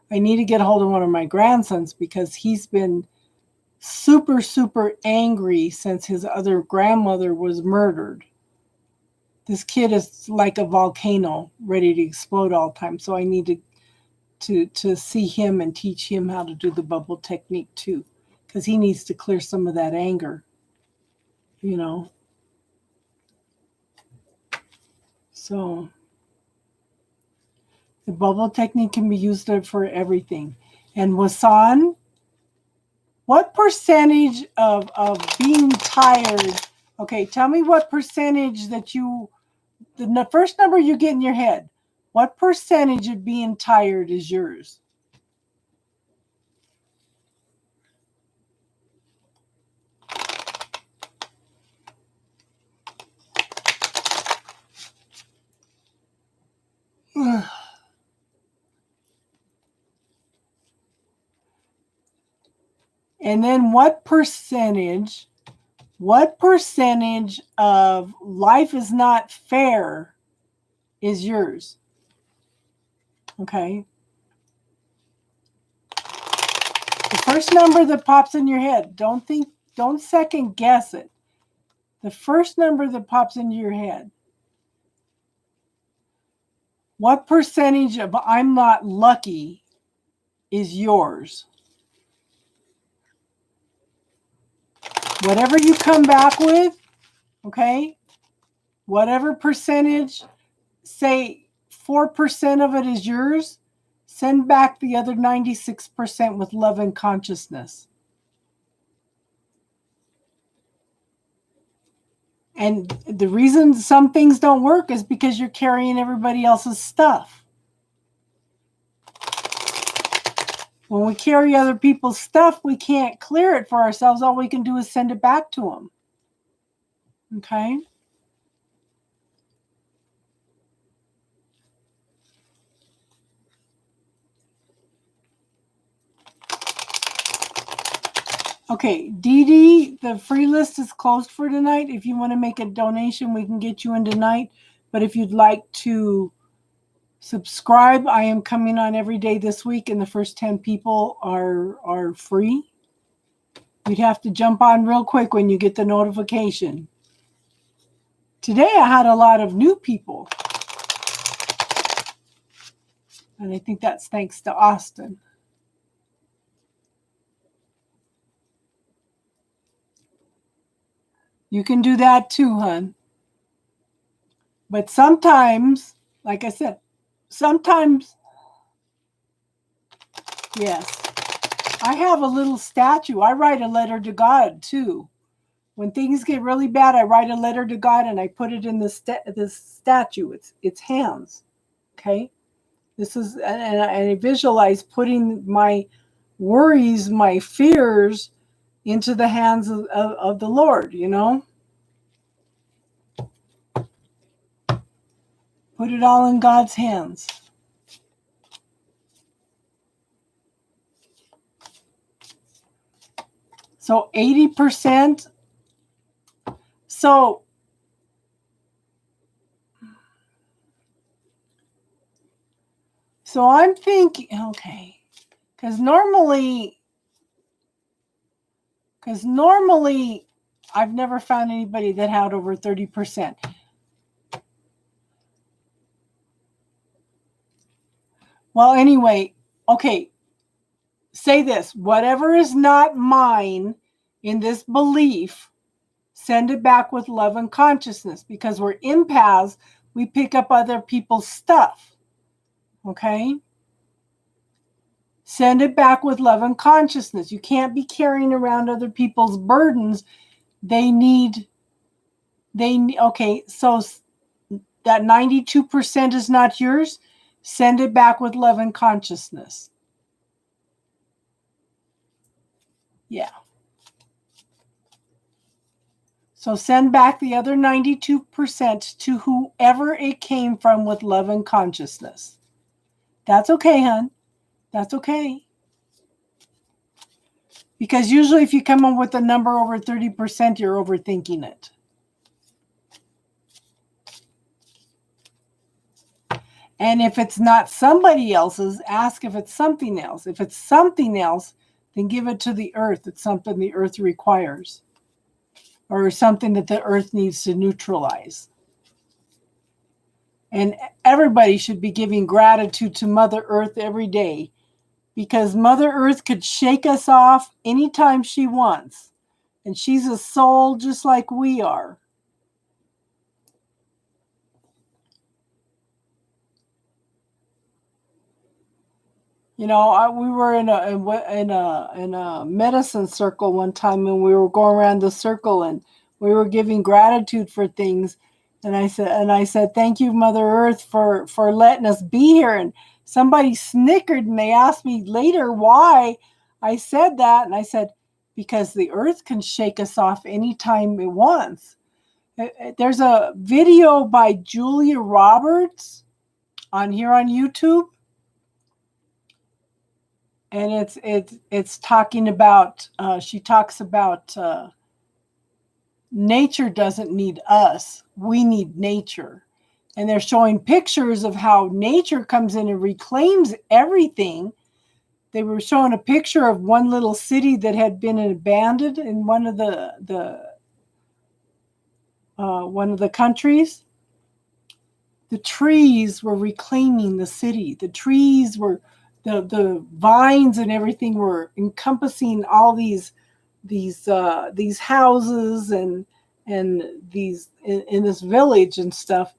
I need to get a hold of one of my grandsons because he's been super, super angry since his other grandmother was murdered. This kid is like a volcano ready to explode all the time. So I need to see him and teach him how to do the bubble technique too, because he needs to clear some of that anger, you know. So the bubble technique can be used for everything. And Wasan, what percentage of being tired, okay, tell me what percentage that the first number you get in your head, what percentage of being tired is yours? And then what percentage of life is not fair is yours? Okay. The first number that pops in your head, don't second guess it. The first number that pops into your head. What percentage of I'm not lucky is yours? Whatever you come back with, okay? Whatever percentage, say 4% of it is yours, send back the other 96% with love and consciousness. And the reason some things don't work is because you're carrying everybody else's stuff. When we carry other people's stuff, we can't clear it for ourselves. All we can do is send it back to them. Okay? Okay, Dee Dee, the free list is closed for tonight. If you want to make a donation, we can get you in tonight. But if you'd like to subscribe, I am coming on every day this week, and the first 10 people are free. You'd have to jump on real quick when you get the notification. Today I had a lot of new people. And I think that's thanks to Austin. You can do that too, hon. But sometimes, like I said, sometimes, yes, I have a little statue. I write a letter to God too. When things get really bad, I write a letter to God and I put it in this statue. It's hands, okay? This is, and I visualize putting my worries, my fears into the hands of the Lord, you know? Put it all in God's hands. So 80%. So I'm thinking, okay, because normally I've never found anybody that had over 30%. Well, anyway, okay, say this, whatever is not mine in this belief, send it back with love and consciousness, because we're empaths, we pick up other people's stuff, okay? Send it back with love and consciousness. You can't be carrying around other people's burdens. Okay, so that 92% is not yours. Send it back with love and consciousness. Yeah. So send back the other 92% to whoever it came from with love and consciousness. That's okay, hon. That's okay. Because usually if you come up with a number over 30%, you're overthinking it. And if it's not somebody else's, ask if it's something else. If it's something else, then give it to the earth. It's something the earth requires, or something that the earth needs to neutralize. And everybody should be giving gratitude to Mother Earth every day, because Mother Earth could shake us off anytime she wants. And she's a soul just like we are. You know, we were in a medicine circle one time, and we were going around the circle, and we were giving gratitude for things. And I said, thank you, Mother Earth, for letting us be here. And somebody snickered, and they asked me later why I said that. And I said, because the earth can shake us off anytime it wants. There's a video by Julia Roberts on YouTube. And it's talking about, she talks about nature doesn't need us. We need nature. And they're showing pictures of how nature comes in and reclaims everything. They were showing a picture of one little city that had been abandoned in one of the one of the countries, the trees were reclaiming the city. The trees were, the vines and everything were encompassing all these houses and these in this village and stuff.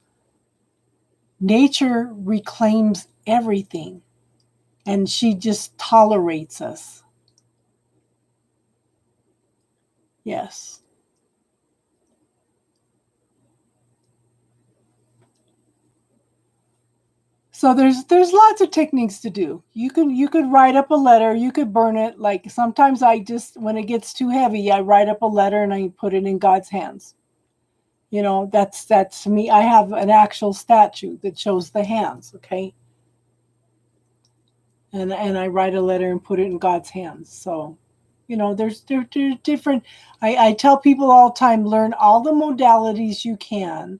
Nature reclaims everything, and she just tolerates us. Yes. So there's lots of techniques to do. You could write up a letter, you could burn it. Like sometimes I just, when it gets too heavy, I write up a letter and I put it in God's hands. You know, that's me. I have an actual statue that shows the hands, okay? And I write a letter and put it in God's hands. So, you know, there's different. I tell people all the time, learn all the modalities you can,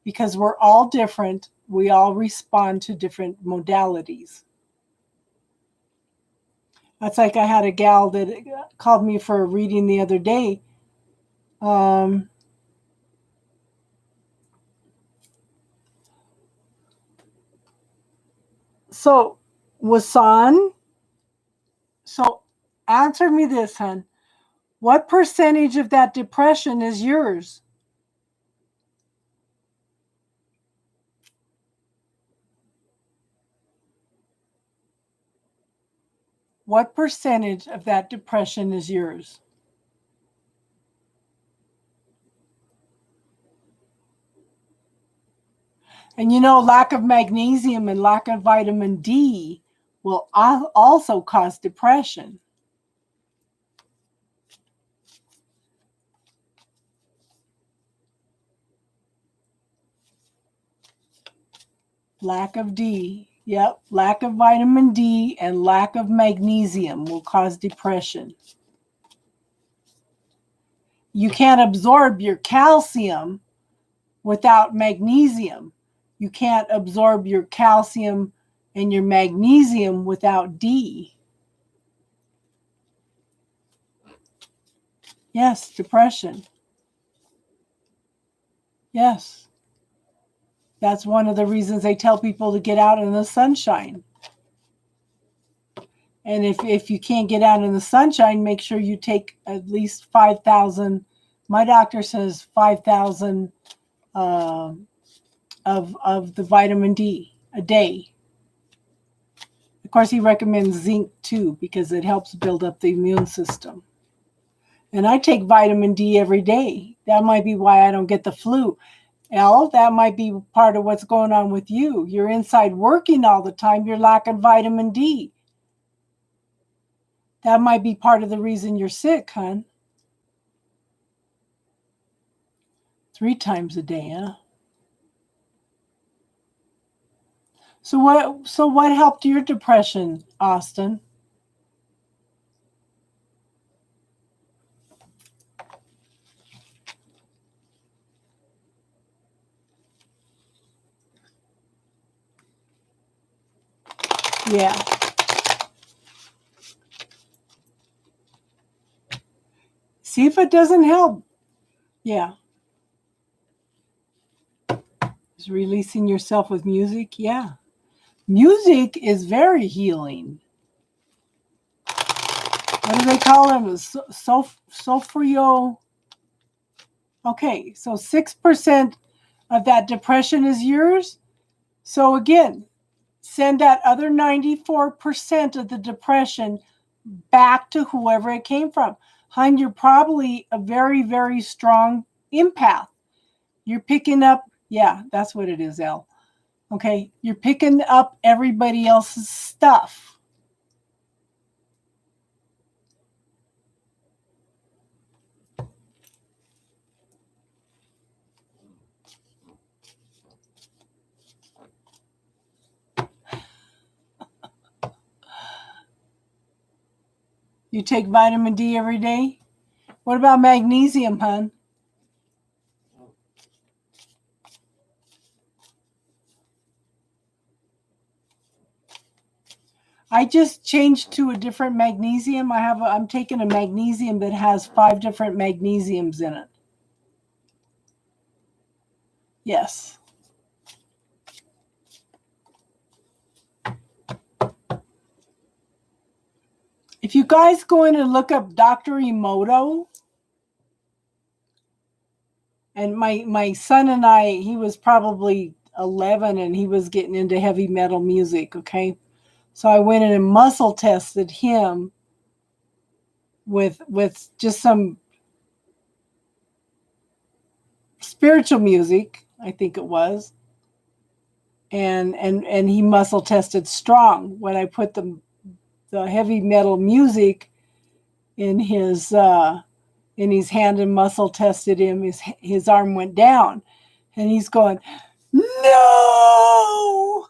because we're all different. We all respond to different modalities. That's like I had a gal that called me for a reading the other day. So, Wasan, so answer me this, hon. What percentage of that depression is yours? What percentage of that depression is yours? And you know, lack of magnesium and lack of vitamin D will also cause depression. Lack of D. Yep, lack of vitamin D and lack of magnesium will cause depression. You can't absorb your calcium without magnesium. You can't absorb your calcium and your magnesium without D. Yes, depression. Yes. That's one of the reasons they tell people to get out in the sunshine. And if you can't get out in the sunshine, make sure you take at least 5,000. My doctor says 5,000 of the vitamin D a day. Of course, he recommends zinc too, because it helps build up the immune system. And I take vitamin D every day. That might be why I don't get the flu. Elle, that might be part of what's going on with you. You're inside working all the time. You're lacking vitamin D. That might be part of the reason you're sick, hon. 3 times a day, huh? So what helped your depression, Austin? Yeah. See if it doesn't help. Yeah. Is releasing yourself with music? Yeah. Music is very healing. What do they call them? Sulfurio. Okay, so 6% of that depression is yours. So again, send that other 94% of the depression back to whoever it came from. Hun, you're probably a very, very strong empath. You're picking up, yeah, that's what it is, Elle. Okay, you're picking up everybody else's stuff. You take vitamin D every day? What about magnesium, hun? I just changed to a different magnesium. I'm taking a magnesium that has 5 different magnesiums in it. Yes. If you guys go in and look up Dr. Emoto, and my son and I, he was probably 11 and he was getting into heavy metal music, okay? So I went in and muscle tested him with just some spiritual music, I think it was. And he muscle tested strong. When I put the heavy metal music in his hand and muscle tested him, his arm went down, and he's going, no.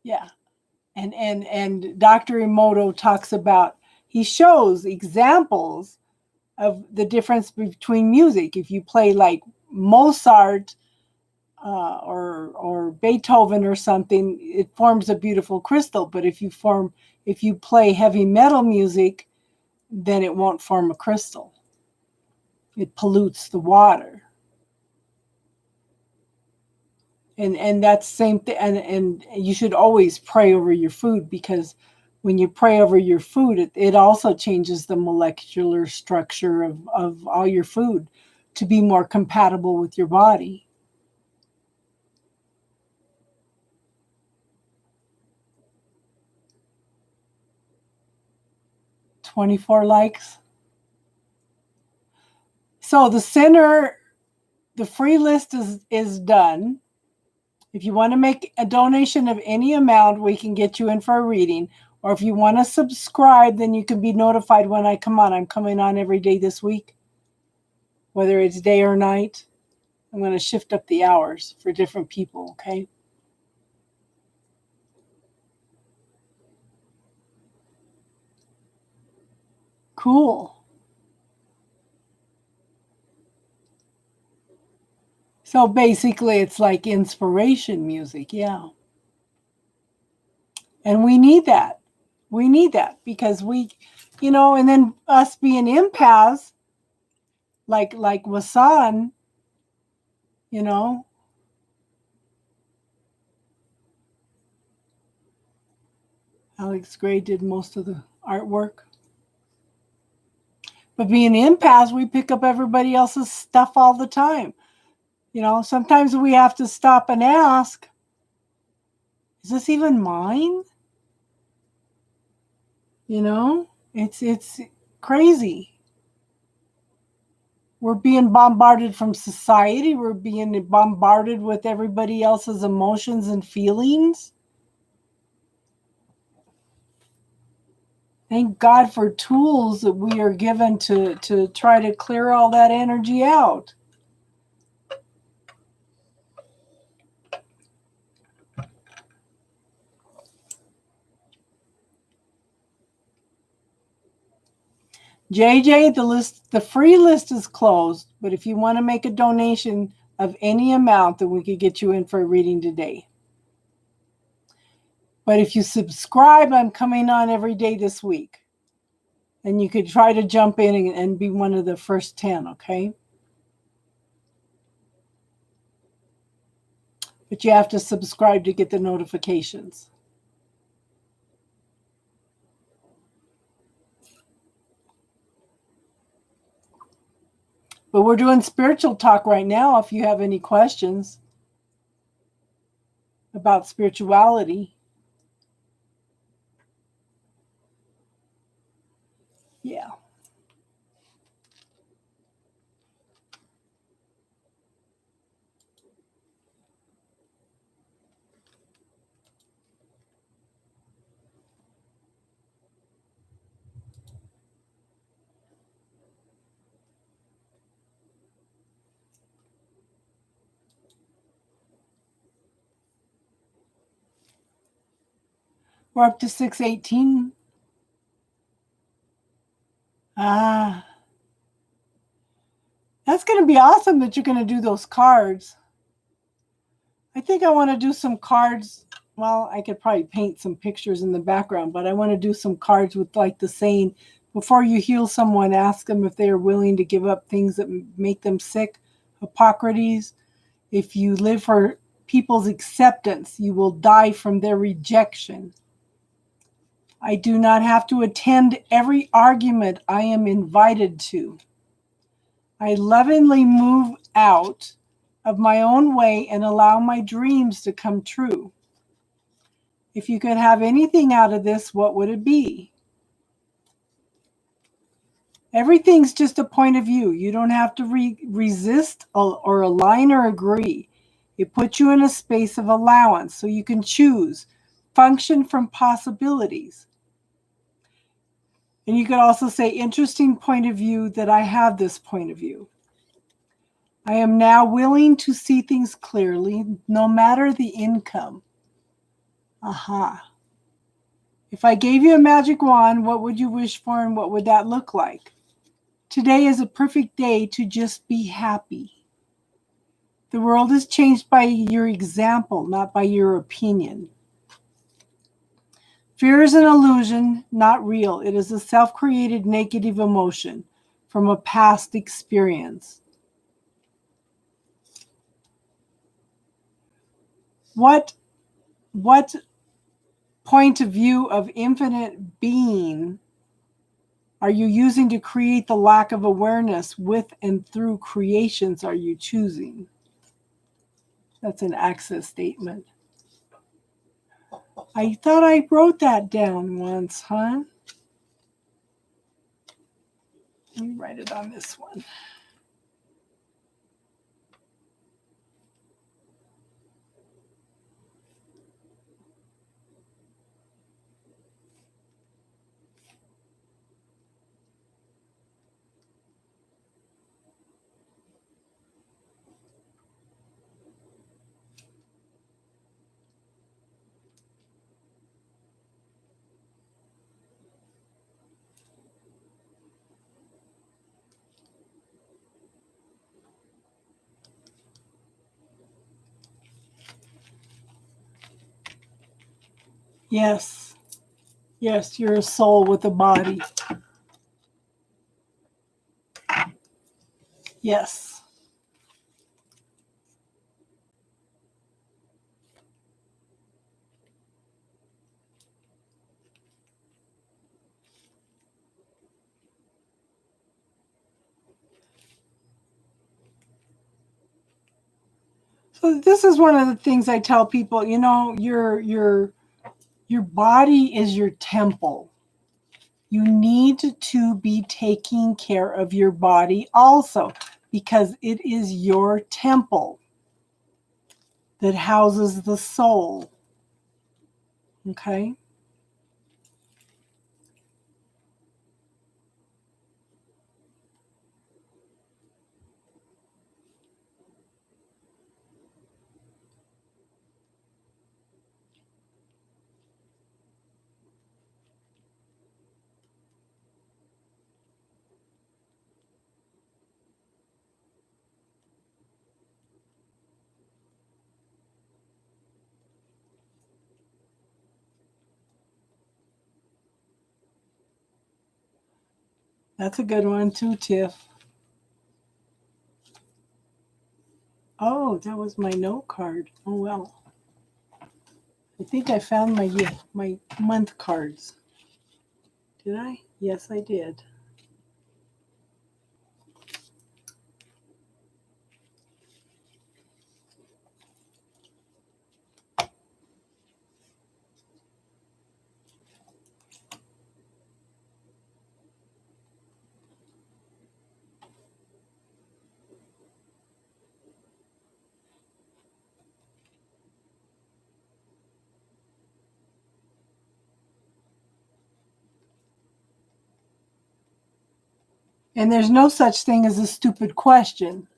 Yeah. And Dr. Emoto talks about, he shows examples of the difference between music. If you play like Mozart or Beethoven or something, it forms a beautiful crystal. But if you play heavy metal music, then it won't form a crystal. It pollutes the water. And that's the same thing. And you should always pray over your food, because when you pray over your food, it also changes the molecular structure of all your food to be more compatible with your body. "24 likes." So the free list is done. If you want to make a donation of any amount, we can get you in for a reading. Or if you want to subscribe, then you can be notified when I come on. I'm coming on every day this week, whether it's day or night. I'm going to shift up the hours for different people, okay? Cool. So basically, it's like inspiration music, yeah. And we need that. We need that because and then us being empaths, like Wasan, Alex Gray did most of the artwork. But being empaths, we pick up everybody else's stuff all the time. Sometimes we have to stop and ask, is this even mine? It's crazy. We're being bombarded from society. We're being bombarded with everybody else's emotions and feelings. Thank God for tools that we are given to try to clear all that energy out. JJ, the free list is closed, but if you want to make a donation of any amount, then we could get you in for a reading today. But if you subscribe, I'm coming on every day this week. And you could try to jump in and be one of the first 10, okay? But you have to subscribe to get the notifications. But we're doing spiritual talk right now if you have any questions about spirituality. Yeah. We're up to 618. That's going to be awesome that you're going to do those cards. I think I want to do some cards. Well, I could probably paint some pictures in the background, but I want to do some cards with like the saying, before you heal someone, ask them if they are willing to give up things that make them sick. Hippocrates, if you live for people's acceptance, you will die from their rejection. I do not have to attend every argument I am invited to. I lovingly move out of my own way and allow my dreams to come true. If you could have anything out of this, what would it be? Everything's just a point of view. You don't have to resist or align or agree. It puts you in a space of allowance so you can choose, function from possibilities. And you could also say, interesting point of view that I have this point of view. I am now willing to see things clearly, no matter the income. Aha. If I gave you a magic wand, what would you wish for and what would that look like? Today is a perfect day to just be happy. The world is changed by your example, not by your opinion. Fear is an illusion, not real. It is a self-created negative emotion from a past experience. What point of view of infinite being are you using to create the lack of awareness with and through creations are you choosing? That's an access statement. I thought I wrote that down once, huh? Let me write it on this one. Yes. Yes, you're a soul with a body. Yes. So this is one of the things I tell people, you know, your body is your temple. You need to be taking care of your body also because it is your temple that houses the soul. Okay? That's a good one too, Tiff. Oh, that was my note card. Oh well. I think I found my month cards. Did I? Yes, I did. And there's no such thing as a stupid question.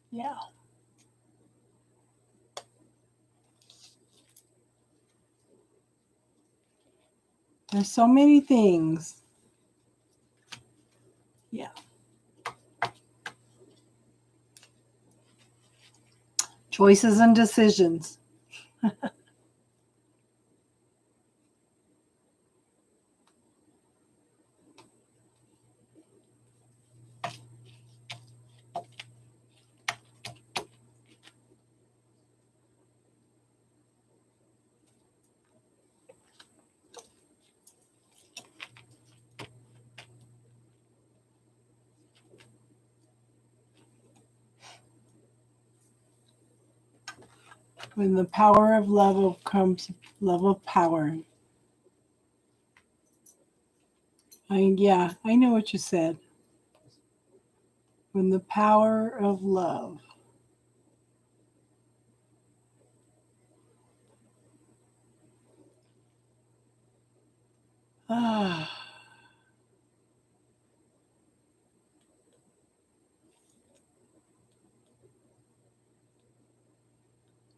Yeah. There's so many things. Yeah. Choices and decisions. When the power of love comes, love of power. I know what you said. When the power of love. Ah.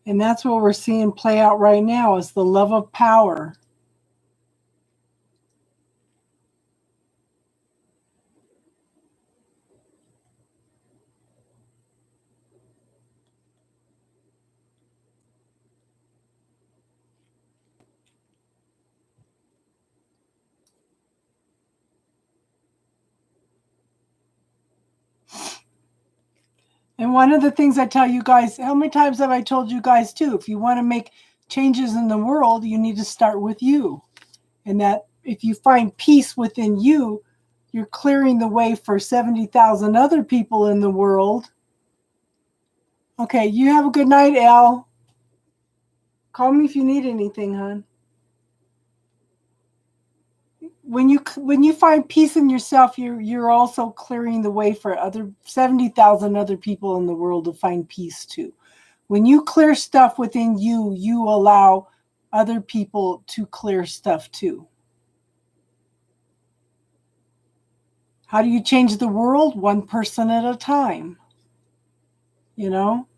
And that's what we're seeing play out right now is the love of power. And one of the things I tell you guys, how many times have I told you guys too? If you want to make changes in the world, you need to start with you. And that if you find peace within you, you're clearing the way for 70,000 other people in the world. Okay, you have a good night, Al. Call me if you need anything, hon. When you find peace in yourself, you're also clearing the way for other 70,000 other people in the world to find peace too. When you clear stuff within you, you allow other people to clear stuff too. How do you change the world? One person at a time. You know?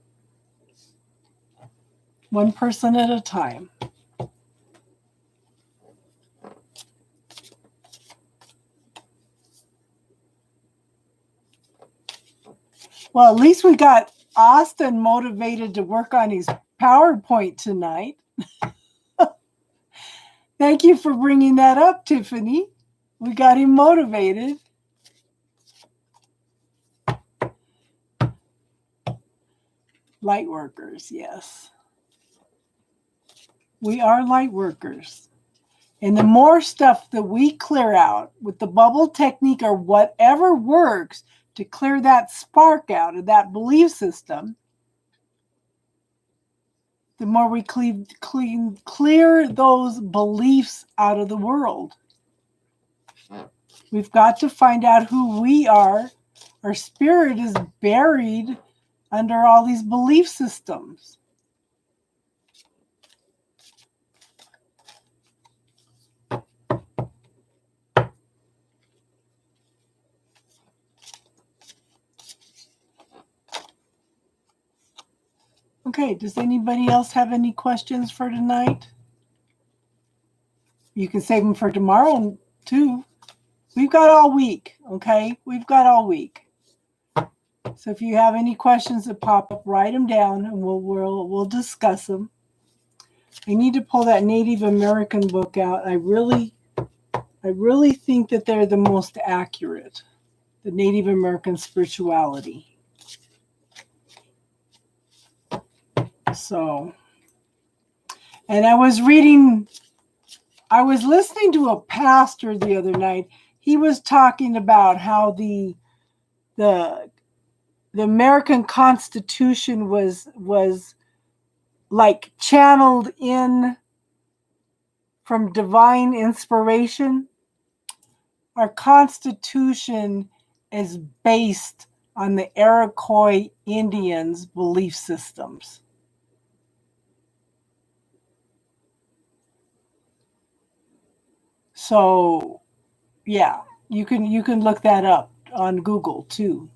One person at a time. Well, at least we got Austin motivated to work on his PowerPoint tonight. Thank you for bringing that up, Tiffany. We got him motivated. Light workers, yes. We are light workers. And the more stuff that we clear out with the bubble technique or whatever works to clear that spark out of that belief system, the more we clear those beliefs out of the world. We've got to find out who we are. Our spirit is buried under all these belief systems. Okay, does anybody else have any questions for tonight? You can save them for tomorrow too. We've got all week, okay? We've got all week. So if you have any questions that pop up, write them down and we'll discuss them. I need to pull that Native American book out. I really think that they're the most accurate, the Native American spirituality. So, and I was listening to a pastor the other night. He was talking about how the American Constitution was like channeled in from divine inspiration. Our Constitution is based on the Iroquois Indians' belief systems. So, yeah, you can look that up on Google too.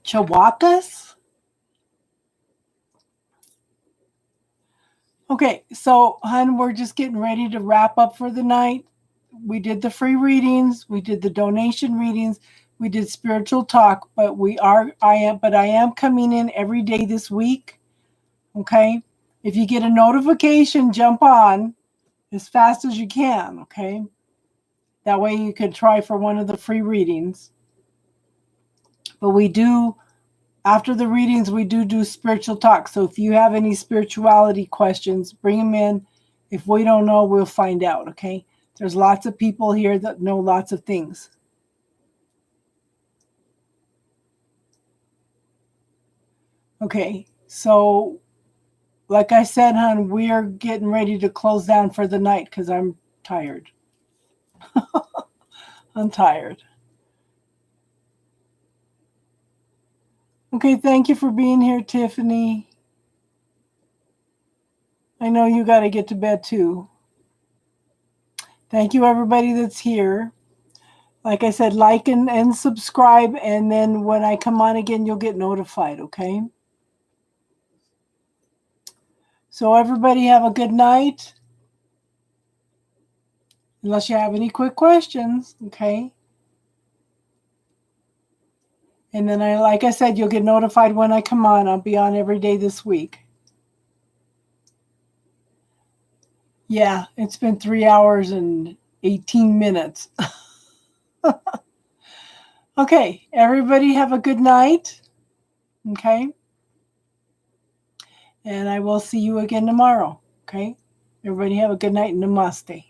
Chawakas? Okay, so, hon, we're just getting ready to wrap up for the night. We did the free readings, we did the donation readings, we did spiritual talk, but I am coming in every day this week. Okay? If you get a notification, jump on as fast as you can, okay? That way you could try for one of the free readings. But we do, after the readings, we do spiritual talk. So if you have any spirituality questions, bring them in. If we don't know, we'll find out, okay? There's lots of people here that know lots of things. Okay, so like I said, hon, we're getting ready to close down for the night because I'm tired. I'm tired. Okay, thank you for being here, Tiffany. I know you got to get to bed too. Thank you, everybody that's here. Like I said, like and subscribe, and then when I come on again, you'll get notified, okay? So everybody have a good night. Unless you have any quick questions, okay? And then like I said, you'll get notified when I come on. I'll be on every day this week. Yeah, it's been 3 hours and 18 minutes. Okay, everybody have a good night. Okay? And I will see you again tomorrow. Okay? Everybody have a good night and namaste.